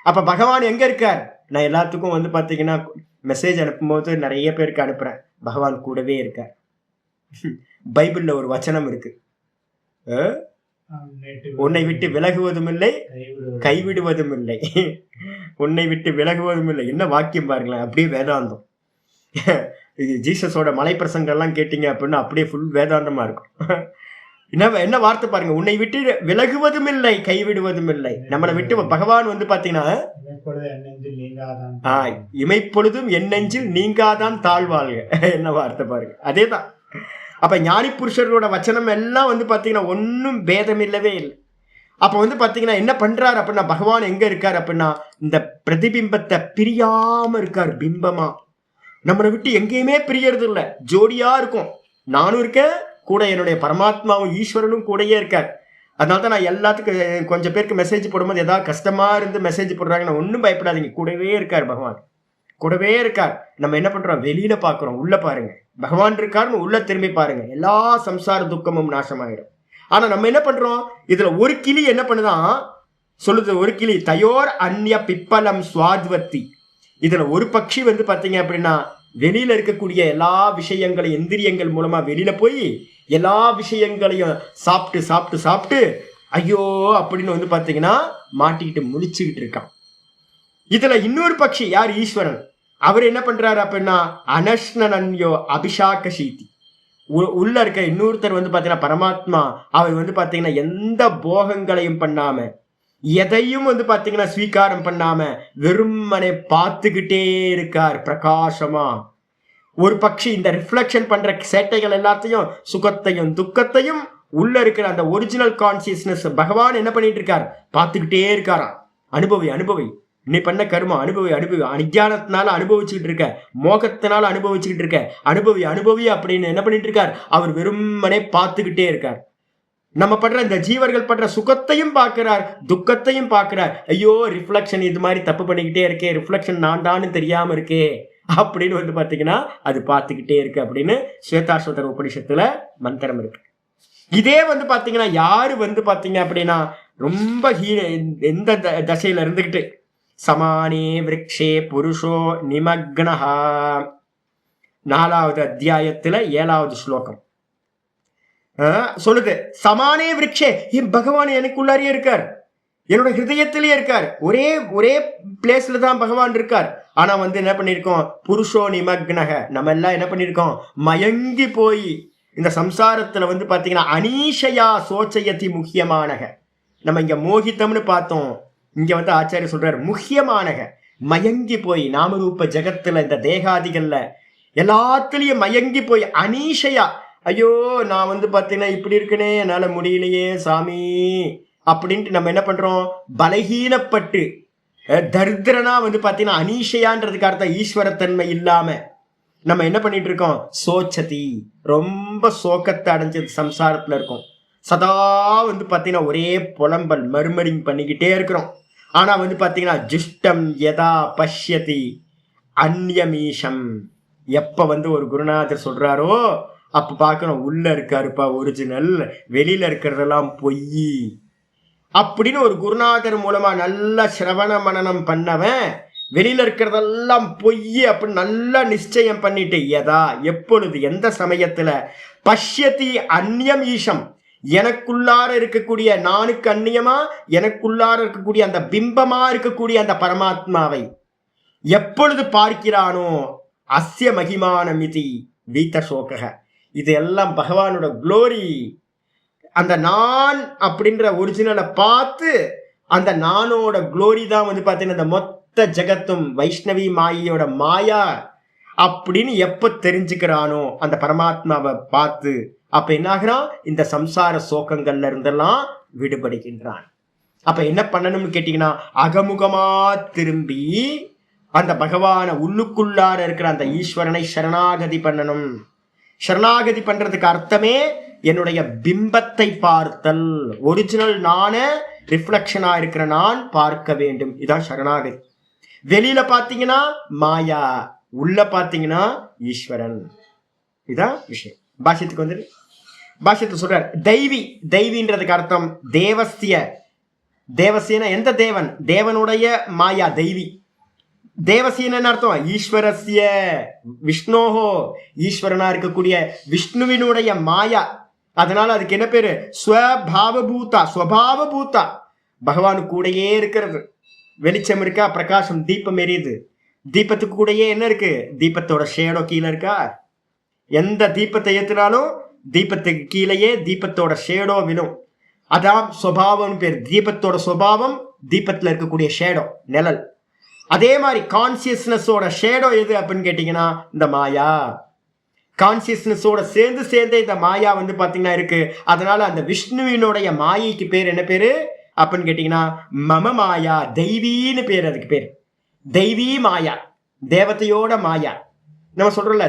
அப்ப பகவான் எங்க இருக்கார்? நான் எல்லாத்துக்கும் வந்து பாத்தீங்கன்னா மெசேஜ் அனுப்பும்போது நிறைய பேருக்கு அனுப்புறேன், பகவான் கூடவே இருக்கார். பைபிள்ல ஒரு வச்சனம் இருக்கு, உன்னை விட்டு விலகுவதும் இல்லை கைவிடுவதும் இல்லை. உன்னை விட்டு விலகுவதும் இல்லை, என்ன வாக்கியம் பாருங்களேன், அப்படியே வேதாந்தம். ஜீசஸோட மலை பிரசங்கெல்லாம் கேட்டீங்க அப்படின்னா அப்படியே ஃபுல் வேதாந்தமா இருக்கும். என்ன வார்த்தை பாருங்க, உன்னை விட்டு விலகுவதும் இல்லை கைவிடுவதும் இல்லை. நம்மளை விட்டு பகவான் வந்து பாத்தீங்கன்னா இமைப்பொழுதும் என் நெஞ்சில் நீங்காதான் தாழ்வாழ்க, என்ன வார்த்தை பாருங்க, அதேதான். அப்ப ஞானி புருஷர்களோட வச்சனம் எல்லாம் வந்து பாத்தீங்கன்னா ஒன்னும் பேதம் இல்லவே இல்லை. அப்ப வந்து பாத்தீங்கன்னா என்ன பண்றாரு அப்படின்னா, பகவான் எங்க இருக்காரு அப்படின்னா இந்த பிரதிபிம்பத்தை பிரியாம இருக்காரு, பிம்பமா நம்மளை விட்டு எங்கேயுமே பிரியறது இல்லை, ஜோடியா இருக்கும். நானும் இருக்கேன் கூட, என்னுடைய பரமாத்மாவும் ஈஸ்வரனும் கூடயே இருக்கார். அதனால தான் நான் எல்லாத்துக்கும் கொஞ்சம் பேருக்கு மெசேஜ் போடும்போது ஏதாவது கஷ்டமா இருந்து மெசேஜ் போடுறாங்கன்னா ஒன்றும் பயப்படாதீங்க, கூடவே இருக்கார் பகவான், கூடவே இருக்கார். நம்ம என்ன பண்றோம், வெளியில பாக்குறோம், உள்ள பாருங்க பகவான் இருக்காருன்னு உள்ள திரும்பி பாருங்க, எல்லா சம்சார துக்கமும் நாசமாயிடும். ஆனா நம்ம என்ன பண்றோம், இதுல ஒரு கிளி என்ன பண்ணுதான் சொல்லுது, ஒரு கிளி தயோர் அந்நிய பிப்பலம் சுவாத்வத்தி, இதுல ஒரு பட்சி வந்து பாத்தீங்க அப்படின்னா வெளியில இருக்கக்கூடிய எல்லா விஷயங்களையும் இந்திரியங்கள் மூலமா வெளியில போய் எல்லா விஷயங்களையும் சாப்பிட்டு சாப்பிட்டு சாப்பிட்டு ஐயோ அப்படின்னு வந்து பாத்தீங்கன்னா மாட்டிக்கிட்டு முடிச்சுக்கிட்டு இருக்கான். இதுல இன்னொரு பட்சி யார், ஈஸ்வரன், அவர் என்ன பண்றாரு அப்படின்னா அனஷ்ணன்யோ அபிஷாக சீதி, உள்ள இருக்க இன்னொருத்தர் வந்து பாத்தீங்கன்னா பரமாத்மா, அவர் வந்து பாத்தீங்கன்னா எந்த போகங்களையும் பண்ணாம எதையும் வந்து பாத்தீங்கன்னா ஸ்வீகாரம் பண்ணாம வெறுமனை பார்த்துக்கிட்டே இருக்கார் பிரகாசமா. ஒரு பட்சி இந்த ரிஃப்ளெக்ஷன் பண்ற சேட்டைகள் எல்லாத்தையும் சுகத்தையும் துக்கத்தையும் உள்ள இருக்கிற அந்த ஒரிஜினல் கான்சியஸ்னஸ் பகவான் என்ன பண்ணிட்டு இருக்கார், பார்த்துக்கிட்டே இருக்காராம். அனுபவி அனுபவி, நீ பண்ண கர்மம் அனுபவி அனுபவி, அஞ்ஞானத்தினால அனுபவிச்சுக்கிட்டு இருக்க, மோகத்தினால அனுபவிச்சுக்கிட்டு இருக்க, அனுபவி அனுபவி அப்படின்னு என்ன பண்ணிட்டு இருக்கார், அவர் வெறுமனே பார்த்துக்கிட்டே இருக்கார். நம்ம படுற இந்த ஜீவர்கள் படுற சுகத்தையும் பார்க்கிறார், துக்கத்தையும் பார்க்கிறார். ஐயோ ரிஃப்ளெக்ஷன் இது மாதிரி தப்பு பண்ணிக்கிட்டே இருக்கே, ரிஃப்ளெக்ஷன் நான் தான்னு தெரியாம இருக்கே அப்படின்னு வந்து பாத்தீங்கன்னா அது பார்த்துக்கிட்டே இருக்கு அப்படின்னு ஸ்வேதாஸ்வதர உபனிஷத்துல மந்திரம் இருக்கு. இதே வந்து பாத்தீங்கன்னா யாரு வந்து பாத்தீங்க அப்படின்னா ரொம்ப எந்த தசையில இருந்துகிட்டு சமானே விரக்ஷே புருஷோ நிமக்னஹா, 4வது அத்தியாயத்துல 7வது ஸ்லோகம் சொல்லுது, சமானே விரக்ஷே, பகவான் எனக்குள்ளாரியே இருக்கார், என்னோட ஹிருதயத்திலேயே இருக்கார், ஒரே பிளேஸ்ல தான் பகவான் இருக்கார். ஆனா வந்து என்ன பண்ணிருக்கோம், புருஷோ நிமக்னக, நம்ம எல்லாம் என்ன பண்ணிருக்கோம், மயங்கி போய் இந்த சம்சாரத்துல வந்து பாத்தீங்கன்னா அனீஷயா சோச்சயத்தி முக்கியமானக, நம்ம இங்க மோகித்தம்னு பார்த்தோம், இங்க வந்து ஆச்சாரிய சொல்றாரு முக்கியமானக, மயங்கி போய் நாமரூப ஜெகத்துல இந்த தேகாதிகள்ல எல்லாத்துலயும் மயங்கி போய் அனீஷயா, ஐயோ நான் வந்து பாத்தீங்கன்னா இப்படி இருக்குனே என்னால முடியலையே சாமி அப்படின்ட்டு நம்ம என்ன பண்றோம், பலகீனப்பட்டு தரித்திரனா வந்து பாத்தீங்கன்னா அனீஷையான்றதுக்கு அர்த்தம் ஈஸ்வரத்தன்மை இல்லாம நம்ம என்ன பண்ணிட்டு இருக்கோம், சோச்சதி, ரொம்ப சோகத்தை அடைஞ்சது சம்சாரத்துல இருக்கும். சதா வந்து பாத்தீங்கன்னா ஒரே புலம்பல் மறுமரிங் பண்ணிக்கிட்டே இருக்கிறோம். ஆனா வந்து பாத்தீங்கன்னா ஜுஷ்டம் யதா பஷ்யதி அந்யமீஷம், எப்ப வந்து ஒரு குருநாதர் சொல்றாரோ அப்ப பாக்கணும் உள்ள இருக்காருப்பா ஒரிஜினல், வெளியில இருக்கிறதெல்லாம் பொய் அப்படின்னு ஒரு குருநாதர் மூலமா நல்ல சிரவண மனனம் பண்ணவன் வெளியில இருக்கிறதெல்லாம் பொய் அப்படின்னு நல்லா நிச்சயம் பண்ணிட்டு யதா எப்பொழுது எந்த சமயத்துல பஷ்யதி அந்நியம் ஈஷம், எனக்குள்ளார இருக்கக்கூடிய நானுக்கு அந்நியமா எனக்குள்ளார இருக்கக்கூடிய அந்த பிம்பமா இருக்கக்கூடிய அந்த பரமாத்மாவை எப்பொழுது பார்க்கிறானோ அஸ்ய மகிமானமிதி வீத சோக, இது எல்லாம் பகவானோட குளோரி. அந்த நான் அப்படின்ற ஒரிஜினலை பார்த்து அந்த நானோட குளோரி தான் வந்து பார்த்தீங்கன்னா இந்த மொத்த ஜெகத்தும் வைஷ்ணவி மாயோட மாயா அப்படின்னு எப்ப தெரிஞ்சுக்கிறானோ அந்த பரமாத்மாவை பார்த்து, அப்ப என்ன ஆகிறான், இந்த சம்சார சோகங்கள்ல இருந்தெல்லாம் விடுபடுகின்றான். அப்ப என்ன பண்ணணும்னு கேட்டீங்கன்னா, அகமுகமா திரும்பி அந்த பகவான உள்ளுக்குள்ளார இருக்கிற அந்த ஈஸ்வரனை சரணாகதி பண்ணணும். சரணாகதி பண்றதுக்கு அர்த்தமே என்னுடைய பிம்பத்தை பார்த்தல். ஒரிஜினல் நான ரிஃப்ளெக்ஷனா இருக்கிற நான் பார்க்க வேண்டும். இதான் சரணாகதி. வெளியில பாத்தீங்கன்னா மாயா, உள்ள பாத்தீங்கன்னா ஈஸ்வரன். இதான் விஷயம். பாஷ்யத்துக்கு வந்துட்டு பாஷ்யத்தை சொல்றார், தெய்வி. தெய்வின்றதுக்கு அர்த்தம் தேவசிய. தேவசியன எந்த தேவன்? தேவனுடைய மாயா தெய்வி. தேவசியன்னு அர்த்தம் ஈஸ்வரஸ்ய, விஷ்ணோஹோ, ஈஸ்வரனா இருக்கக்கூடிய விஷ்ணுவினுடைய மாயா. அதனால அதுக்கு என்ன பேரு? ஸ்வபாவபூதா, ஸ்வபாவபூதா. பகவானு கூடயே இருக்கிறது. வெளிச்சம் இருக்கா, பிரகாசம், தீபம் எரியுது. தீபத்துக்கு கூடயே என்ன இருக்கு? தீபத்தோட ஷேடோ கீழே இருக்கா? எந்த தீபத்தை ஏத்துனாலும் தீபத்துக்கு கீழேயே தீபத்தோட ஷேடோ விழும். அதான் சுபாவம் பேர். தீபத்தோட சுபாவம் தீபத்துல இருக்கக்கூடிய ஷேடோ, நிழல். அதே மாதிரி கான்சியஸ்னஸோட ஷேடோ எது அப்படின்னு கேட்டீங்கன்னா இந்த மாயா. கான்சியஸ்னஸோட சேர்ந்து இந்த மாயா வந்து பாத்தீங்கன்னா இருக்கு. அதனால அந்த விஷ்ணுவினுடைய மாயைக்கு பேர் என்ன பேரு அப்படின்னு கேட்டீங்கன்னா மம மாயா, தெய்வீன்னு பேர். அதுக்கு பேர் தெய்வீ மாயா, தேவதையோட மாயா. நம்ம சொல்றோம்ல,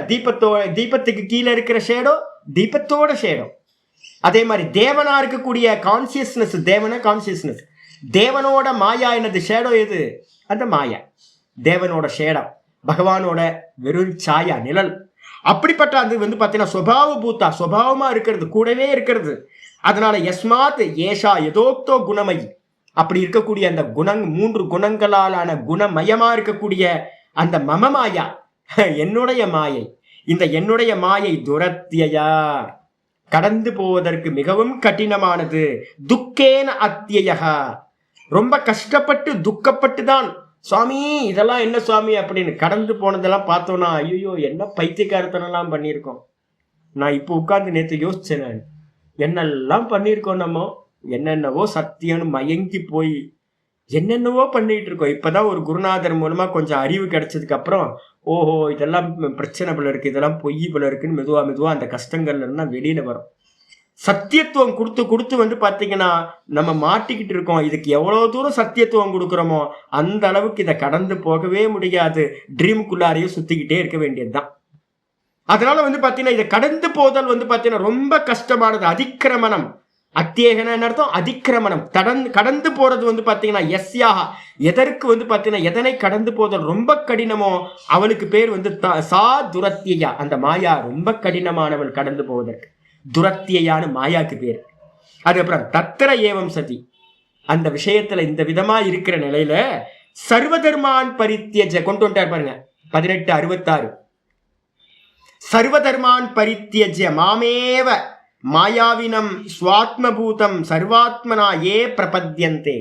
தீபத்துக்கு கீழே இருக்கிற ஷேடோ தீபத்தோட ஷேடோ. அதே மாதிரி தேவனா இருக்கக்கூடிய கான்சியஸ்னஸ், தேவன கான்சியஸ்னஸ், தேவனோட மாயா என்னது? ஷேடோ எது? அந்த மாயா, தேவனோட ஷேடம், பகவானோட வெறும் சாயா, நிழல். அப்படிப்பட்ட அது வந்து பார்த்தீங்கன்னா சுபாவ பூத்தா, சுபாவமா இருக்கிறது, கூடவே இருக்கிறது. அதனால யஸ்மாத் ஏஷா யதோக்தோ குணமயி, அப்படி இருக்கக்கூடிய அந்த குணங் 3 குணங்களாலான குணமயமா இருக்கக்கூடிய அந்த மம மாயா, என்னுடைய மாயை. இந்த என்னுடைய மாயை துரத்தியா, கடந்து போவதற்கு மிகவும் கடினமானது. துக்கேன அத்தியா, ரொம்ப கஷ்டப்பட்டு துக்கப்பட்டு தான் சுவாமி இதெல்லாம் என்ன சுவாமி அப்படின்னு கடந்து போனதெல்லாம் பார்த்தோன்னா ஐயோ என்ன பைத்தியக்காரத்தனெல்லாம் பண்ணியிருக்கோம். நான் இப்போ உட்கார்ந்து நேற்று யோசிச்சேன், நான் என்னெல்லாம் பண்ணியிருக்கோம். நம்ம என்னென்னவோ சத்தியம்னு மயங்கி போய் என்னென்னவோ பண்ணிட்டு இருக்கோம். இப்பதான் ஒரு குருநாதர் மூலமா கொஞ்சம் அறிவு கிடைச்சதுக்கு அப்புறம் ஓஹோ இதெல்லாம் பிரச்சனை போல இருக்கு, இதெல்லாம் பொய் போல இருக்குன்னு மெதுவா அந்த கஷ்டங்கள்ல இருந்தா வெளியில வரும். சத்தியத்துவம் கொடுத்து வந்து பாத்தீங்கன்னா நம்ம மாட்டிக்கிட்டு இருக்கோம். இதுக்கு எவ்வளவு தூரம் சத்தியத்துவம் கொடுக்குறோமோ அந்த அளவுக்கு இதை கடந்து போகவே முடியாது. ட்ரீமுக்குள்ளாரையும் சுத்திக்கிட்டே இருக்க வேண்டியதுதான். அதனால வந்து பாத்தீங்கன்னா இதை கடந்து போதல் வந்து பாத்தீங்கன்னா ரொம்ப கஷ்டமானது. அதிக்கிரமணம், அத்தியேகன அர்த்தம் அதிக்கிரமணம், கடந்து போறது வந்து பாத்தீங்கன்னா எஸ்யாக, எதற்கு வந்து பாத்தீங்கன்னா எதனை கடந்து போதல் ரொம்ப கடினமோ அவளுக்கு பேர் வந்து சா துரத்தியா. அந்த மாயா ரொம்ப கடினமானவள் கடந்து போவதற்கு. துரத்தியான மாயாக்கு பேர். அதுக்கப்புறம் தத்திர ஏவம் சதி, அந்த விஷயத்துல இந்த விதமா இருக்கிற நிலையில சர்வதர்மான் பரித்தியஜ கொண்டு வந்துட்டார் பாருங்க 1866. சர்வதர்மான் பரித்தியஜ மாமேவ மாயாவினம் ஸ்வாத்மபூதம் சர்வாத்மனா ஏ பிரபத்யந்தே.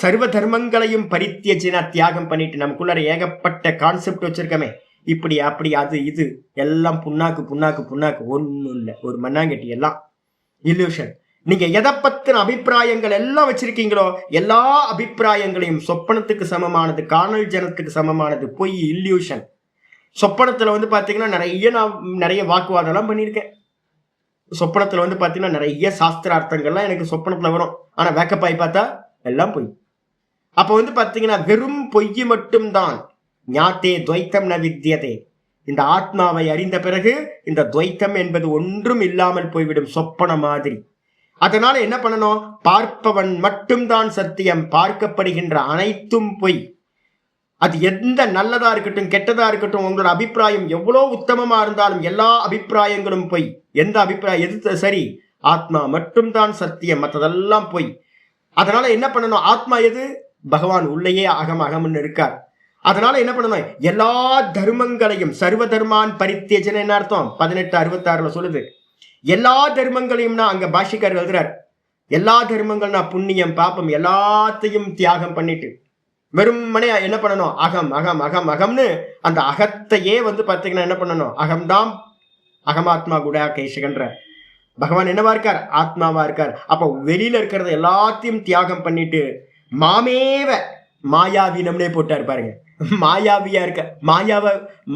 சர்வ தர்மங்களையும் பரித்தியஜினா தியாகம் பண்ணிட்டு, நமக்குள்ள ஏகப்பட்ட கான்செப்ட் வச்சிருக்கமே, இப்படி அப்படி அது இது எல்லாம் புண்ணாக்கு ஒன்றும் இல்லை, ஒரு மண்ணாங்கட்டி, எல்லாம் இல்யூஷன். நீங்க எதை பத்தின அபிப்பிராயங்கள் எல்லாம் வச்சிருக்கீங்களோ எல்லா அபிப்பிராயங்களையும் சொப்பனத்துக்கு சமமானது, காணல் ஜனத்துக்கு சமமானது, பொய், இல்யூஷன். சொப்பனத்துல வந்து பாத்தீங்கன்னா நான் நிறைய வாக்குவாதம் எல்லாம் பண்ணியிருக்கேன். சொப்பனத்துல வந்து பாத்தீங்கன்னா நிறைய சாஸ்திரார்த்தங்கள்லாம் எனக்கு சொப்பனத்துல வரும். ஆனா வேக்கப்பாய் பார்த்தா எல்லாம் பொய். அப்ப வந்து பாத்தீங்கன்னா வெறும் பொய் மட்டும்தான். ஞாத்தே துவைத்தம் ந வித்தியதே. இந்த ஆத்மாவை அறிந்த பிறகு இந்த துவைத்தம் என்பது ஒன்றும் இல்லாமல் போய்விடும், சொப்பன மாதிரி. அதனால என்ன பண்ணணும்? பார்ப்பவன் மட்டும்தான் சத்தியம், பார்க்கப்படுகின்ற அனைத்தும் பொய். அது எந்த நல்லதா இருக்கட்டும் கெட்டதா இருக்கட்டும், உங்களோட அபிப்பிராயம் எவ்வளவு உத்தமமா இருந்தாலும் எல்லா அபிப்பிராயங்களும் பொய். எந்த அபிப்பிராயம் எது சரி? ஆத்மா மட்டும்தான் சத்தியம், மற்றதெல்லாம் பொய். அதனால என்ன பண்ணணும்? ஆத்மா எது? பகவான் உள்ளேயே அகம்னு இருக்கார். அதனால என்ன பண்ணணும்? எல்லா தர்மங்களையும், சர்வ தர்மான் பரித்தியஜன என்ன அர்த்தம்? 1866 சொல்லுது. எல்லா தர்மங்களையும்னா அங்க பாஷிக்கார் எழுதுறார், எல்லா தர்மங்கள்னா புண்ணியம் பாப்பம் எல்லாத்தையும் தியாகம் பண்ணிட்டு வெறுமனே என்ன பண்ணணும்? அகம் அகம் அகம் அகம்னு அந்த அகத்தையே வந்து பார்த்தீங்கன்னா என்ன பண்ணணும்? அகம்தான் அகமாத்மா குடா கேஷகன்ற பகவான் என்னவா இருக்கார்? ஆத்மாவா இருக்கார். அப்போ வெளியில இருக்கிறத எல்லாத்தையும் தியாகம் பண்ணிட்டு மாமேவ மாயாவீனம்னே போட்டாரு பாருங்க. மாயாவியா இருக்க,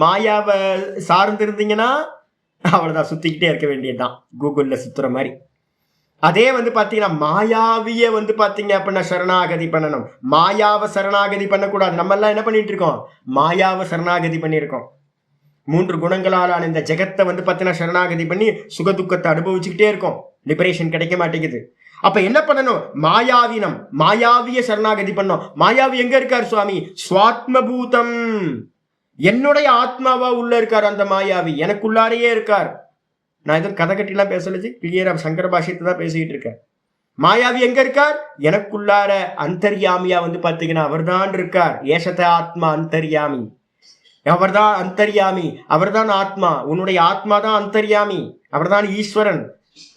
மாயாவை சார்ந்து இருந்தீங்கன்னா அவ்வளவுதான், சுத்திக்கிட்டே இருக்க வேண்டியதுதான், கூகுள்ல சுத்துற மாதிரி. அதே வந்து பாத்தீங்கன்னா மாயாவிய வந்து பாத்தீங்க அப்படின்னா சரணாகதி பண்ணணும். மாயாவை சரணாகதி பண்ணக்கூடாது. நம்ம எல்லாம் என்ன பண்ணிட்டு இருக்கோம்? மாயாவை சரணாகதி பண்ணியிருக்கோம். 3 குணங்களாலான இந்த ஜெகத்தை வந்து பாத்தீங்கன்னா சரணாகதி பண்ணி சுகதுக்கத்தை அனுபவிச்சுக்கிட்டே இருக்கோம். லிபரேஷன் கிடைக்க மாட்டேங்குது. அப்ப என்ன பண்ணணும்? மாயாவினம், மாயாவிய சரணாகதி பண்ணோம். மாயாவி எங்க இருக்கார் சுவாமி? ஸ்வாத்மபூதம், என்னுடைய ஆத்மாவா உள்ள இருக்கார் அந்த மாயாவி, எனக்குள்ளாரையே இருக்கார். நான் எதுவும் கதை கட்டிலாம் பேசலச்சு, கிளியரா சங்கர பாஷ்யத்தை தான் பேசிக்கிட்டு இருக்கேன். மாயாவி எங்க இருக்கார்? எனக்குள்ளார அந்தர்யாமியா வந்து பாத்தீங்கன்னா அவர்தான் இருக்கார். ஏஷத ஆத்மா அந்தர்யாமி, அவர்தான் அந்தர்யாமி, அவர்தான் ஆத்மா. உன்னுடைய ஆத்மா தான் அந்தர்யாமி, அவர்தான் ஈஸ்வரன்.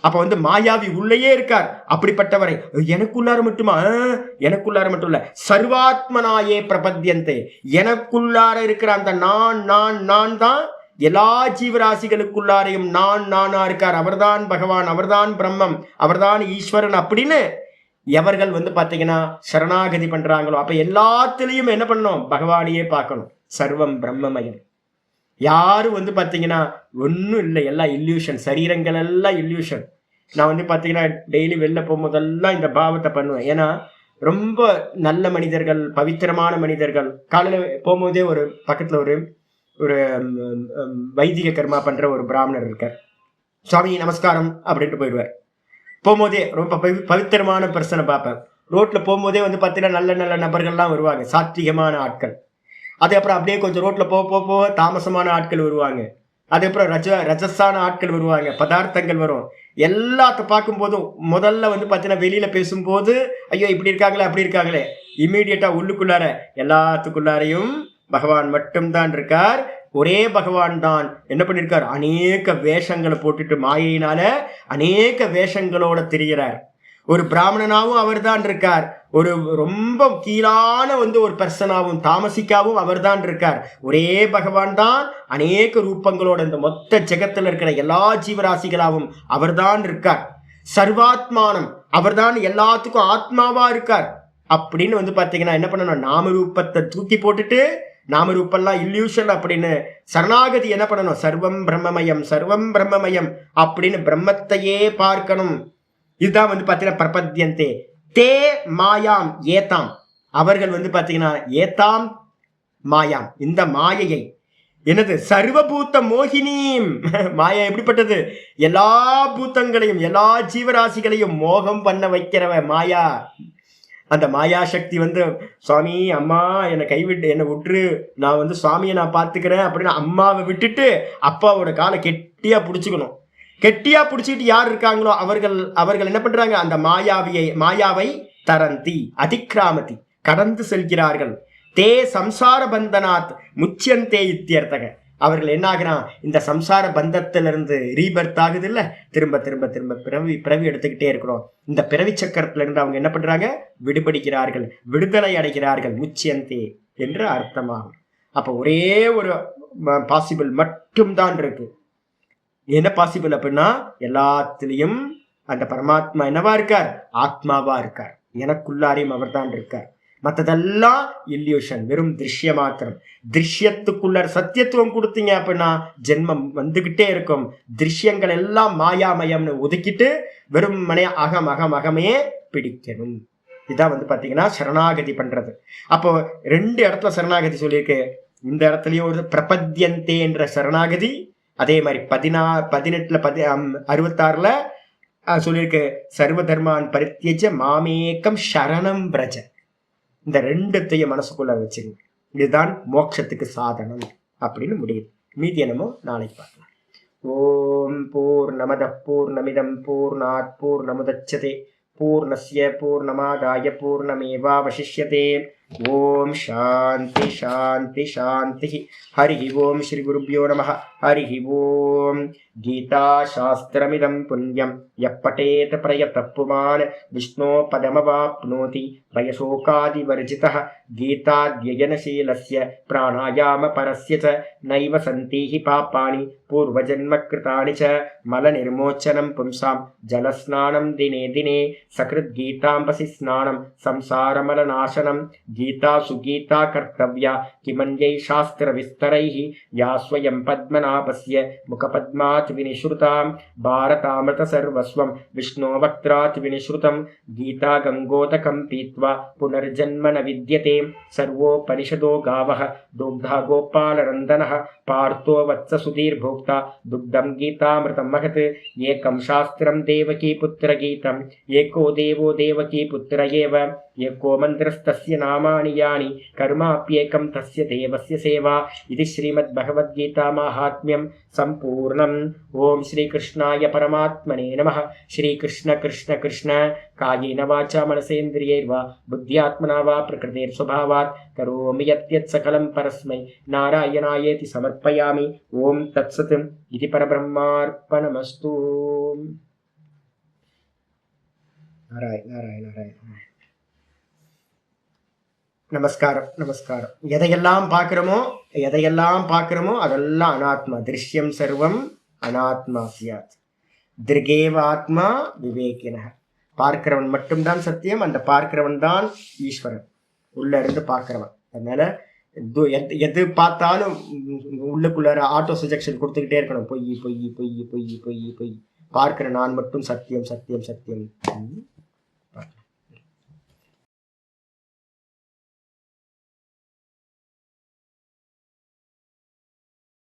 அப்ப வந்து மாயாவி உள்ளேயே இருக்கார். அப்படிப்பட்டவரை எனக்குள்ளார மட்டுமா? எனக்குள்ளார மட்டும் இல்ல, சர்வாத்மனாயே பிரபத்தியந்தே, எனக்குள்ளார இருக்கிற அந்த நான் நான் நான் தான் எல்லா ஜீவராசிகளுக்குள்ளாரையும் நான் நானா இருக்கார். அவர்தான் பகவான், அவர்தான் பிரம்மம், அவர்தான் ஈஸ்வரன் அப்படின்னு எவர்கள் வந்து பாத்தீங்கன்னா சரணாகதி பண்றாங்களோ அப்ப எல்லாத்திலையும் என்ன பண்ணணும்? பகவானையே பார்க்கணும். சர்வம் பிரம்மமயம். யாரும் வந்து பாத்தீங்கன்னா ஒன்றும் இல்லை, எல்லாம் இல்யூஷன், சரீரங்கள் எல்லாம் இல்யூஷன். நான் வந்து பாத்தீங்கன்னா டெய்லி வெளில போகும்போதெல்லாம் இந்த பாவத்தை பண்ணுவேன். ஏன்னா ரொம்ப நல்ல மனிதர்கள், பவித்திரமான மனிதர்கள். காலையில போகும்போதே ஒரு பக்கத்துல ஒரு ஒரு வைதிக கர்மா பண்ற ஒரு பிராமணர் இருக்கார். சுவாமி நமஸ்காரம் அப்படின்ட்டு போயிடுவார். போகும்போதே ரொம்ப பவித்திரமான பர்சனை பார்ப்பேன். ரோட்ல போகும்போதே வந்து பார்த்தீங்கன்னா நல்ல நல்ல நபர்கள்லாம் வருவாங்க, சாத்விகமான ஆட்கள். அதுக்கப்புறம் அப்படியே கொஞ்சம் ரோட்ல போக தாமசமான ஆட்கள் வருவாங்க. அதுக்கப்புறம் ரஜஸான ஆட்கள் வருவாங்க, பதார்த்தங்கள் வரும். எல்லாத்த பார்க்கும் போதும் முதல்ல வந்து பார்த்தீங்கன்னா வெளியில பேசும்போது ஐயோ இப்படி இருக்காங்களே அப்படி இருக்காங்களே, இம்மீடியட்டா உள்ளுக்குள்ளார எல்லாத்துக்குள்ளாரையும் பகவான் மட்டும்தான் இருக்கார். ஒரே பகவான் தான் என்ன பண்ணிருக்கார்? அநேக வேஷங்களை போட்டுட்டு மாயினால அநேக வேஷங்களோட திரிகிறார். ஒரு பிராமணனாவும் அவர் தான் இருக்கார், ஒரு ரொம்ப கீழான வந்து ஒரு பர்சனாவும் தாமசிக்காவும் அவர் தான் இருக்கார். ஒரே பகவான் தான் அநேக ரூபங்களோட இந்த மொத்த ஜெகத்துல இருக்கிற எல்லா ஜீவராசிகளாவும் அவர் தான் இருக்கார். சர்வாத்மானம், அவர் தான் எல்லாத்துக்கும் ஆத்மாவா இருக்கார். அப்படின்னு வந்து பாத்தீங்கன்னா என்ன பண்ணணும்? நாமரூபத்தை தூக்கி போட்டுட்டு, நாமரூப்பெல்லாம் இல்யூஷன் அப்படின்னு சரணாகதி என்ன பண்ணணும்? சர்வம் பிரம்மமயம், சர்வம் பிரம்மமயம் அப்படின்னு பிரம்மத்தையே பார்க்கணும். இதுதான் வந்து பாத்தீங்கன்னா பிரபத்தியந்தே தே மாயாம் ஏதாம். அவர்கள் வந்து பாத்தீங்கன்னா ஏதாம் மாயாம், இந்த மாயையை என்னது? சர்வபூத்த மோகினியும். மாயா எப்படிப்பட்டது? எல்லா பூத்தங்களையும் எல்லா ஜீவராசிகளையும் மோகம் பண்ண வைக்கிறவ மாயா. அந்த மாயா சக்தி வந்து சுவாமி அம்மா என்னை கைவிட்டு என்னை விட்டுரு, நான் வந்து சுவாமியை நான் பார்த்துக்கிறேன் அப்படின்னு அம்மாவை விட்டுட்டு அப்பாவோட காலை கெட்டியா பிடிச்சிக்கணும். கெட்டியா பிடிச்சிட்டு யார் இருக்காங்களோ அவர்கள் என்ன பண்றாங்க? அந்த மாயாவை தரந்தி அதிக்ராமதி, கடந்து செல்கிறார்கள். தே சம்சார பந்தனாத் முச்சியந்தே இத்தியர்த்தக. அவர்கள் என்ன ஆகுறான்? இந்த சம்சார பந்தத்திலிருந்து ரீபர்த் ஆகுது இல்ல, திரும்ப திரும்ப திரும்ப பிறவி எடுத்துக்கிட்டே இருக்கிறோம். இந்த பிறவி சக்கரத்துல இருந்து அவங்க என்ன பண்றாங்க? விடுபடுகிறார்கள், விடுதலை அடைகிறார்கள். முச்சியந்தே என்று அர்த்தமாகும். அப்ப ஒரே ஒரு பாசிபிள் மட்டும்தான் இருக்கு. என்ன பாசிபிள் அப்படின்னா எல்லாத்திலையும் அந்த பரமாத்மா என்னவா இருக்கார்? ஆத்மாவா இருக்கார். எனக்குள்ளாரையும் அவர் தான் இருக்கார். மற்றதெல்லாம் இல்யூஷன், வெறும் திருஷ்ய மாத்திரம். திருஷ்யத்துக்குள்ள சத்தியத்துவம் கொடுத்தீங்க அப்படின்னா ஜென்மம் வந்துகிட்டே இருக்கும். திருஷ்யங்கள் எல்லாம் மாயாமயம்னு ஒதுக்கிட்டு வெறும் அகமே பிடிக்கணும். இதான் வந்து பாத்தீங்கன்னா சரணாகதி பண்றது. அப்போ 2 இடத்துல சரணாகதி சொல்லியிருக்கு. இந்த இடத்துலயும் ஒரு பிரபத்தியந்தே என்ற சரணாகதி, அதே மாதிரி 18 66 சொல்லியிருக்கு சர்வ தர்மான் பரித்யஜ மாமேகம் சரணம் பிரஜ. இந்த 2த்தையும் மனசுக்குள்ள வச்சுங்க. இதுதான் மோட்சத்துக்கு சாதனம் அப்படின்னு முடியுது. மீதி என்னமோ நாளைக்கு பார்க்கலாம். ஓம் பூர்ணமத பூர்ணமிதம் பூர்ணாத் பூர்ணமுதச்யதே பூர்ணஸ்ய பூர்ணமாதாய பூர்ணமேவாவசிஷ்யதே. ஓம் சாந்தி சாந்தி சாந்தி. ஹரி ஓம் ஸ்ரீ குருப்யோ நமः. ஹரி ஓம். கீதா சாஸ்திரமிதம் புண்ணியம் யப்படேத் பிரயதः புமான் விஷ்ணோ பதமவாப்னோதி பயசோகாதிவர்ஜிதः. கீதாத்யயனசீலஸ்ய பிராணாயாம பரஸ்ய ச நைவ சந்தீஹி பாப்பானி பூர்வஜன்ம கிருதானி ச. மலநிர்மோச்சனம் பும்சாம் ஜலஸ்நானம் தினே தினே சக்ருத் கீதாம்பசி ஸ்நானம் சம்சாரமலநாசனம். கீதா சுகீதா கர்த்தவ்யா கிமன்யை சாஸ்திர விஸ்தரைஹி யா ஸ்வயம் பத்மநாப पद्मनाभस्य मुखपद्मात् विनिश्रुतां भारतामृत सर्वस्वं विष्णोवक्त्रात् विनिश्रुतं गीता गंगोदकं पीत्वा पुनर्जन्म न विद्यते सर्वोपनिषदो गावः दुग्धा गोपालनन्दनः पार्थो वत्ससुधीर्भोक्ता दुग्धं गीतामृतं महत् एकं शास्त्रं देवकी पुत्र गीतम् एको देवो देवकी पुत्र एव एको मन्त्रस्तस्य नामानि यानि कर्माप्येकं तस्य देवस्य सेवा इति श्रीमद्भगवद्गीता माहात्म्यं सम्पूर्णम्। ओम श्रीकृष्णाय परमात्मने नमः। श्रीकृष्ण कृष्ण कृष्ण कायेन वाचा मनसेन्द्रियैर्वा बुद्ध्यात्मना वा प्रकृतेर्स्वभावात् करोमि यत् सकलं परस्मै नारायणायेति समर्पयामि। ओम तत्सत् इति परब्रह्मार्पणमस्तु। नारायण नारायण नारायण। நமஸ்காரம் நமஸ்காரம். எதையெல்லாம் பார்க்கிறோமோ அதெல்லாம் அனாத்மா. திருஷ்யம் சர்வம் அனாத்மா சியாத் திருகேவ ஆத்மா விவேகின. பார்க்கிறவன் மட்டும்தான் சத்தியம், அந்த பார்க்கிறவன் தான் ஈஸ்வரன், உள்ள இருந்து பார்க்கிறவன். அதனால எது பார்த்தாலும் உள்ளுக்குள்ளார ஆட்டோ சஜெக்ஷன் கொடுத்துக்கிட்டே இருக்கணும். பொய் பொய் பொய் பொய் பொய் பொய். பார்க்கிற நான் மட்டும் சத்தியம் சத்தியம் சத்தியம்.